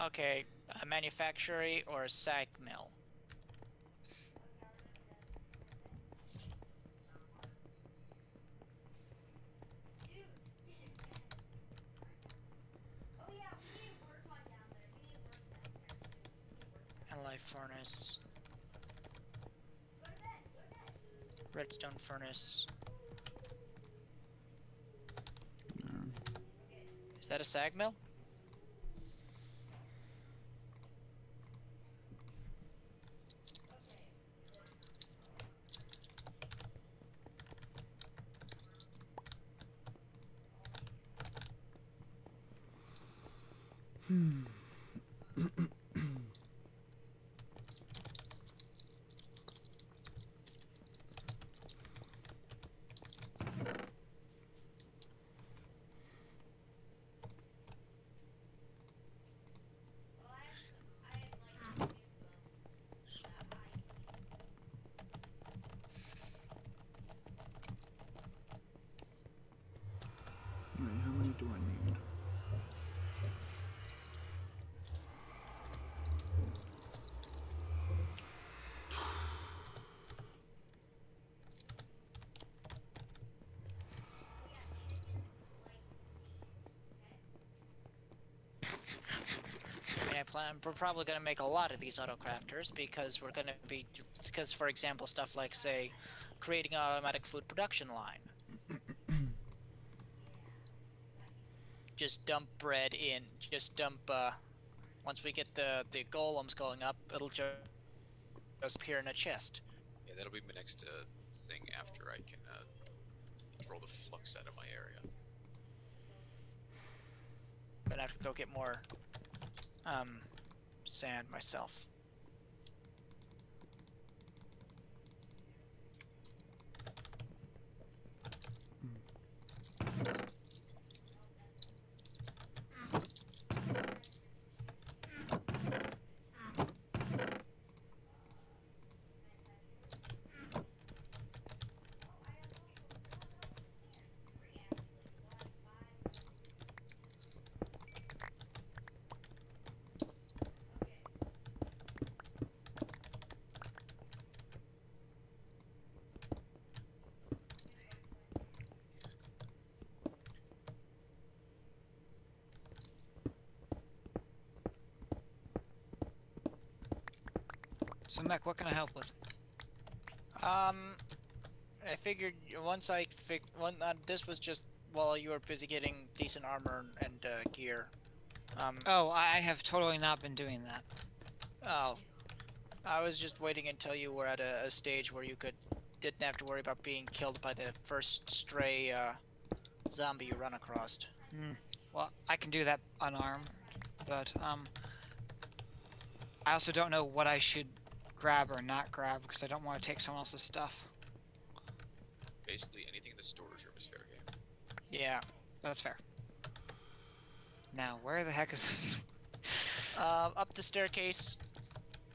Speaker 3: Okay, a manufactory or a sag mill. Alloy furnace. Redstone furnace. Is that a sag mill?
Speaker 1: Alright, how many do I need?
Speaker 3: We're probably gonna make a lot of these autocrafters because we're gonna be, because for example, stuff like say, creating an automatic food production line. Just dump bread in. Just dump. Once we get the golems going up, it'll just appear in a chest.
Speaker 6: Yeah, that'll be my next thing after I can control the flux out of my area.
Speaker 3: But I have to go get more sand myself.
Speaker 7: So, Mech, what can I help with?
Speaker 3: I figured once this was just while you were busy getting decent armor and gear.
Speaker 7: Oh, I have totally not been doing that.
Speaker 3: Oh, I was just waiting until you were at a stage where you didn't have to worry about being killed by the first stray zombie you run across.
Speaker 7: Well, I can do that unarmed, but I also don't know what I should grab or not grab because I don't want to take someone else's stuff.
Speaker 6: Basically, anything in the storage room is fair game.
Speaker 3: Yeah.
Speaker 7: That's fair. Now, where the heck is this?
Speaker 3: Up the staircase,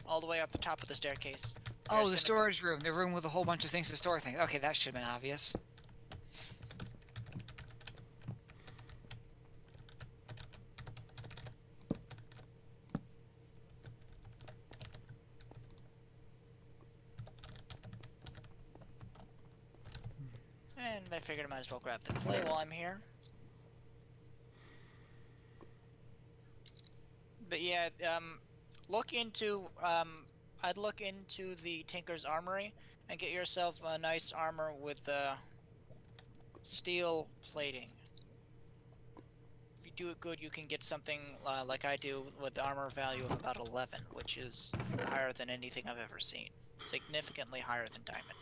Speaker 3: all the way up the top of the staircase.
Speaker 7: Oh, the storage room. The room with a whole bunch of things to store things. Okay, that should have been obvious.
Speaker 3: And I figured I might as well grab the clay while I'm here. But yeah, I'd look into the Tinker's Armory and get yourself a nice armor with steel plating. If you do it good, you can get something like I do with the armor value of about 11, which is higher than anything I've ever seen. Significantly higher than diamond.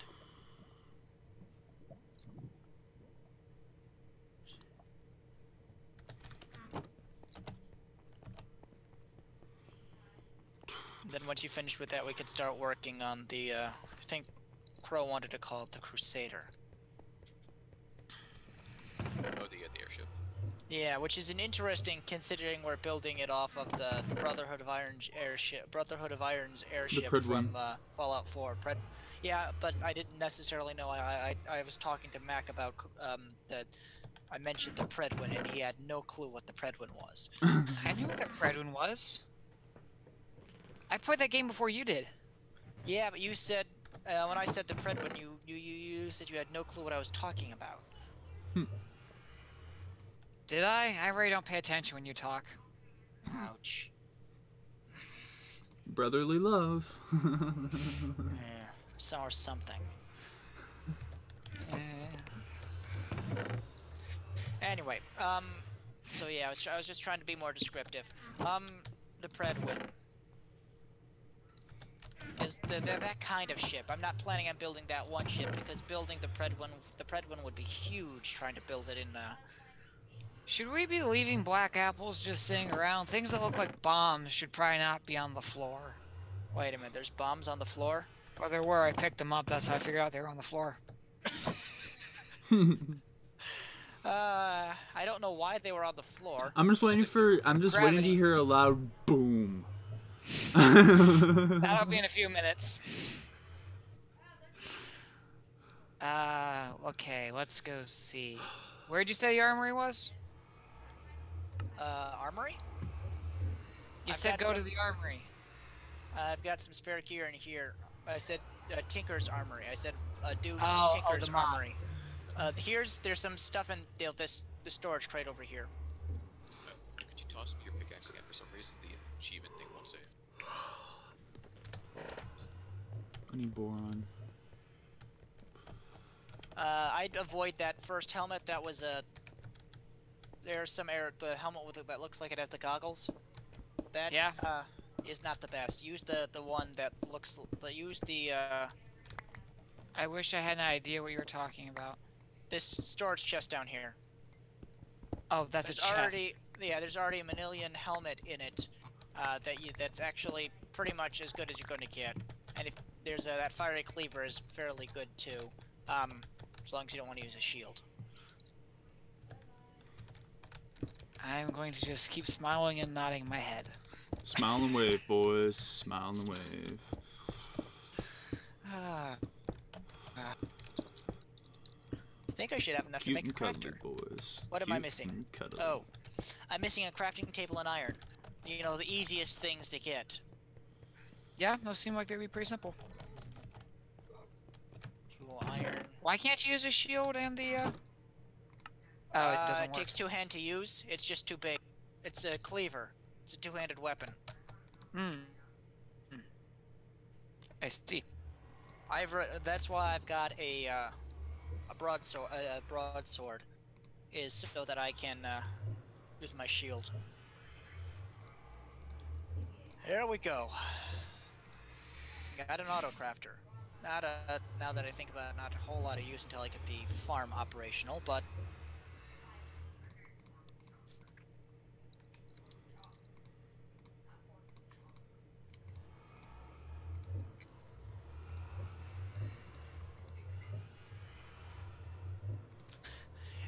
Speaker 3: Then once you finish with that, we could start working on the, I think Crow wanted to call it the Crusader.
Speaker 6: Oh, the airship.
Speaker 3: Yeah, which is an interesting, considering we're building it off of the Brotherhood of Iron's airship from Fallout 4. Yeah, but I didn't necessarily know. I was talking to Mac about that. I mentioned the Predwin, and he had no clue what the Predwin was.
Speaker 7: I knew what the Predwin was. I played that game before you did.
Speaker 3: Yeah, but you said, when I said the Predwin, you said you had no clue what I was talking about.
Speaker 7: Did I? I really don't pay attention when you talk.
Speaker 3: Ouch.
Speaker 1: Brotherly love.
Speaker 3: So or something. Anyway, so yeah, I was just trying to be more descriptive. The Predwin is that kind of ship. I'm not planning on building that one ship because building the Predwin would be huge. Trying to build it in.
Speaker 7: Should we be leaving black apples just sitting around? Things that look like bombs should probably not be on the floor.
Speaker 3: Wait a minute, there's bombs on the floor?
Speaker 7: Well, there were. I picked them up. That's how I figured out they were on the floor.
Speaker 3: I don't know why they were on the floor.
Speaker 1: I'm just waiting to hear a loud boom.
Speaker 7: That'll be in a few minutes. Okay, let's go see. Where'd you say your armory was?
Speaker 3: Armory?
Speaker 7: You said go to the armory.
Speaker 3: I've got some spare gear in here. I said Tinker's Armory. I said Tinker's
Speaker 7: the mod.
Speaker 3: Armory. There's some stuff in the storage crate over here.
Speaker 6: Could you toss me your pickaxe again. For some reason, the achievement thing won't save.
Speaker 1: I need boron.
Speaker 3: I'd avoid that first helmet. That was a. There's some error. The helmet with it that looks like it has the goggles. That is not the best. Use the one that looks. Use the.
Speaker 7: I wish I had an idea what you were talking about.
Speaker 3: This storage chest down here.
Speaker 7: Oh, that's a chest.
Speaker 3: There's already a Manilian helmet in it. That's actually pretty much as good as you're going to get. And if there's that fiery cleaver is fairly good too. As long as you don't want to use a shield.
Speaker 7: I'm going to just keep smiling and nodding my head.
Speaker 1: Smile and wave, boys. Smile and wave.
Speaker 3: I think I should have enough to make a crafter.
Speaker 1: Boys.
Speaker 3: What am I missing? Oh, I'm missing a crafting table and iron. You know, the easiest things to get.
Speaker 7: Yeah, those seem like they'd be pretty simple.
Speaker 3: Iron.
Speaker 7: Why can't you use a shield and the, Oh, it doesn't work.
Speaker 3: It takes two-hand to use. It's just too big. It's a cleaver. It's a two-handed weapon.
Speaker 7: I see.
Speaker 3: That's why I've got a broadsword. A broadsword is so that I can use my shield. Here we go. Got an auto crafter. Not now that I think about it, not a whole lot of use until I get the farm operational, but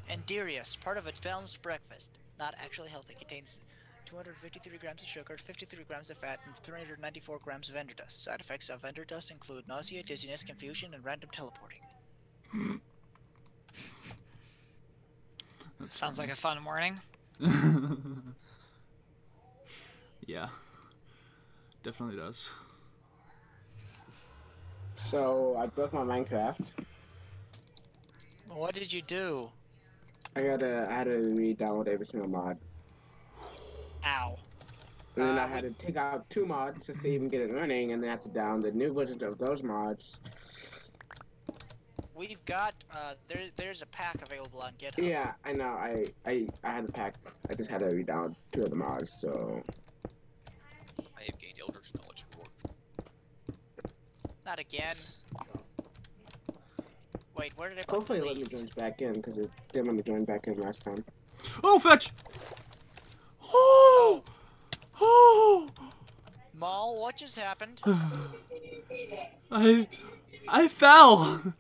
Speaker 3: and Darius, part of a balanced breakfast. Not actually healthy. Contains 253 grams of sugar, 53 grams of fat, and 394 grams of ender dust. Side effects of ender dust include nausea, dizziness, confusion, and random teleporting.
Speaker 1: That
Speaker 7: sounds like a fun morning.
Speaker 1: Yeah. Definitely does.
Speaker 5: So, I built my Minecraft.
Speaker 3: What did you do?
Speaker 5: I had to re-download every single mod.
Speaker 3: Ow.
Speaker 5: And then I had to take out 2 mods just to even get it running, and then I had to download the new versions of those mods.
Speaker 3: We've got there's a pack available on GitHub.
Speaker 5: Yeah, I know. I had the pack. I just had to re-download 2 of the mods. So.
Speaker 6: I have gained Elder's knowledge and work.
Speaker 3: Not again. Wait, where did I put
Speaker 5: Hopefully
Speaker 3: the
Speaker 5: it let me
Speaker 3: leaves?
Speaker 5: join back in, because it didn't let me join back in last time.
Speaker 1: Oh, fetch! Oh! Oh!
Speaker 3: Maul, what just happened?
Speaker 1: I fell!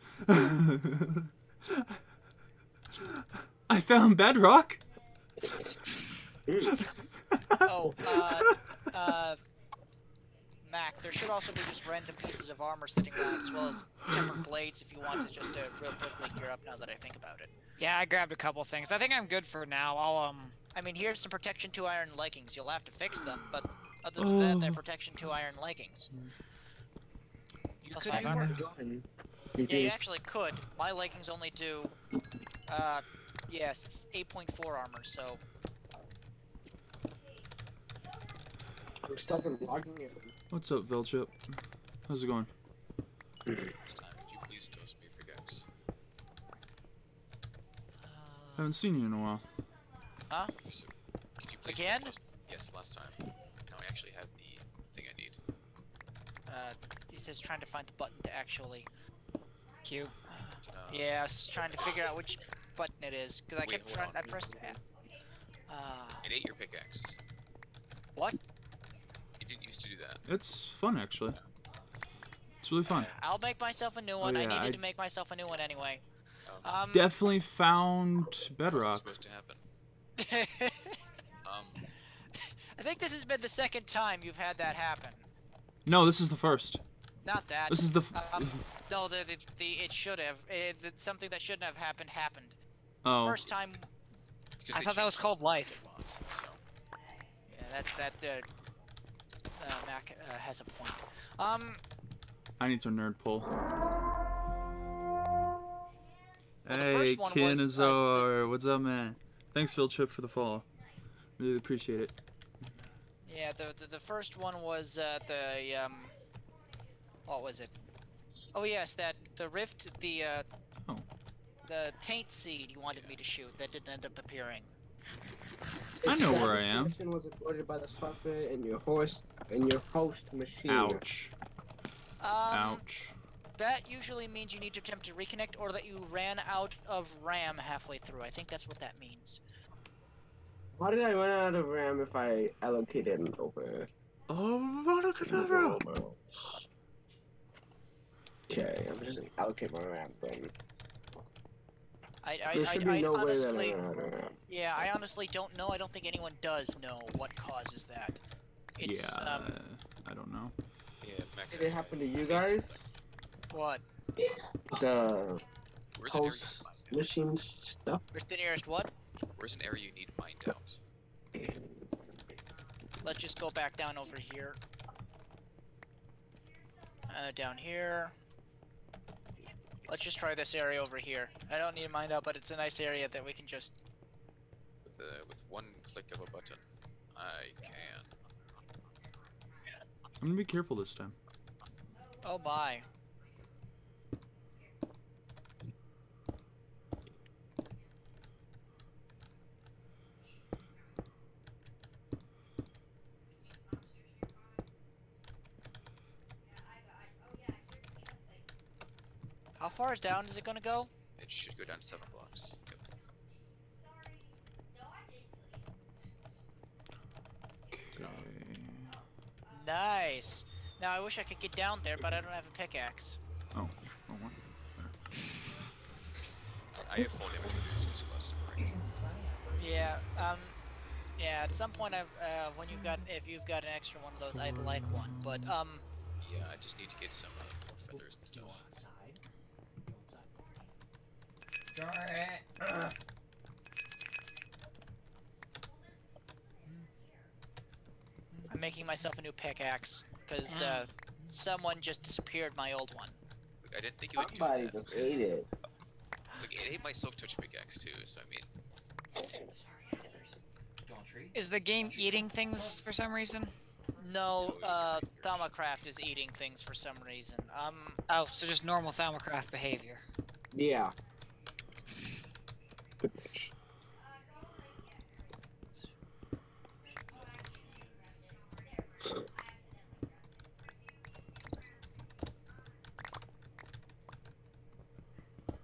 Speaker 1: I found bedrock!
Speaker 3: Oh, Mac, there should also be just random pieces of armor sitting around, as well as tempered blades if you want to just real quickly gear up now that I think about it.
Speaker 7: Yeah, I grabbed a couple things. I think I'm good for now. I'll,
Speaker 3: I mean, here's some protection 2 iron leggings. You'll have to fix them, but other than that, they're protection 2 iron leggings.
Speaker 7: You
Speaker 3: Plus
Speaker 7: could
Speaker 3: 5
Speaker 7: do
Speaker 3: armor.
Speaker 5: You
Speaker 3: Yeah, you actually could. My leggings only do, yes, 8.4 armor, so.
Speaker 5: I'm stuck in logging in.
Speaker 1: What's up, Velchip? How's it going?
Speaker 6: This time, could you please toast me a pickaxe?
Speaker 1: Haven't seen you in a while.
Speaker 3: Huh?
Speaker 6: So, could you please
Speaker 3: Again?
Speaker 6: Yes, last time. Now I actually have the thing I need.
Speaker 3: He says trying to find the button to actually.
Speaker 7: Q.
Speaker 3: Yes, trying to figure out which button it is, because I kept trying. I pressed F.
Speaker 6: It ate your pickaxe.
Speaker 3: What?
Speaker 6: It didn't used to do that.
Speaker 1: It's fun, actually. It's really fun.
Speaker 3: I'll make myself a new one.
Speaker 1: yeah,
Speaker 3: I needed
Speaker 1: I-
Speaker 3: to make myself a new one anyway.
Speaker 1: Definitely found
Speaker 6: Wasn't
Speaker 1: bedrock.
Speaker 6: supposed to happen.
Speaker 3: I think this has been the second time you've had that happen.
Speaker 1: No, this is the first.
Speaker 3: Not that.
Speaker 1: This is the.
Speaker 3: No, it should have. Something that shouldn't have happened happened.
Speaker 1: Oh.
Speaker 3: First time.
Speaker 6: It's 'cause
Speaker 7: I
Speaker 6: they
Speaker 7: thought that was
Speaker 6: changed
Speaker 7: called life.
Speaker 6: a lot, so.
Speaker 3: Yeah, Mac has a point.
Speaker 1: I need to nerd pull.
Speaker 3: the
Speaker 1: Hey,
Speaker 3: first one was,
Speaker 1: Kinazor, what's up, man? Thanks, Phil Chip, for the follow. Really appreciate it.
Speaker 3: Yeah, the first one was what was it? Oh yes, the rift,
Speaker 1: Oh.
Speaker 3: the taint seed you wanted me to shoot that didn't end up appearing.
Speaker 1: I know where I am.
Speaker 5: Mission was aborted by the software in your host machine.
Speaker 1: Ouch.
Speaker 3: Um,
Speaker 1: Ouch.
Speaker 3: That usually means you need to attempt to reconnect, or that you ran out of RAM halfway through. I think that's what that means.
Speaker 5: How did I run out of RAM if I allocated it over?
Speaker 1: Oh, Rodocadabra!
Speaker 5: Okay, I'm just gonna allocate my RAM then.
Speaker 3: I
Speaker 5: There should be no way that I
Speaker 3: honestly,
Speaker 5: ran out of RAM.
Speaker 3: yeah, I honestly don't know. I don't think anyone does know what causes that. It's,
Speaker 1: Yeah, I don't know.
Speaker 6: Yeah, Mecca.
Speaker 5: Did it happen to you guys?
Speaker 3: what?
Speaker 5: The
Speaker 6: Where's an area
Speaker 5: host
Speaker 6: you mined out?
Speaker 5: machine stuff?
Speaker 3: Where's the nearest what?
Speaker 6: Where's an area you need mined out?
Speaker 3: Let's just go back down over here. Down here. Let's just try this area over here. I don't need to mind out, but it's a nice area that we can just...
Speaker 6: With one click of a button, I can.
Speaker 1: I'm gonna be careful this time.
Speaker 3: Oh my. How far down is it gonna go?
Speaker 6: It should go down 7 blocks. Yep.
Speaker 1: Okay.
Speaker 3: Nice. Now I wish I could get down there, but I don't have a pickaxe.
Speaker 1: Oh, oh what?
Speaker 6: I have full damage reduced just close to right.
Speaker 3: Yeah, yeah, at some point if you've got an extra one of those, I'd like one, but,
Speaker 6: Yeah, I just need to get some more feathers and stuff.
Speaker 3: I'm making myself a new pickaxe, because, someone just disappeared my old one.
Speaker 6: Look, I didn't think it would do
Speaker 5: Somebody
Speaker 6: that.
Speaker 5: just ate it.
Speaker 6: Look, it ate my self-touch pickaxe too, so I mean...
Speaker 7: Is the game eating things for some reason?
Speaker 3: No, SummitCraft is eating things for some reason.
Speaker 7: Oh, so just normal SummitCraft behavior.
Speaker 5: Yeah. Good pitch.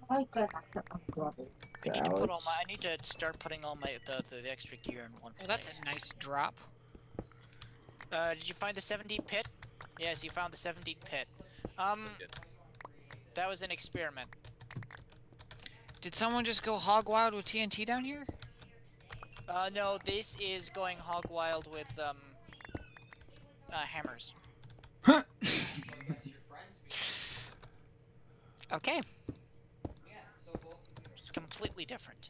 Speaker 3: I need to start putting all my the extra gear in one place.
Speaker 7: Oh, that's a nice drop.
Speaker 3: Did you find the 7 deep pit? Yes, you found the 7 deep pit. That was an experiment.
Speaker 7: Did someone just go hog wild with TNT down here?
Speaker 3: No, this is going hog wild with, hammers.
Speaker 1: Huh.
Speaker 7: Okay.
Speaker 3: It's completely different.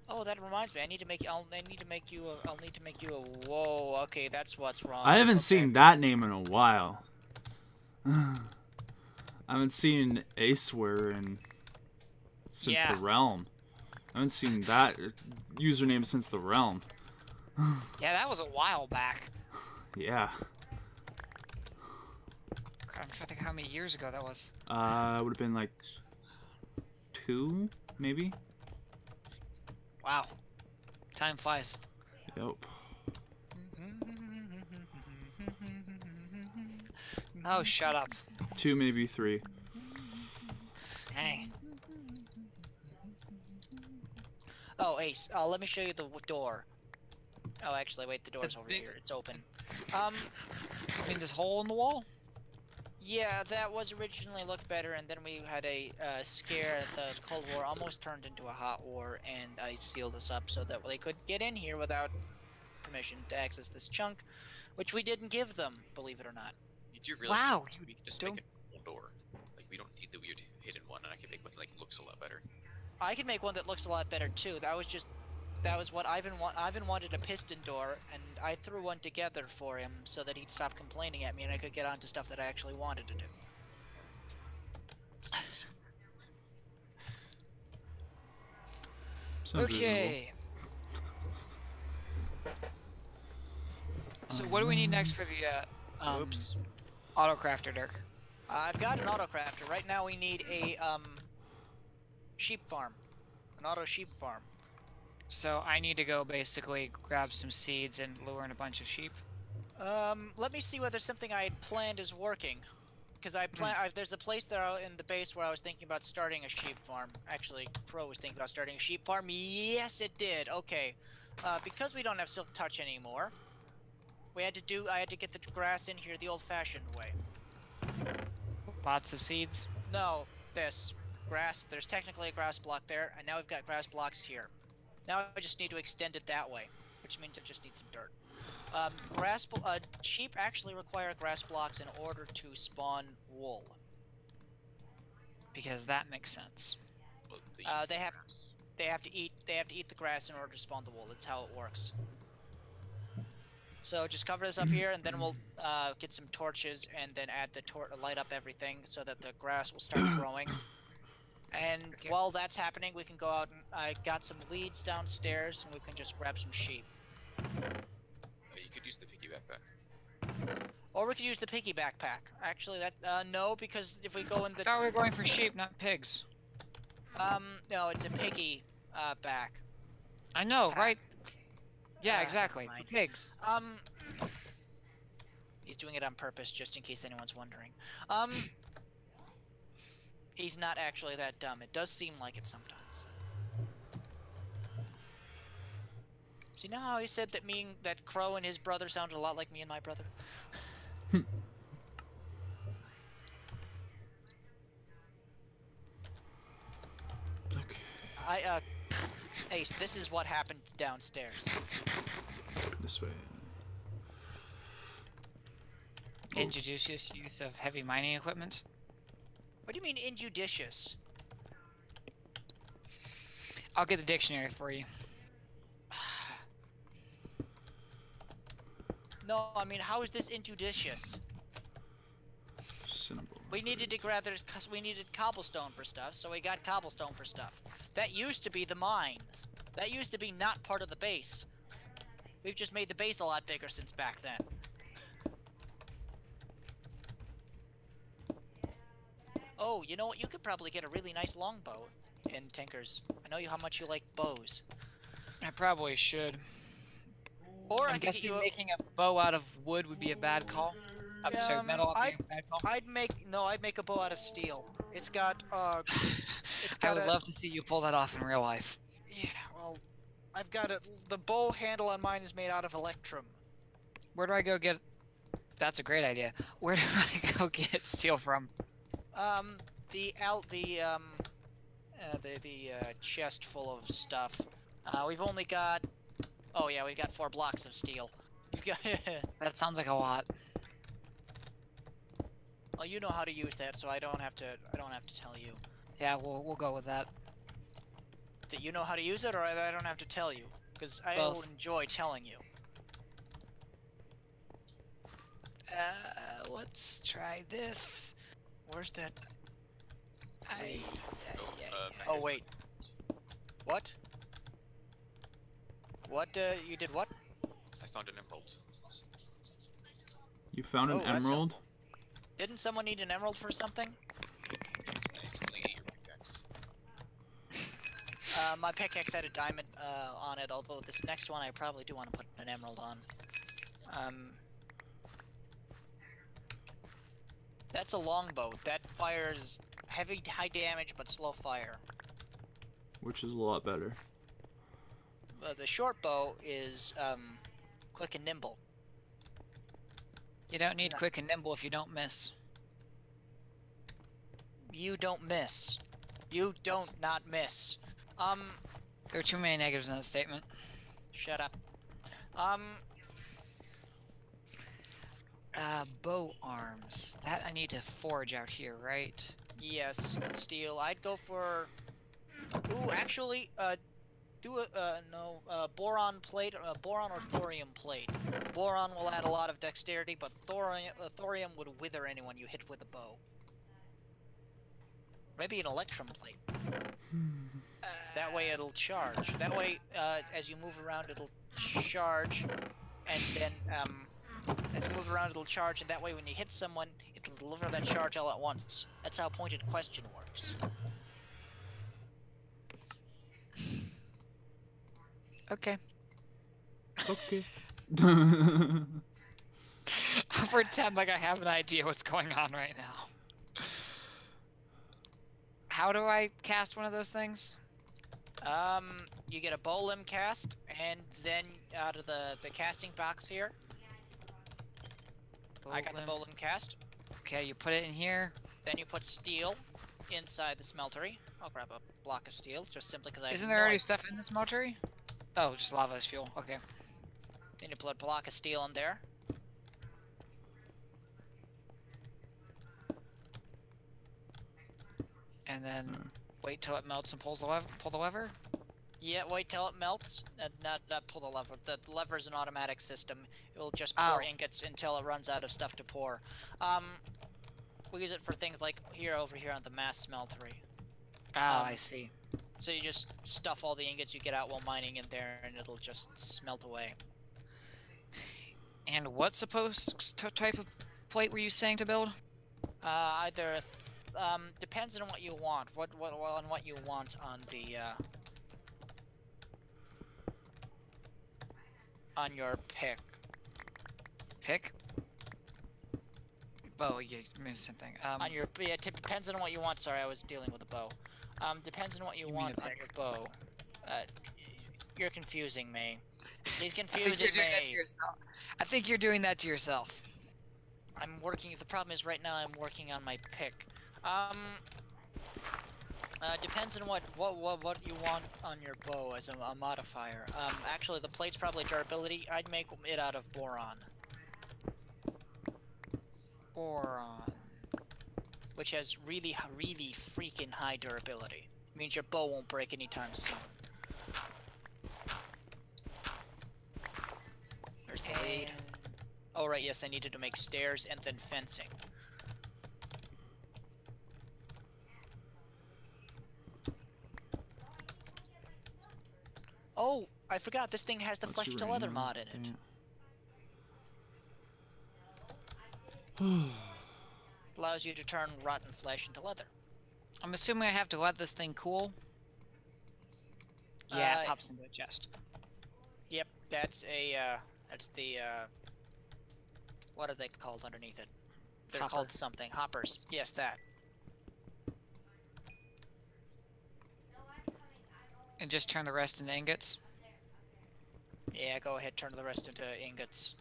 Speaker 3: Oh, that reminds me. I'll need to make you a. Whoa. Okay, that's what's wrong.
Speaker 1: I haven't
Speaker 3: Okay.
Speaker 1: seen that name in a while. I haven't seen Aceware since
Speaker 7: Yeah.
Speaker 1: the Realm. I haven't seen that username since the Realm.
Speaker 7: Yeah, that was a while back.
Speaker 1: Yeah.
Speaker 7: Crap, I'm trying to think how many years ago that was.
Speaker 1: Would have been like 2, maybe.
Speaker 7: Wow. Time flies.
Speaker 1: Yep.
Speaker 7: Oh, shut up.
Speaker 1: 2, maybe 3.
Speaker 7: Dang.
Speaker 3: Oh, Ace. Let me show you the door. Oh, actually, wait. The door's over here. It's open.
Speaker 7: I mean, this hole in the wall?
Speaker 3: Yeah, that was originally looked better, and then we had a scare. The Cold War almost turned into a hot war, and I sealed us up so that they couldn't get in here without permission to access this chunk, which we didn't give them, believe it or not.
Speaker 6: You do realize
Speaker 7: Wow,
Speaker 6: we can just
Speaker 7: don't-
Speaker 6: make a whole door. Like, we don't need the weird hidden one, and I can make one like looks a lot better.
Speaker 3: I can make one that looks a lot better too. That was what Ivan wanted, a piston door, and I threw one together for him so that he'd stop complaining at me and I could get on to stuff that I actually wanted to do.
Speaker 1: Sounds
Speaker 7: Okay. So what do we need next for the
Speaker 3: Oops.
Speaker 7: auto crafter, Dirk?
Speaker 3: I've got an auto crafter. Right now we need a sheep farm. An auto sheep farm.
Speaker 7: So I need to go basically grab some seeds and lure in a bunch of sheep.
Speaker 3: Let me see whether something I had planned is working. Because there's a place there in the base where I was thinking about starting a sheep farm. Actually, Crow was thinking about starting a sheep farm. Yes, it did. Okay. Because we don't have silk touch anymore, I had to get the grass in here the old-fashioned way.
Speaker 7: Lots of seeds.
Speaker 3: No, this grass. There's technically a grass block there, and now we've got grass blocks here. Now I just need to extend it that way, which means I just need some dirt. Sheep actually require grass blocks in order to spawn wool.
Speaker 7: Because that makes sense.
Speaker 6: Well,
Speaker 3: They have to eat the grass in order to spawn the wool. That's how it works. So just cover this up here, and then we'll get some torches, and then add the light up everything so that the grass will start growing. And while that's happening, we can go out and I got some leads downstairs, and we can just grab some sheep.
Speaker 6: You could use the piggy backpack.
Speaker 3: Or we could use the piggy backpack. Actually, no, because if we go in the
Speaker 7: I thought we were going for sheep, not pigs.
Speaker 3: no, it's a piggy back.
Speaker 7: I know,
Speaker 3: Pack.
Speaker 7: right? Yeah,
Speaker 3: Never
Speaker 7: exactly.
Speaker 3: mind.
Speaker 7: Pigs.
Speaker 3: He's doing it on purpose, just in case anyone's wondering. He's not actually that dumb. It does seem like it sometimes. See now how he said that Crow and his brother sounded a lot like me and my brother?
Speaker 1: Okay.
Speaker 3: Ace, this is what happened downstairs.
Speaker 1: This way.
Speaker 7: Injudicious use of heavy mining equipment.
Speaker 3: What do you mean injudicious?
Speaker 7: I'll get the dictionary for you.
Speaker 3: No, I mean, how is this injudicious?
Speaker 1: Cinnamon.
Speaker 3: We needed to grab this because we needed cobblestone for stuff, so we got cobblestone for stuff. That used to be the mines. That used to be not part of the base. We've just made the base a lot bigger since back then. Oh, you know what? You could probably get a really nice longbow in Tinker's. I know how much you like bows.
Speaker 7: I probably should.
Speaker 3: Or
Speaker 7: I'm guessing making a bow out of wood would be a bad call. Sorry, metal would be a bad call.
Speaker 3: I'd make a bow out of steel. It's got
Speaker 7: I would love to see you pull that off in real life.
Speaker 3: Yeah, well, I've got the bow handle on mine is made out of electrum.
Speaker 7: Where do I go get? That's a great idea. Where do I go get steel from?
Speaker 3: The chest full of stuff. We've only got. Oh yeah, we've got 4 blocks of steel.
Speaker 7: That sounds like a lot.
Speaker 3: Well, you know how to use that, so I don't have to tell you.
Speaker 7: Yeah, we'll go with that.
Speaker 3: That you know how to use it, or I don't have to tell you, because I'll enjoy telling you.
Speaker 7: Let's try this.
Speaker 3: Where's that?
Speaker 6: Oh,
Speaker 3: Oh wait. What? What? You did what?
Speaker 6: I found an emerald.
Speaker 1: You found an
Speaker 3: Oh, that's
Speaker 1: emerald?
Speaker 3: Didn't someone need an emerald for something?
Speaker 6: I accidentally ate your pickaxe.
Speaker 3: My pickaxe had a diamond on it, although this next one I probably do want to put an emerald on. That's a longbow. That fires high damage, but slow fire.
Speaker 1: Which is a lot better.
Speaker 3: The short bow is quick and nimble.
Speaker 7: You don't need quick and nimble if you don't miss.
Speaker 3: You don't miss. You don't not miss.
Speaker 7: There are too many negatives in that statement.
Speaker 3: Shut up.
Speaker 7: Bow arms. That I need to forge out here, right?
Speaker 3: Yes, steel. I'd go for. Ooh, actually, do a boron plate, boron or thorium plate. Boron will add a lot of dexterity, but thorium would wither anyone you hit with a bow. Maybe an electrum plate. That way it'll charge. That way, as you move around, it'll charge, and then as you move around, it'll charge, and that way when you hit someone, it'll deliver that charge all at once. That's how pointed question works.
Speaker 7: Okay.
Speaker 1: Okay.
Speaker 7: I'll pretend like I have an idea what's going on right now. How do I cast one of those things?
Speaker 3: You get a bow limb cast, and then out of the casting box here, I got the bow limb cast.
Speaker 7: Okay, you put it in here.
Speaker 3: Then you put steel inside the smeltery. I'll grab a block of steel, just simply because I
Speaker 7: Isn't there already stuff in the smeltery? Oh, just lava as fuel. Okay.
Speaker 3: Then you put a block of steel in there.
Speaker 7: And then wait till it melts and pull the lever?
Speaker 3: Yeah, wait till it melts. Not pull the lever. The lever's an automatic system. It will just pour ingots until it runs out of stuff to pour. We use it for things like over here on the mass smeltery.
Speaker 7: I see.
Speaker 3: So you just stuff all the ingots you get out while mining in there, and it'll just smelt away.
Speaker 7: And what type of plate were you saying to build?
Speaker 3: Either depends on what you want. What you want on the on your pick.
Speaker 7: Pick? Bow, yeah, I mean the same thing.
Speaker 3: On your depends on what you want. Sorry, I was dealing with a bow. Depends on what you want on your bow. You're confusing me. He's confusing me.
Speaker 7: I think you're doing that to yourself.
Speaker 3: I'm working. The problem is right now I'm working on my pick. Depends on what you want on your bow as a modifier. Actually, the plate's probably durability. I'd make it out of boron.
Speaker 7: Boron.
Speaker 3: Which has really freaking high durability. It means your bow won't break anytime soon. There's the lead. Oh right, yes, I needed to make stairs and then fencing. Oh, I forgot, this thing has the flesh to leather mod in it.
Speaker 1: Yeah.
Speaker 3: Allows you to turn rotten flesh into leather.
Speaker 7: I'm assuming I have to let this thing cool. Yeah, it pops into a chest.
Speaker 3: Yep, that's the, what are they called underneath it? They're called something. Hoppers. Yes, that.
Speaker 7: And just turn the rest into ingots?
Speaker 3: Yeah, go ahead, turn the rest into ingots.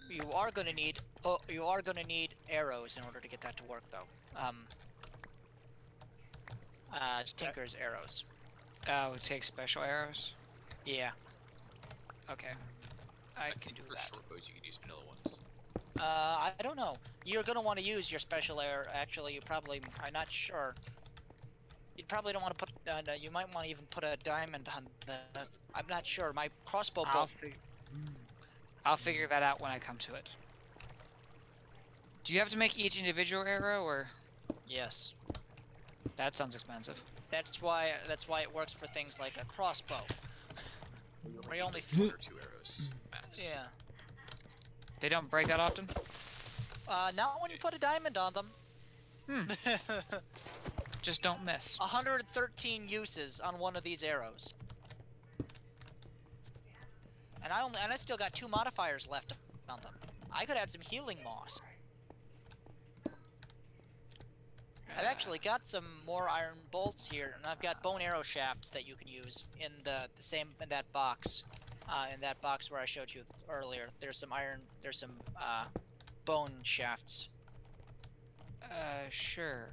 Speaker 3: You are gonna need arrows in order to get that to work, though. Tinker's arrows.
Speaker 7: Oh, it takes special arrows?
Speaker 3: Yeah.
Speaker 7: Okay. I can do
Speaker 6: for
Speaker 7: that.
Speaker 6: short bows, you can use vanilla ones.
Speaker 3: I don't know. You're gonna want to use your special arrow. Actually, you probably. I'm not sure. You probably don't want to put. You might want to even put a diamond on the. I'm not sure. My crossbow bow.
Speaker 7: I'll figure that out when I come to it. Do you have to make each individual arrow, or?
Speaker 3: Yes.
Speaker 7: That sounds expensive.
Speaker 3: That's why it works for things like a crossbow. Where you only
Speaker 6: one or two arrows max.
Speaker 3: Yeah.
Speaker 7: They don't break that often?
Speaker 3: Not when you put a diamond on them.
Speaker 7: Just don't miss.
Speaker 3: 113 uses on one of these arrows. And I still got 2 modifiers left on them. I could add some healing moss. I've actually got some more iron bolts here, and I've got bone arrow shafts that you can use in in that box. In that box where I showed you earlier, there's some bone shafts.
Speaker 7: Sure.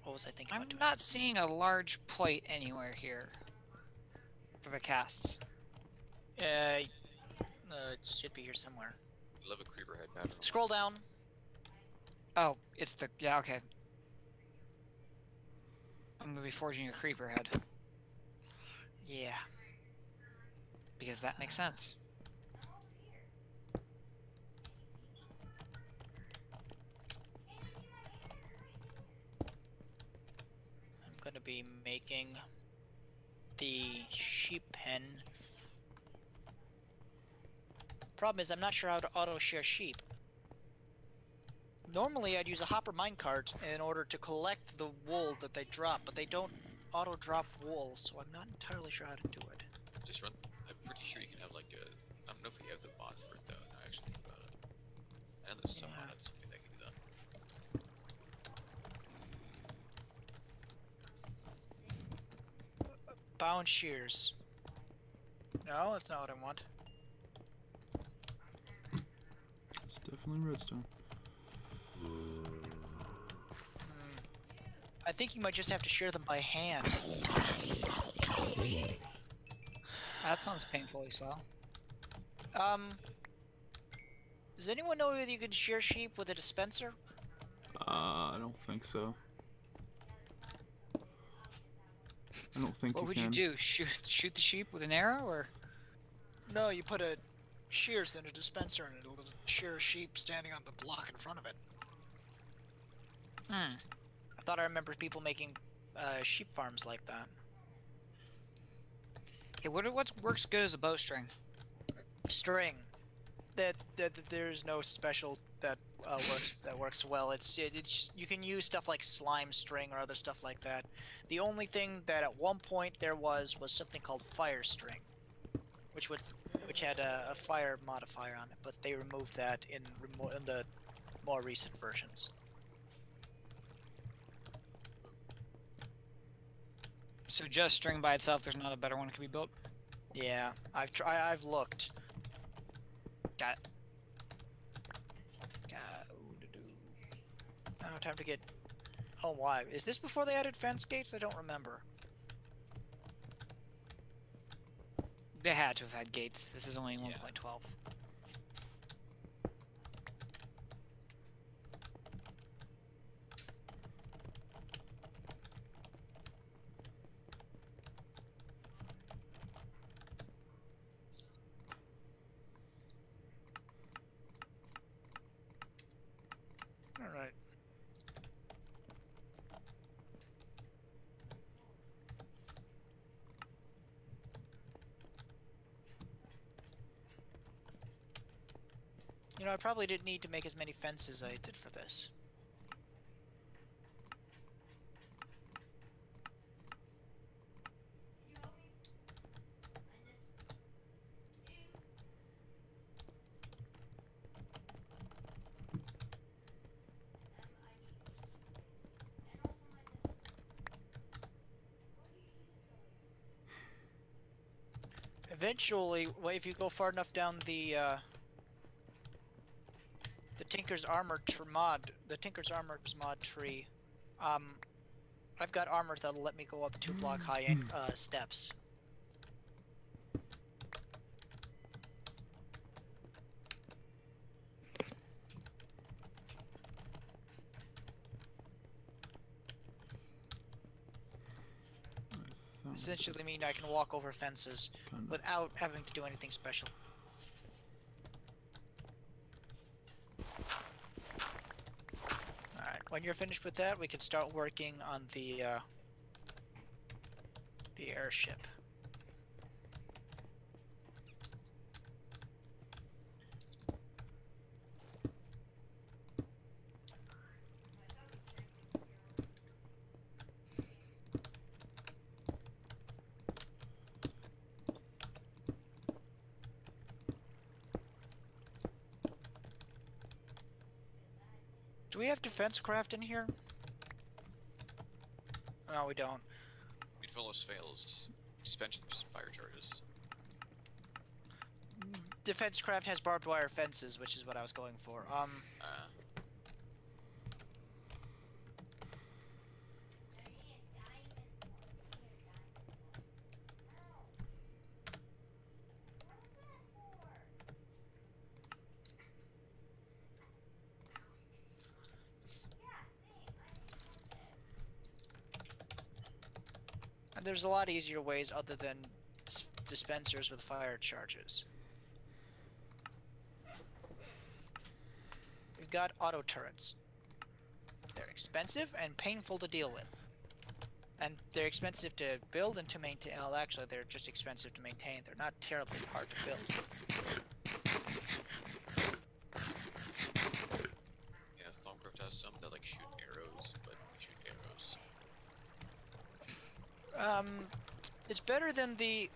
Speaker 3: What was I thinking
Speaker 7: I'm
Speaker 3: about doing?
Speaker 7: not seeing a large plate anywhere here for the casts.
Speaker 3: It should be here somewhere.
Speaker 6: I love a creeper head pattern.
Speaker 3: Scroll down.
Speaker 7: Oh, it's the yeah. Okay. I'm gonna be forging a creeper head
Speaker 3: Yeah.
Speaker 7: because that makes sense.
Speaker 3: I'm gonna be making the sheep pen. Problem is, I'm not sure how to auto-share sheep. Normally, I'd use a hopper minecart in order to collect the wool that they drop, but they don't auto-drop wool, so I'm not entirely sure how to do it.
Speaker 6: Just run. I'm pretty sure you can have like a. I don't know if we have the mod for it though. Now I actually think about it. I know there's some
Speaker 3: Yeah.
Speaker 6: mod on something that can do that.
Speaker 3: Bound shears. No, that's not what I want.
Speaker 1: It's definitely redstone.
Speaker 3: I think you might just have to shear them by hand.
Speaker 7: That sounds painfully so.
Speaker 3: Does anyone know whether you can shear sheep with a dispenser?
Speaker 1: I don't think so. I don't think
Speaker 7: What
Speaker 1: you
Speaker 7: would
Speaker 1: can.
Speaker 7: you do? Shoot the sheep with an arrow, or?
Speaker 3: No, you put a shears in a dispenser and it'll shear a sheep standing on the block in front of it.
Speaker 7: Hmm.
Speaker 3: I thought I remember people making sheep farms like that.
Speaker 7: Hey, what works good as a bowstring?
Speaker 3: String. There's no special that works well. It's you can use stuff like slime string or other stuff like that. The only thing that at one point there was something called fire string, which had a fire modifier on it, but they removed that in the more recent versions.
Speaker 7: So just string by itself, there's not a better one that can be built?
Speaker 3: Yeah, I've looked.
Speaker 7: Got it.
Speaker 3: Now time to get. Oh, why? Is this before they added fence gates? I don't remember.
Speaker 7: They had to have had gates. This is only 1.12.
Speaker 3: All right. You know, I probably didn't need to make as many fences as I did for this. Eventually, well, if you go far enough down the Tinker's Armor mod, the Tinker's Armor's mod tree, I've got armor that'll let me go up 2 block high steps. Essentially mean I can walk over fences without having to do anything special. Alright, when you're finished with that, we can start working on the airship. Do we have defense craft in here? No, we don't.
Speaker 6: We'd almost fails suspensions and fire charges.
Speaker 3: Defense craft has barbed wire fences, which is what I was going for. There's a lot easier ways other than dispensers with fire charges. We've got auto turrets. They're expensive and painful to deal with. And they're expensive to build and to maintain. Well, actually, they're just expensive to maintain. They're not terribly hard to build.
Speaker 6: Yeah, SummitCraft has some that like shoot arrows, but shoot arrows.
Speaker 3: It's better than the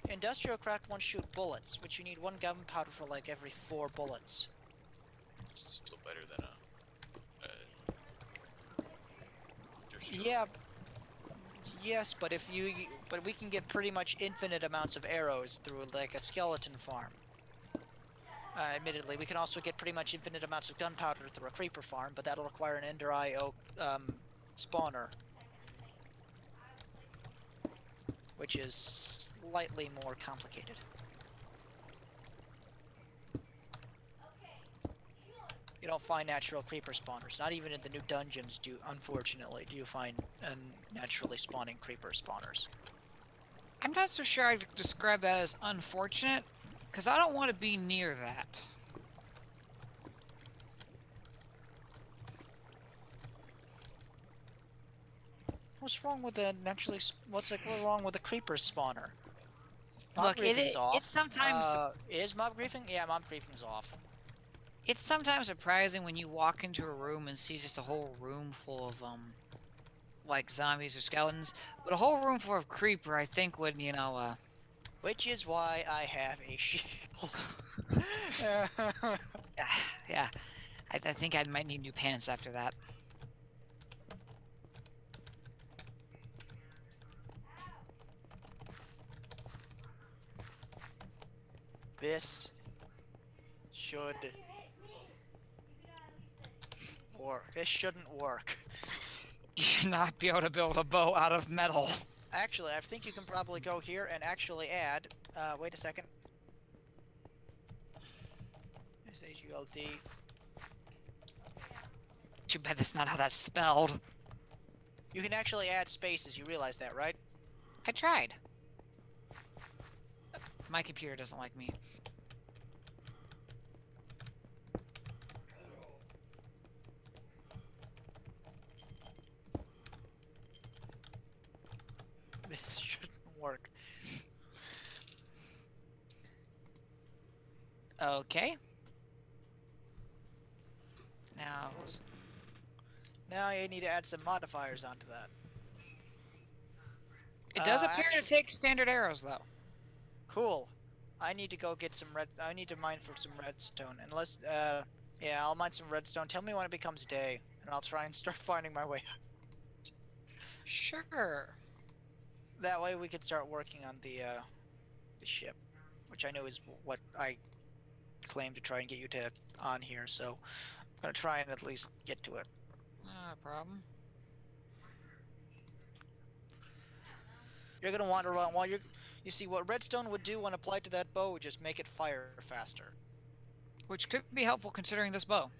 Speaker 3: industrial craft ones shoot bullets, which you need 1 gunpowder for like every 4 bullets.
Speaker 6: It's still better than a
Speaker 3: yeah. Yes, but we can get pretty much infinite amounts of arrows through like a skeleton farm. Admittedly, we can also get pretty much infinite amounts of gunpowder through a creeper farm, but that'll require an Ender Eye Oak spawner, which is slightly more complicated. You don't find natural creeper spawners. Not even in the new dungeons unfortunately, do you find naturally spawning creeper spawners.
Speaker 7: I'm not so sure I'd describe that as unfortunate, because I don't want to be near that.
Speaker 3: What's wrong with the what's wrong with the creeper spawner?
Speaker 7: Look, it's sometimes...
Speaker 3: is mob griefing? Yeah, mob griefing's off.
Speaker 7: It's sometimes surprising when you walk into a room and see just a whole room full of, like zombies or skeletons. But a whole room full of creeper, I think would, you know,
Speaker 3: Which is why I have a shield.
Speaker 7: yeah. I think I might need new pants after that.
Speaker 3: This should work. This shouldn't work.
Speaker 7: You should not be able to build a bow out of metal.
Speaker 3: Actually, I think you can probably go here and actually add... wait a second. There's HULD.
Speaker 7: Too bad that's not how that's spelled.
Speaker 3: You can actually add spaces, you realize that, right?
Speaker 7: I tried. My computer doesn't like me.
Speaker 3: This shouldn't work.
Speaker 7: Okay.
Speaker 3: Now you need to add some modifiers onto that.
Speaker 7: It does appear to take standard arrows, though.
Speaker 3: Cool. I need to go get some I need to mine for some redstone. Unless, yeah, I'll mine some redstone. Tell me when it becomes day, and I'll try and start finding my way out.
Speaker 7: Sure.
Speaker 3: That way we can start working on the ship, which I know is what I claim to try and get you to on here. So I'm gonna try and at least get to it.
Speaker 7: Not a problem.
Speaker 3: You're gonna wander around while you see what redstone would do when applied to that bow would just make it fire faster.
Speaker 7: Which could be helpful considering this bow.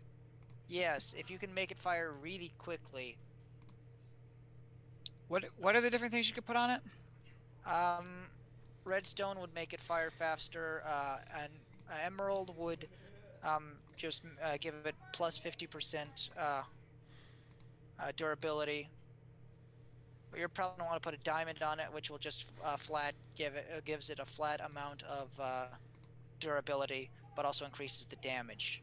Speaker 3: Yes, if you can make it fire really quickly.
Speaker 7: What are the different things you could put on it?
Speaker 3: Redstone would make it fire faster, and emerald would just give it plus 50% durability. But you're probably gonna want to put a diamond on it, which will just gives it a flat amount of durability, but also increases the damage.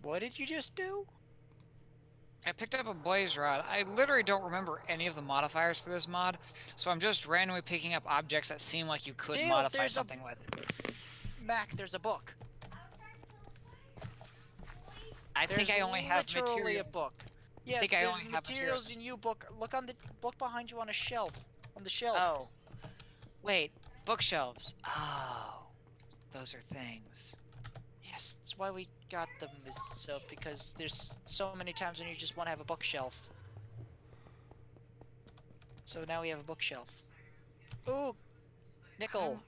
Speaker 3: What did you just do?
Speaker 7: I picked up a blaze rod. I literally don't remember any of the modifiers for this mod, so I'm just randomly picking up objects that seem like you could modify something with.
Speaker 3: Mac, there's a book.
Speaker 7: I think I only have
Speaker 3: literally
Speaker 7: material.
Speaker 3: a book. Yes,
Speaker 7: think I
Speaker 3: there's
Speaker 7: only have
Speaker 3: materials in you book. Look on the book behind you on a shelf. On the shelf.
Speaker 7: Oh. Wait, bookshelves. Oh. Those are things.
Speaker 3: Yes, that's why we got them, is so because there's so many times when you just want to have a bookshelf. So now we have a bookshelf. Ooh, nickel.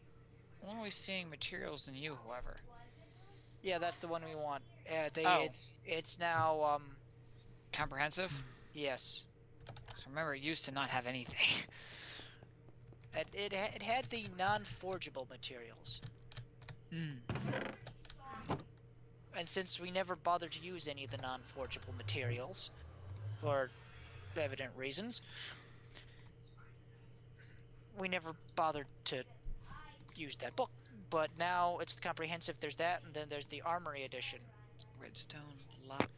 Speaker 7: When are we seeing materials in you, however?
Speaker 3: Yeah, that's the one we want.
Speaker 7: Oh.
Speaker 3: It's now
Speaker 7: Comprehensive?
Speaker 3: yes.
Speaker 7: So remember, it used to not have anything.
Speaker 3: It had the non-forgeable materials.
Speaker 7: Hmm.
Speaker 3: And since we never bothered to use any of the non-forgeable materials, for evident reasons, we never bothered to use that book. But now it's comprehensive. There's that, and then there's the Armory edition.
Speaker 7: Redstone, luck.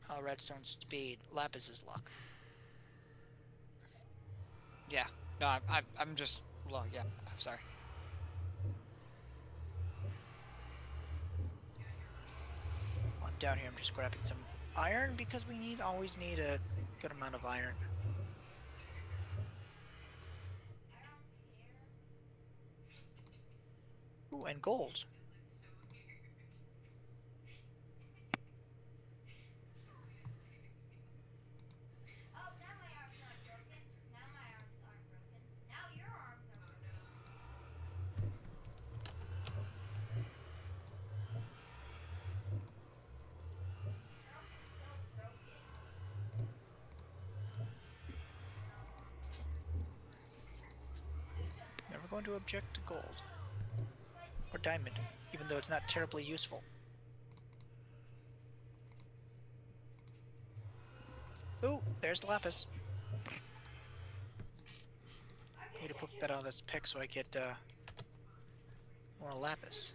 Speaker 3: Oh, redstone speed. Lapis is luck.
Speaker 7: Yeah. No, I'm just. Well, yeah. I'm sorry.
Speaker 3: I'm down here. I'm just grabbing some iron because we always need a good amount of iron. Ooh, and gold. Never going to object to gold. Or diamond, even though it's not terribly useful. Ooh, there's the lapis. Need to put that on this pick so I get more lapis.